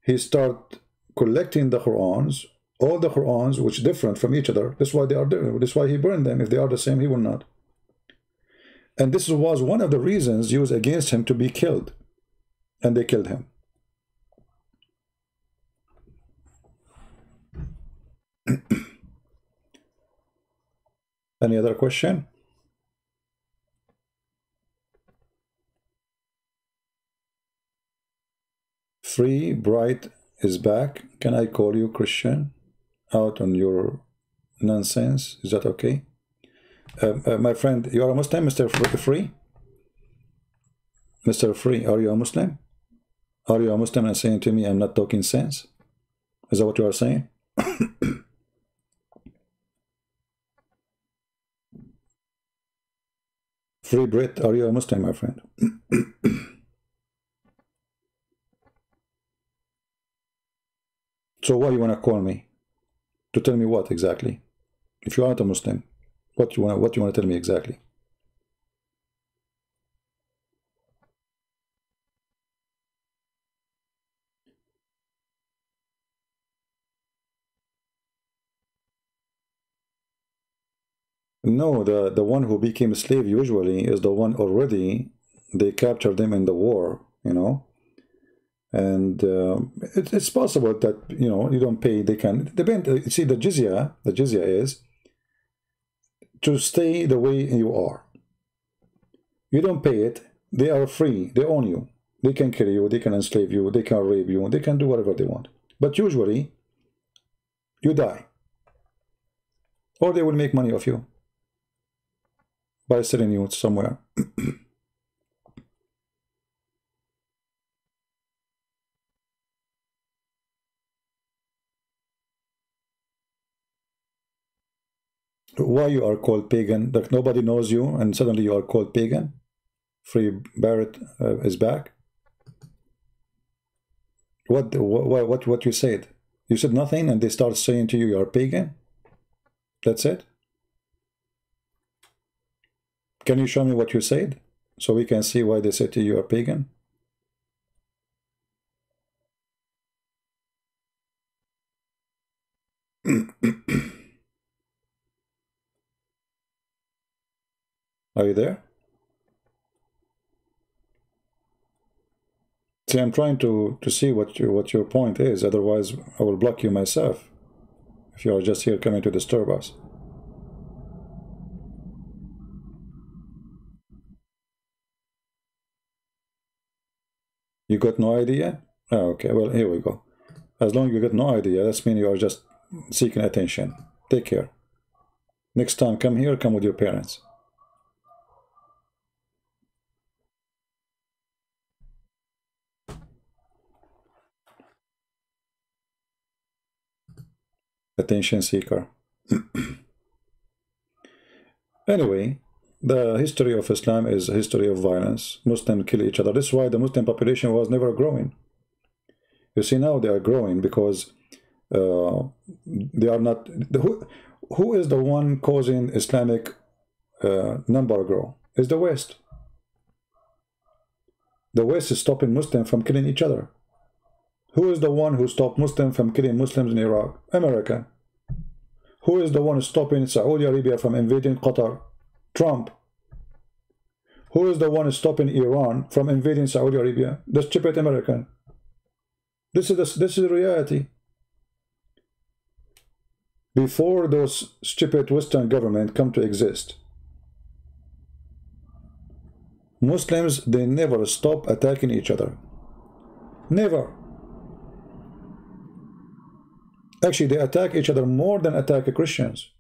He started collecting the Qurans, all the Qurans which different from each other. That's why they are different. That's why he burned them. If they are the same, he will not. And this was one of the reasons used against him to be killed. And they killed him. Any other question? Free Bright is back. Can I call you Christian? Out on your nonsense. Is that okay? My friend, you are a Muslim, Mr. Free? Mr. Free, are you a Muslim? Are you a Muslim and saying to me I'm not talking sense? Is that what you are saying? Free Brit, are you a Muslim, my friend? So why you want to call me? To tell me what exactly? If you aren't a Muslim, what you want to tell me exactly? No, the one who became a slave usually is the one already they captured them in the war, you know. And it's possible that, you know, you don't pay, they can depend. You see, the jizya is to stay the way you are. You don't pay it, they are free, they own you, they can kill you, they can enslave you, they can rape you, they can do whatever they want. But usually you die, or they will make money off you by selling you somewhere. Why you are called pagan? Like nobody knows you, and suddenly you are called pagan. Free Barrett is back. What you said? You said nothing, and they start saying to you, you are pagan. That's it. Can you show me what you said, so we can see why they said to you, you are pagan? Are you there? See, I'm trying to see what your point is. Otherwise, I will block you myself. If you are just here coming to disturb us. You got no idea? Oh, okay, well, here we go. As long as you got no idea, that means you are just seeking attention. Take care. Next time, come here, come with your parents. Attention seeker. Anyway, the history of Islam is a history of violence. Muslims kill each other. This is why the Muslim population was never growing. You see, now they are growing because they are not. Who is the one causing Islamic number grow? Is the West. The West is stopping Muslims from killing each other. Who is the one who stopped Muslims from killing Muslims in Iraq? America. Who is the one stopping Saudi Arabia from invading Qatar? Trump. Who is the one stopping Iran from invading Saudi Arabia? The stupid American. This is reality. Before those stupid Western governments come to exist, Muslims, they never stop attacking each other. Never. Actually, they attack each other more than attack Christians.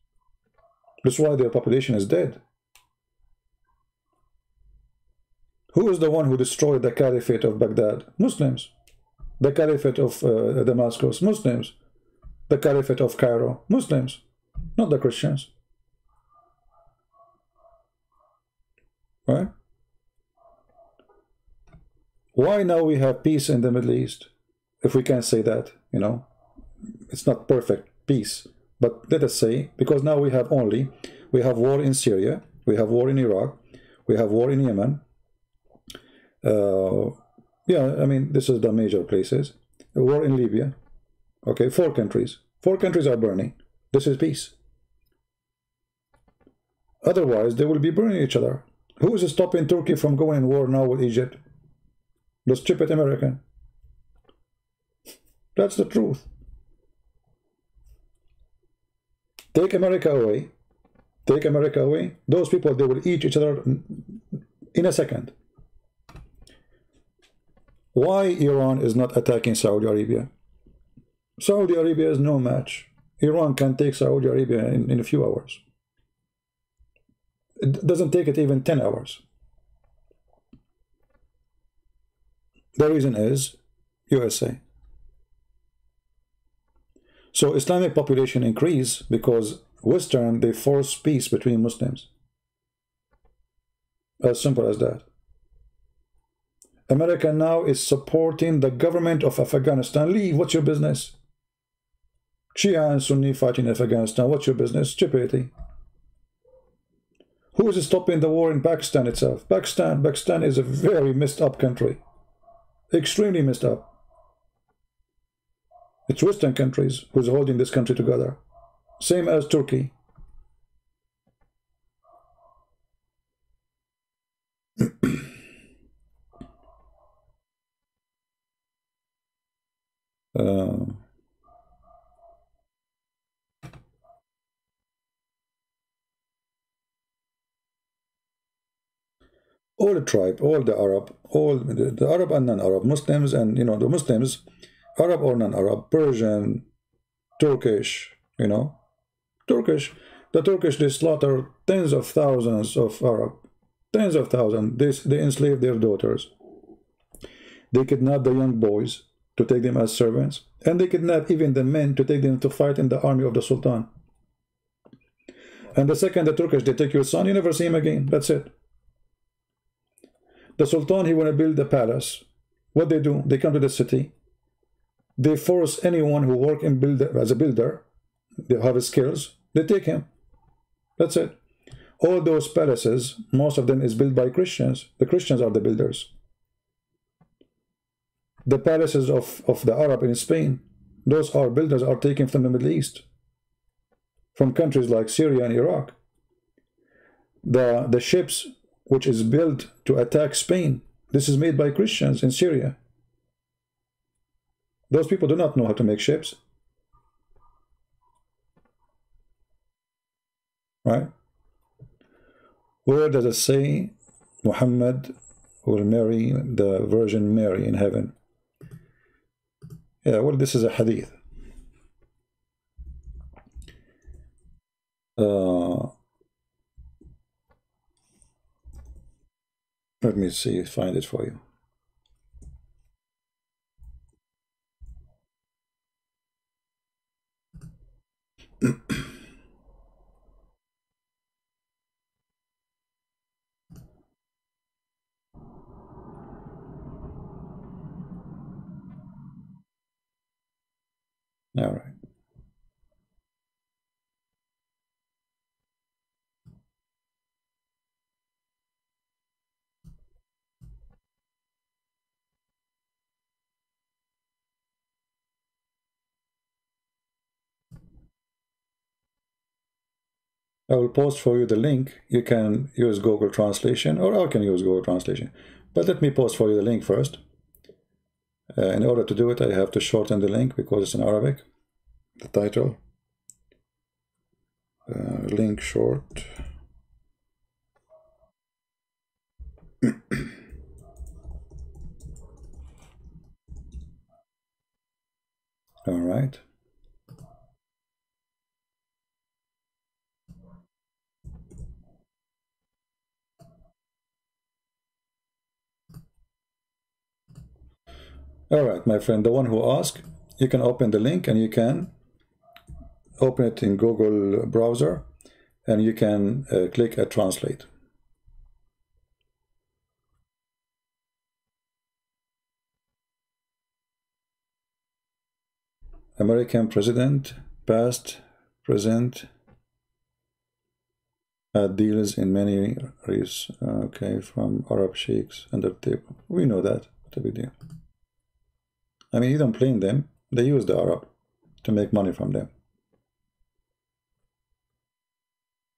That's why their population is dead. Who is the one who destroyed the Caliphate of Baghdad? Muslims. The Caliphate of Damascus? Muslims. The Caliphate of Cairo? Muslims. Not the Christians. Right? Why now we have peace in the Middle East? If we can say that, you know. It's not perfect peace, but let us say, because now we have war in Syria, we have war in Iraq, we have war in Yemen. Yeah, I mean, this is the major places. A war in Libya. Okay, 4 countries. 4 countries are burning. This is peace. Otherwise, they will be burning each other. Who is stopping Turkey from going in war now with Egypt? The stupid American. That's the truth. Take America away. Take America away. Those people, they will eat each other in a second. Why Iran is not attacking Saudi Arabia? Saudi Arabia is no match. Iran can take Saudi Arabia in a few hours. It doesn't take it even 10 hours. The reason is USA. So Islamic population increase because Western, they force peace between Muslims. As simple as that. America now is supporting the government of Afghanistan. Leave, what's your business? Shia and Sunni fighting in Afghanistan, what's your business? Stupidity. Who is stopping the war in Pakistan itself? Pakistan is a very messed up country. Extremely messed up. It's Western countries who's holding this country together. Same as Turkey. all the tribe, all the Arab, all the Arab and non-Arab, Muslims and, you know, the Muslims, Arab or non-Arab, Persian, Turkish, you know, Turkish, the Turkish, they slaughter tens of thousands of Arab, tens of thousands. They enslave their daughters. They kidnap the young boys to take them as servants, and they kidnap even the men to take them to fight in the army of the Sultan. And the second the Turkish, they take your son, you never see him again. That's it. The Sultan, he want to build a palace. What they do? They come to the city. They force anyone who work in as a builder, they have skills, they take him. That's it. All those palaces, most of them is built by Christians. The Christians are the builders. The palaces of the Arab in Spain, those are builders are taken from the Middle East, from countries like Syria and Iraq. The ships which is built to attack Spain, this is made by Christians in Syria. Those people do not know how to make ships. Right? Where does it say Muhammad will marry the Virgin Mary in heaven? Yeah, well, this is a hadith. Let me see, find it for you. All right. I will post for you the link. You can use Google Translation, or I can use Google Translation. But let me post for you the link first. In order to do it, I have to shorten the link because it's in Arabic. The title. Link short. All right. All right, my friend, the one who asked, you can open the link and you can open it in Google browser and you can click at translate. American president, past, present, had deals in many areas, okay, from Arab sheikhs under the table. We know that, what a big deal. I mean, you don't blame them. They use the Arab to make money from them.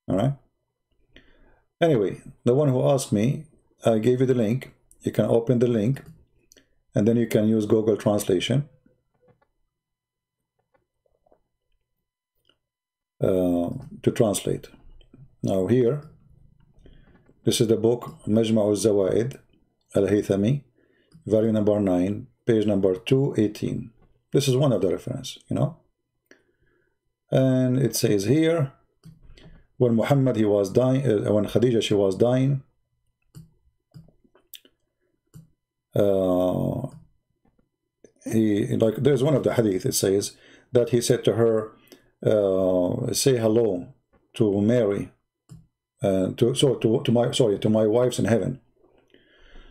All right. Anyway, the one who asked me, I gave you the link. You can open the link, and then you can use Google Translation. To translate. Now here, this is the book Majma' al-Zawaid al-Haythami, volume number 9, page number 218. This is one of the reference, you know. And it says here, when Muhammad, he was dying, when Khadija, she was dying, there's one of the hadith, it says that he said to her, say hello to Mary, to my wives in heaven.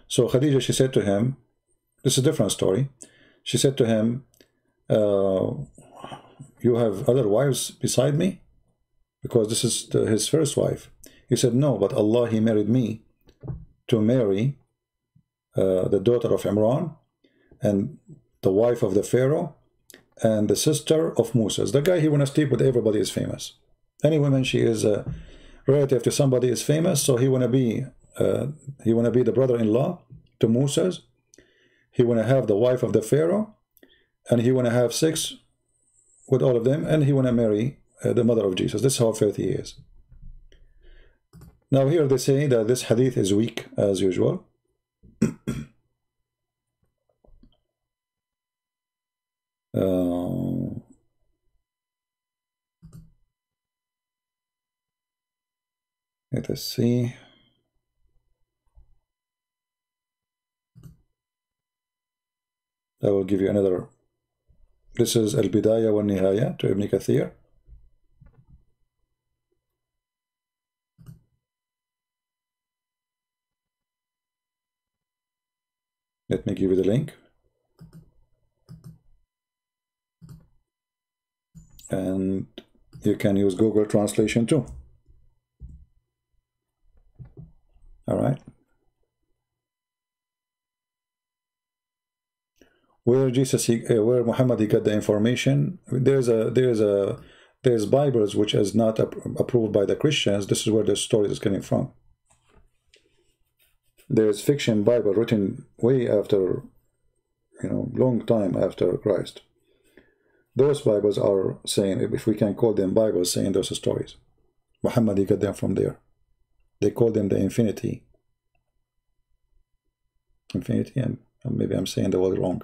So Khadija, she said to him, this is a different story. She said to him, you have other wives beside me? Because this is his first wife. He said, no, but Allah, he married me to Mary, the daughter of Imran, and the wife of the Pharaoh, and the sister of Moses. The guy he want to sleep with everybody is famous. Any woman, she is a relative to somebody is famous, so he want to be the brother-in-law to Moses. He want to have the wife of the Pharaoh, and he want to have sex with all of them, and he want to marry the mother of Jesus. This is how filthy he is. Now here they say that this hadith is weak as usual. Let us see. I will give you another. This is Al-Bidayah wa Nihaya to Ibn Kathir. Let me give you the link. And you can use Google Translation too. All right. Where Muhammad he got the information? There's Bibles which is not approved by the Christians. This is where the story is coming from. There's fiction Bible written way after, long time after Christ. Those Bibles are saying, if we can call them Bibles, saying those stories. Muhammad he got them from there. They call them the infinity. Infinity, and maybe I'm saying the word wrong.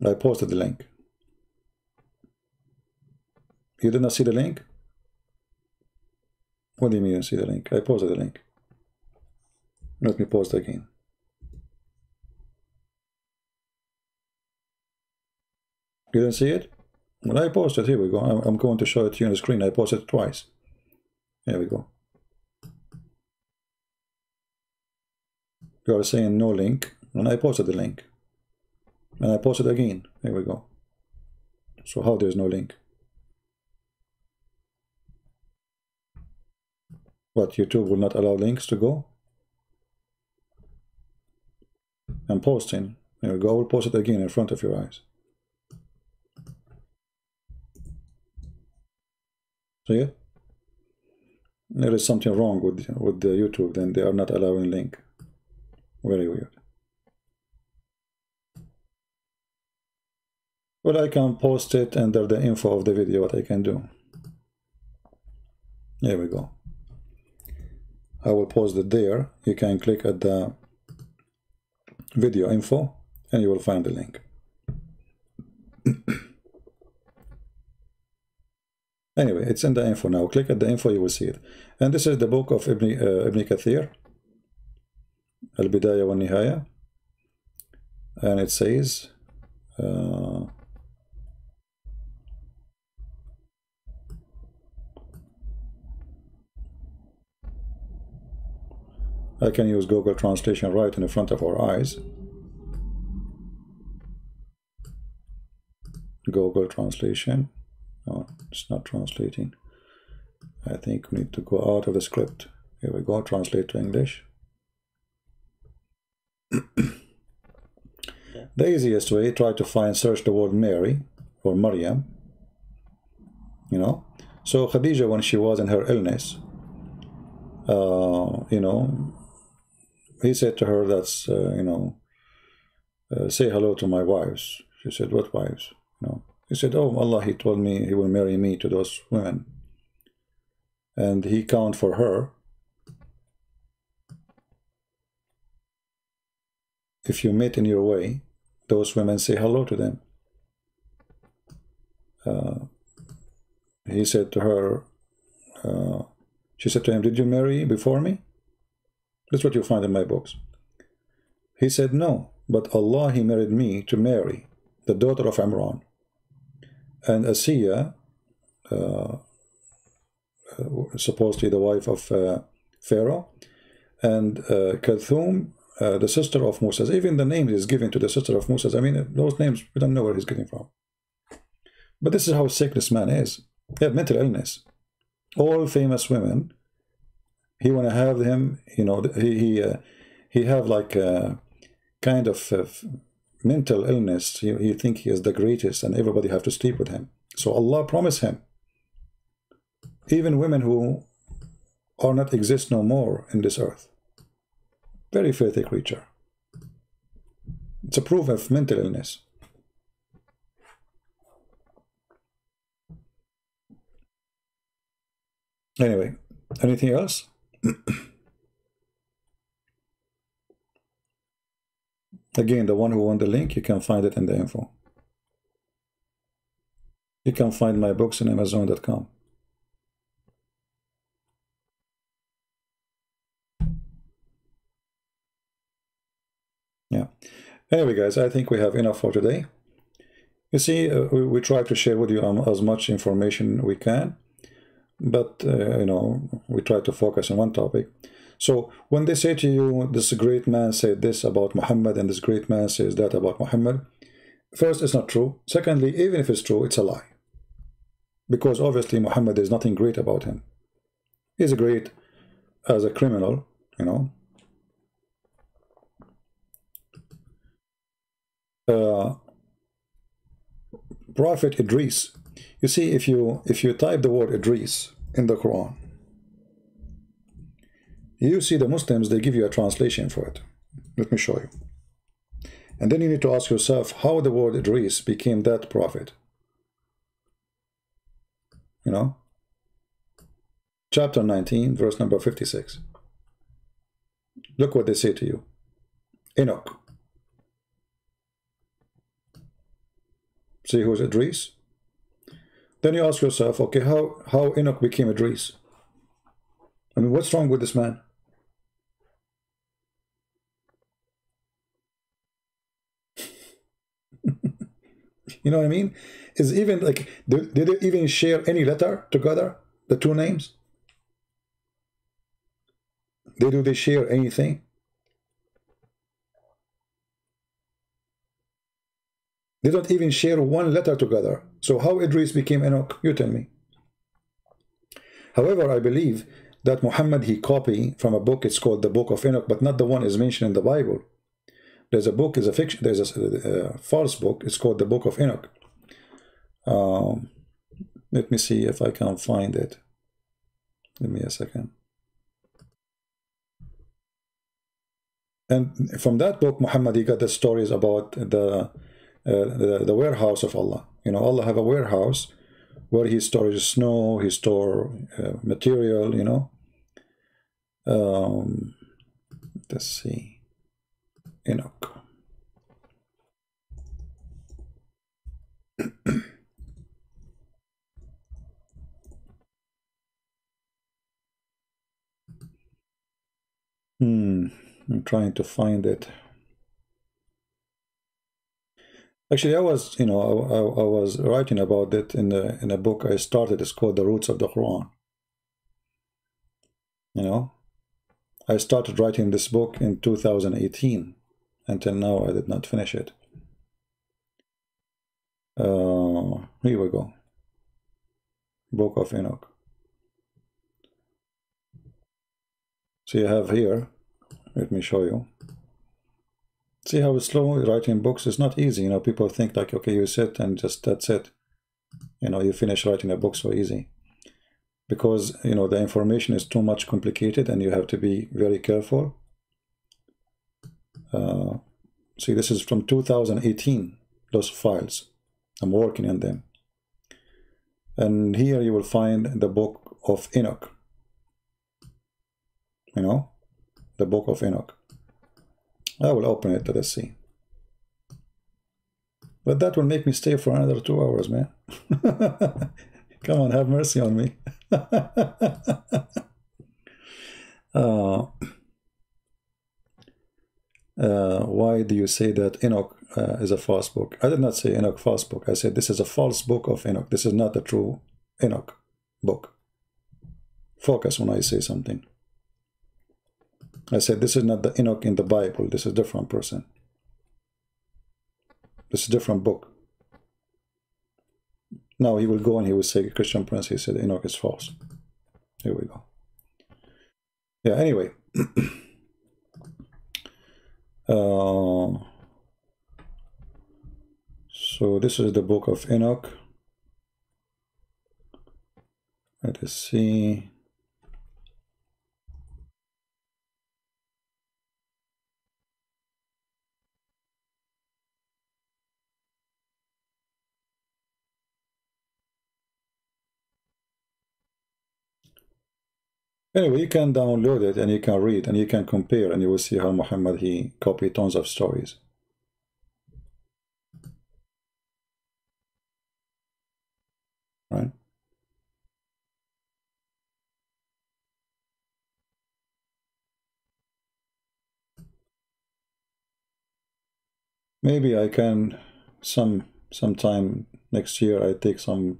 I posted the link. You did not see the link? What do you mean you see the link? I posted the link. Let me post again. You didn't see it? Well, I posted. Here we go. I'm going to show it to you on the screen. I posted it twice. Here we go. You are saying no link, and I posted the link. And I posted again. Here we go. So how there's no link? What, YouTube will not allow links to go? I'm posting. Here we go. I will post it again in front of your eyes. See it? There is something wrong with the YouTube. Then they are not allowing link. Very weird. Well, I can post it under the info of the video, what I can do. Here we go. I will post it there. You can click at the video info and you will find the link. Anyway, it's in the info now. Click at the info, you will see it. And this is the book of Ibn Kathir, Al-Bidayah wa Nihaya. And it says, I can use Google Translation right in the front of our eyes. Google Translation. No, it's not translating. I think we need to go out of the script. Here we go, translate to English. The easiest way, try to search the word Mary or Maryam. So Khadija, when she was in her illness, he said to her, that's, say hello to my wives. She said, what wives? He said, oh, Allah, he told me he will marry me to those women. And he count for her. If you meet in your way, those women, say hello to them. He said to her, she said to him, did you marry before me? That's what you find in my books. He said, no, but Allah, he married me to Mary, the daughter of Imran. And Asiya, supposedly the wife of Pharaoh, and Kalthum, the sister of Moses. Even the name is given to the sister of Moses. I mean, those names, we don't know where he's getting from. But this is how sick this man is. He had mental illness. All famous women, he want to have him, he have like a kind of mental illness. He think he is the greatest and everybody have to sleep with him. So Allah promised him, even women who are not exist no more in this earth. Very filthy creature. It's a proof of mental illness. Anyway, anything else? Again, the one who won the link, you can find it in the info. You can find my books on Amazon.com. Yeah. Anyway, guys, I think we have enough for today. You see, we try to share with you as much information we can, but you know, we try to focus on one topic. So when they say to you, this great man said this about Muhammad and this great man says that about Muhammad, first, it's not true. Secondly, even if it's true, it's a lie. Because obviously Muhammad, there's nothing great about him. He's great as a criminal, you know. Prophet Idris. You see, if you type the word Idris in the Quran, you see the Muslims, they give you a translation for it. Let me show you. And then you need to ask yourself how the word Idris became that prophet. You know? Chapter 19, verse number 56. Look what they say to you. Enoch. See who's Idris? Then you ask yourself, okay, how Enoch became Idris? I mean, what's wrong with this man? You know what I mean? Is even like, did they even share any letter together, the two names? Do they share anything? They don't even share one letter together. So how Idris became Enoch? You tell me. However, I believe that Muhammad, he copied from a book. It's called the Book of Enoch, but not the one is mentioned in the Bible. There's a book, is a fiction. There's a false book. It's called the Book of Enoch. Let me see if I can find it. Give me a second. And from that book, Muhammad, he got the stories about the warehouse of Allah. You know, Allah have a warehouse where he stores snow, he store material, you know. Let's see. Enoch. I'm trying to find it. Actually, I was, you know, I was writing about it in a book I started. It's called The Roots of the Quran. You know, I started writing this book in 2018. Until now, I did not finish it. Here we go. Book of Enoch. So you have here, let me show you. See how slow writing books is not easy. You know, people think like, okay, you sit and just that's it. You know, you finish writing a book so easy. Because, you know, the information is too much complicated and you have to be very careful. See, this is from 2018, those files. I'm working on them. And here you will find the Book of Enoch. You know, the Book of Enoch. I will open it, let's see. But that will make me stay for another 2 hours, man. Come on, have mercy on me. Why do you say that Enoch is a false book? I did not say Enoch false book. I said this is a false book of Enoch. This is not the true Enoch book. Focus when I say something. I said this is not the Enoch in the Bible. This is a different person. This is a different book. Now he will go and he will say, Christian Prince, he said Enoch is false. Here we go. Yeah, anyway. So this is the Book of Enoch. Let us see. Anyway, you can download it and you can read and you can compare, and you will see how Muhammad, he copied tons of stories. Right? Maybe I can sometime next year I take some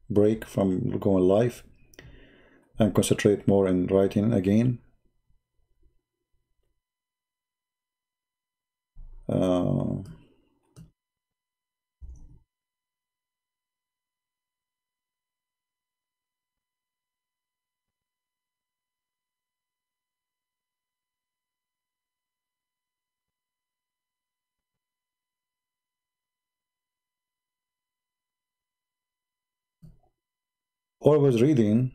break from going live and concentrate more in writing again. Always reading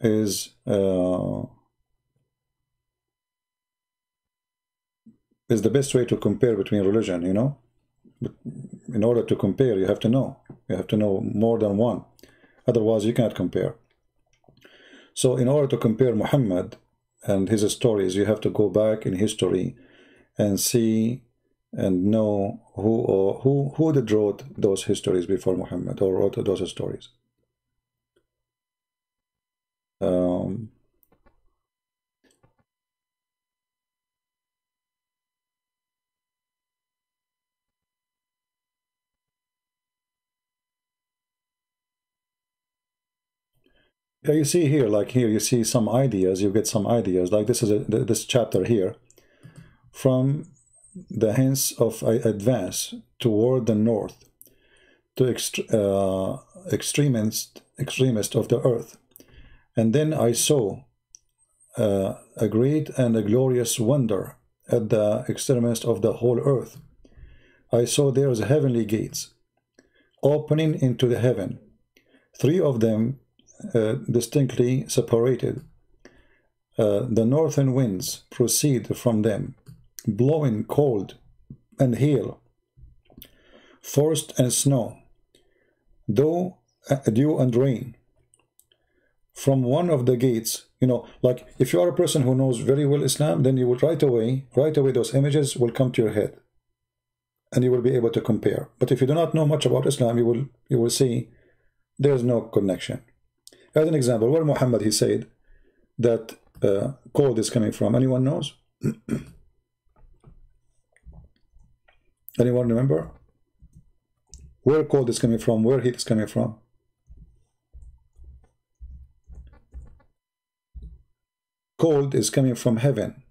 is the best way to compare between religion, you know. But in order to compare, you have to know. You have to know more than one. Otherwise, you cannot compare. So in order to compare Muhammad and his stories, you have to go back in history and see and know who did wrote those histories before Muhammad, or wrote those stories. Yeah, you see here, like here, you see some ideas. You get some ideas. Like this is this chapter here. From the hints of advance toward the north, to extremist of the earth, and then I saw a great and a glorious wonder at the extremist of the whole earth. I saw there was heavenly gates opening into the heaven, three of them distinctly separated. The northern winds proceed from them, blowing cold and hail, frost and snow, dew and rain. From one of the gates, you know, like if you are a person who knows very well Islam, then you will right away those images will come to your head, and you will be able to compare. But if you do not know much about Islam, you will see there's no connection. As an example, where Muhammad, he said that cold is coming from. Anyone knows? Anyone remember? Where cold is coming from, where heat is coming from? Cold is coming from heaven.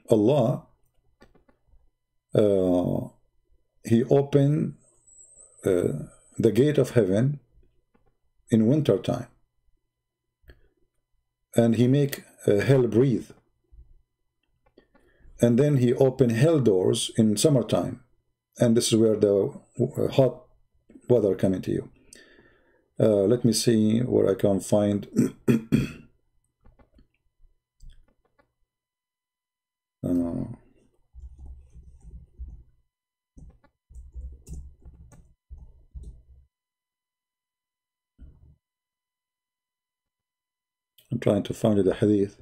Allah, he opened the gate of heaven in winter time, and he make hell breathe, and then he open hell doors in summertime, and this is where the hot weather coming to you. Let me see where I can find I'm trying to find the hadith.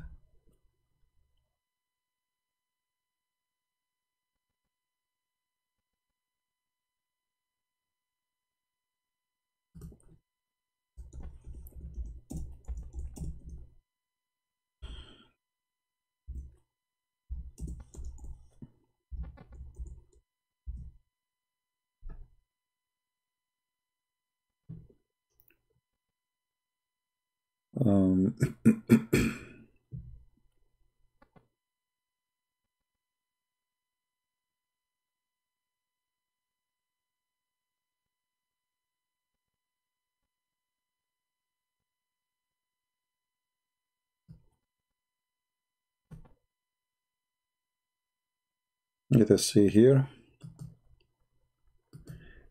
Let us see here.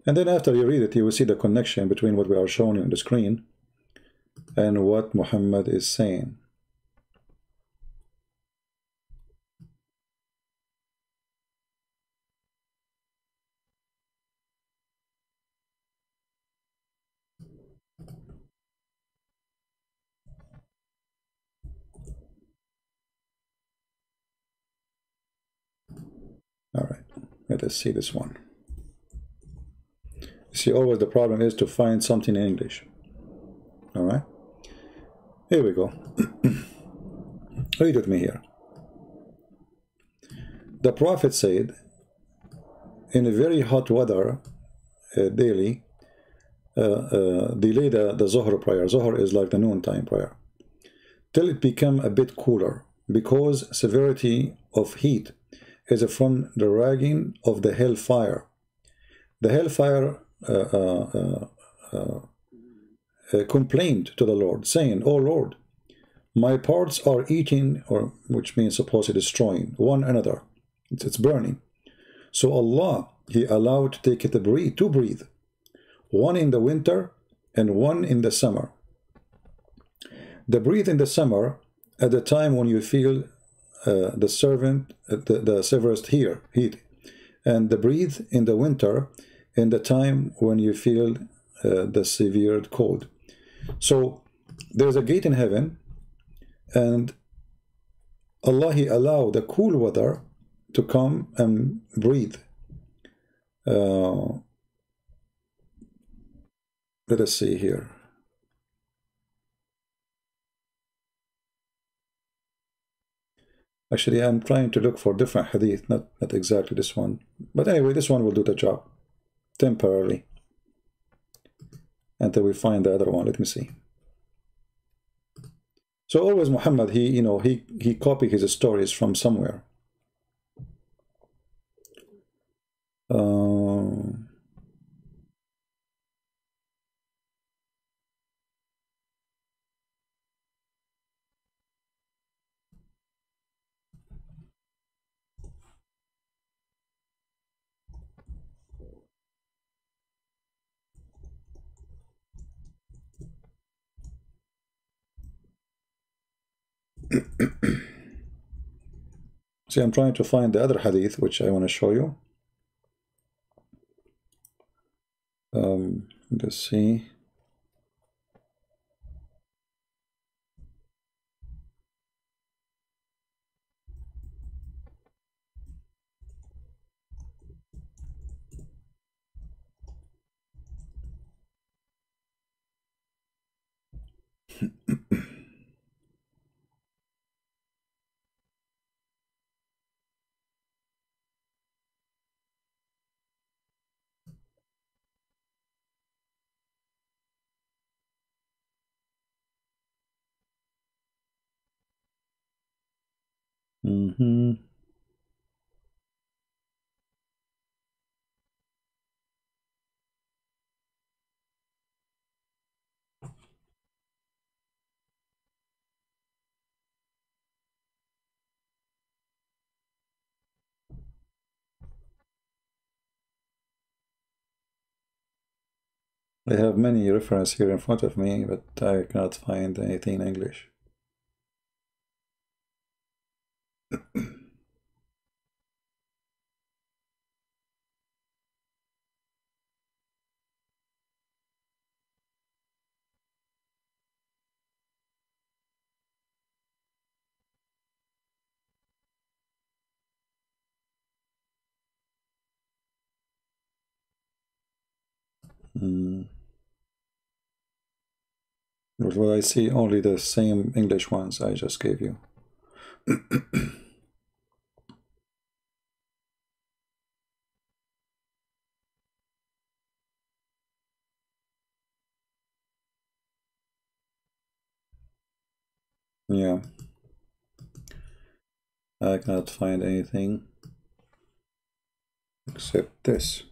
And then after you read it, you will see the connection between what we are showing you on the screen and what Muhammad is saying. All right, let us see this one. See, always the problem is to find something in English. All right, here we go. Read with me here. The Prophet said, in a very hot weather, daily, delay the Zuhr prayer. Zuhr is like the noontime prayer, till it become a bit cooler, because severity of heat is from the raging of the hellfire. The hellfire complained to the Lord, saying, "O Lord, my parts are eating," or which means supposedly destroying one another. It's burning. So Allah, He allowed to take it to breathe, one in the winter and one in the summer. The breathe in the summer at the time when you feel the severest heat, and the breathe in the winter in the time when you feel the severe cold. So there's a gate in heaven, and Allah, He allowed the cool weather to come and breathe. Let us see here. Actually, I'm trying to look for different hadith, not exactly this one. But anyway, this one will do the job temporarily until we find the other one. Let me see. So always Muhammad, he copied his stories from somewhere. See, I'm trying to find the other hadith which I want to show you. Let's see. I have many references here in front of me, but I cannot find anything in English. Well, I see only the same English ones I just gave you. Yeah. I cannot find anything except this.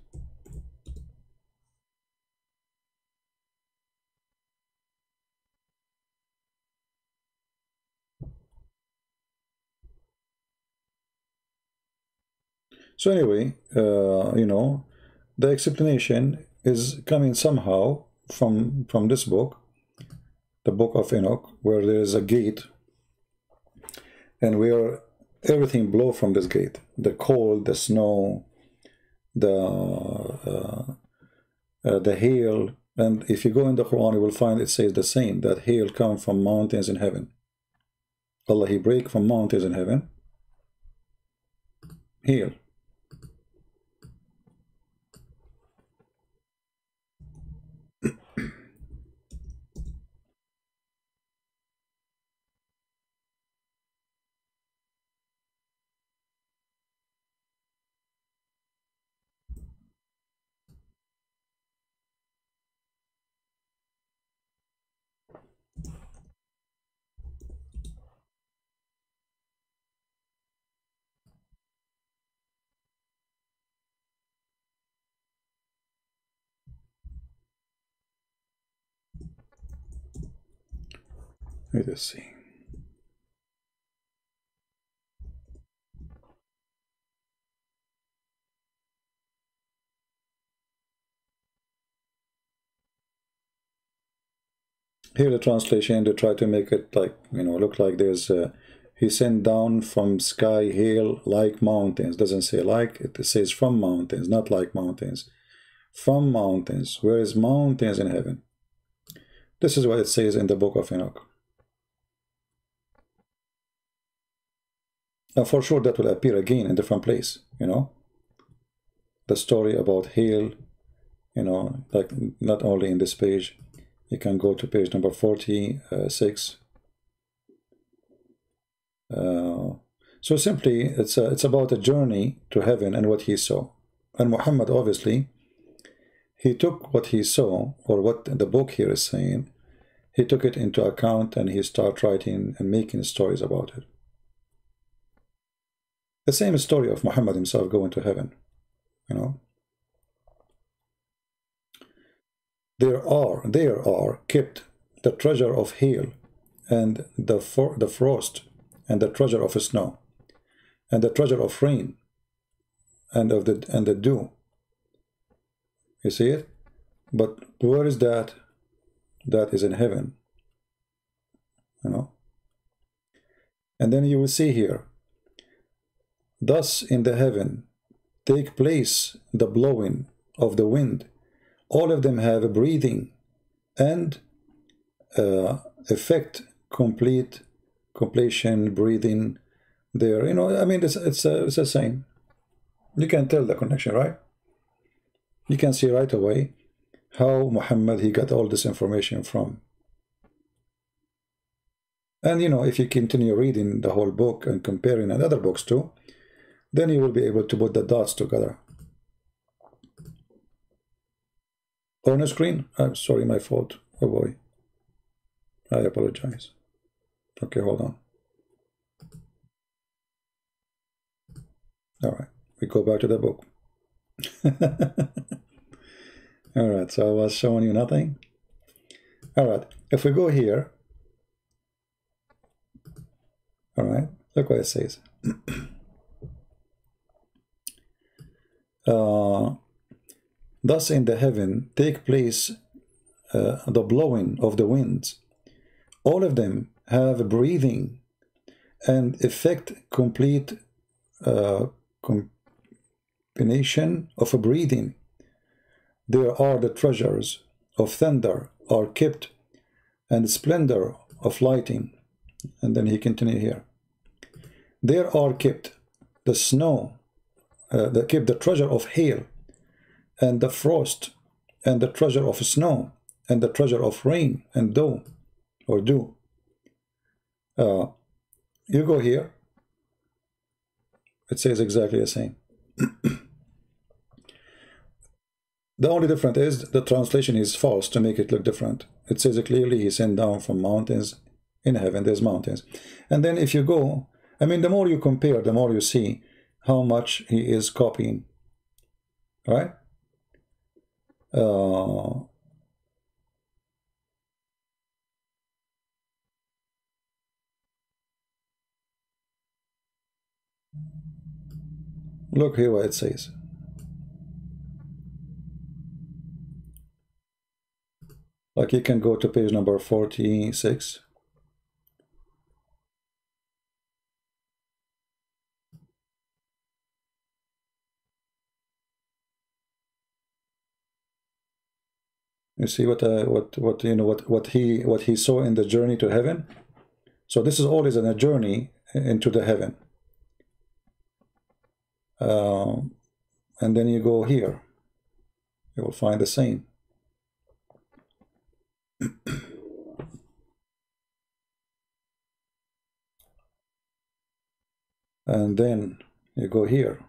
So anyway, the explanation is coming somehow from this book, the Book of Enoch, where there is a gate, and where everything blow from this gate: the cold, the snow, the hail. And if you go in the Quran, you will find it says the same, that hail comes from mountains in heaven. Allah, He break from mountains in heaven. Hail. Let us see. Here the translation, they try to make it like, look like there's he sent down from sky hail like mountains. Doesn't say like, it says from mountains, not like mountains. From mountains. Where is mountains in heaven? This is what it says in the book of Enoch. And for sure that will appear again in different place, The story about hail, like not only in this page. You can go to page number 46. So simply, it's about a journey to heaven and what he saw. And Muhammad, obviously, he took what he saw, or what the book here is saying, he took it into account and he started writing and making stories about it. The same story of Muhammad himself going to heaven, There are kept the treasure of hail, and the frost, and the treasure of snow, and the treasure of rain, and the dew. You see it? But where is that? That is in heaven. And then you will see here, thus in the heaven take place the blowing of the wind. All of them have a breathing and effect, completion, breathing there. I mean, it's the same. You can tell the connection, right? You can see right away how Muhammad, he got all this information from. And, if you continue reading the whole book and comparing and other books too, then you will be able to put the dots together. On the screen? I'm sorry, my fault. Oh boy. I apologize. Okay, hold on. All right, we go back to the book. All right, so I was showing you nothing. All right, if we go here, all right, look what it says. Thus in the heaven take place the blowing of the winds. All of them have breathing and effect, complete combination of a breathing. There are the treasures of thunder are kept, and splendor of lighting. And then he continued here. There are kept the snow, kept the treasure of hail, and the frost, and the treasure of snow, and the treasure of rain and dew, or dew. You go here, it says exactly the same. The only difference is the translation is false to make it look different. It says it clearly, he sent down from mountains. In heaven there's mountains. And then if you go, I mean, the more you compare, the more you see how much he is copying. Right? Look here what it says. Like you can go to page number 46. You see what he saw in the journey to heaven. So this is always in a journey into the heaven. And then you go here, you will find the same. And then you go here.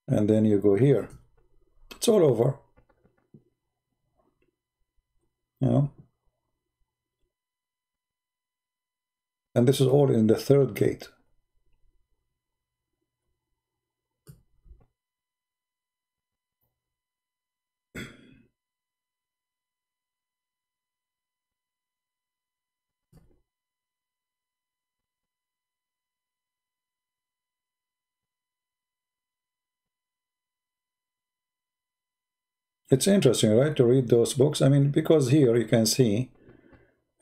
And then you go here. It's all over. And this is all in the third gate. It's interesting, right, to read those books. I mean, because here you can see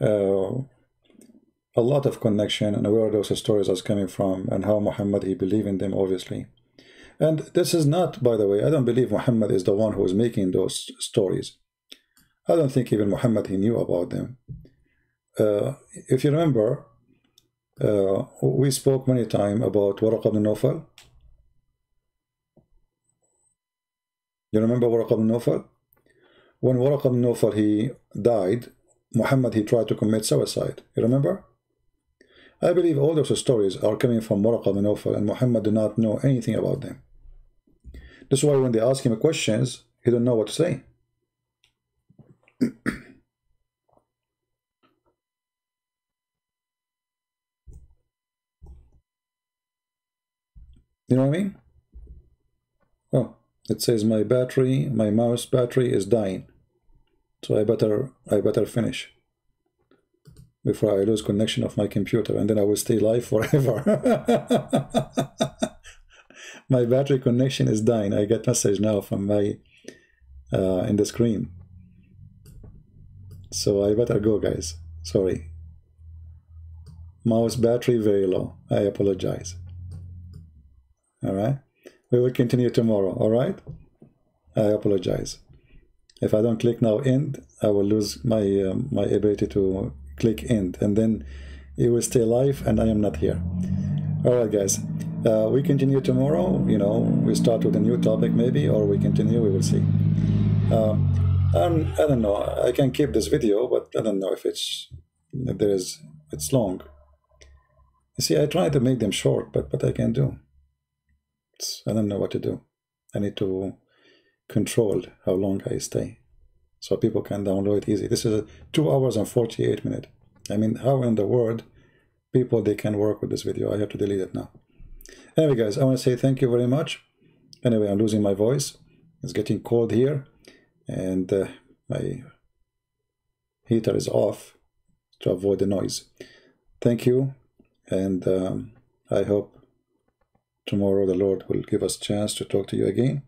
a lot of connection and where those stories are coming from and how Muhammad, he believed in them, obviously. And this is not, by the way, I don't believe Muhammad is the one who is making those stories. I don't think even Muhammad, he knew about them. If you remember, we spoke many times about Waraq ibn Nawfal. You remember Waraq ibn Nawfal? When Waraq ibn Nawfal, he died, Muhammad, he tried to commit suicide. You remember? I believe all those stories are coming from Waraq ibn Nawfal, and Muhammad did not know anything about them. That's why when they ask him questions, he don't know what to say. You know what I mean? Oh, it says my mouse battery is dying. So I better finish before I lose connection of my computer, and then I will stay live forever. My battery connection is dying. I get message now from my in the screen. So I better go, guys. Sorry. Mouse battery very low. I apologize. All right. We will continue tomorrow. All right. I apologize. If I don't click now end, I will lose my my ability to click end, and then it will stay live, and I am not here. All right, guys. We continue tomorrow. You know, we start with a new topic maybe, or we continue. We will see. I don't know. I can keep this video, but I don't know if it's long. You see, I try to make them short, but what I can do? I don't know what to do. I need to control how long I stay, so people can download it easy. This is 2 hours and 48 minutes. I mean, how in the world people they can work with this video? I have to delete it now. Anyway, guys, I want to say thank you very much. Anyway, I'm losing my voice. It's getting cold here, and my heater is off to avoid the noise. Thank you, and I hope tomorrow the Lord will give us a chance to talk to you again,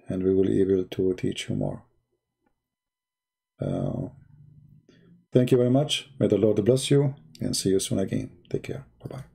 and we will be able to teach you more. Thank you very much. May the Lord bless you, and see you soon again. Take care. Bye-bye.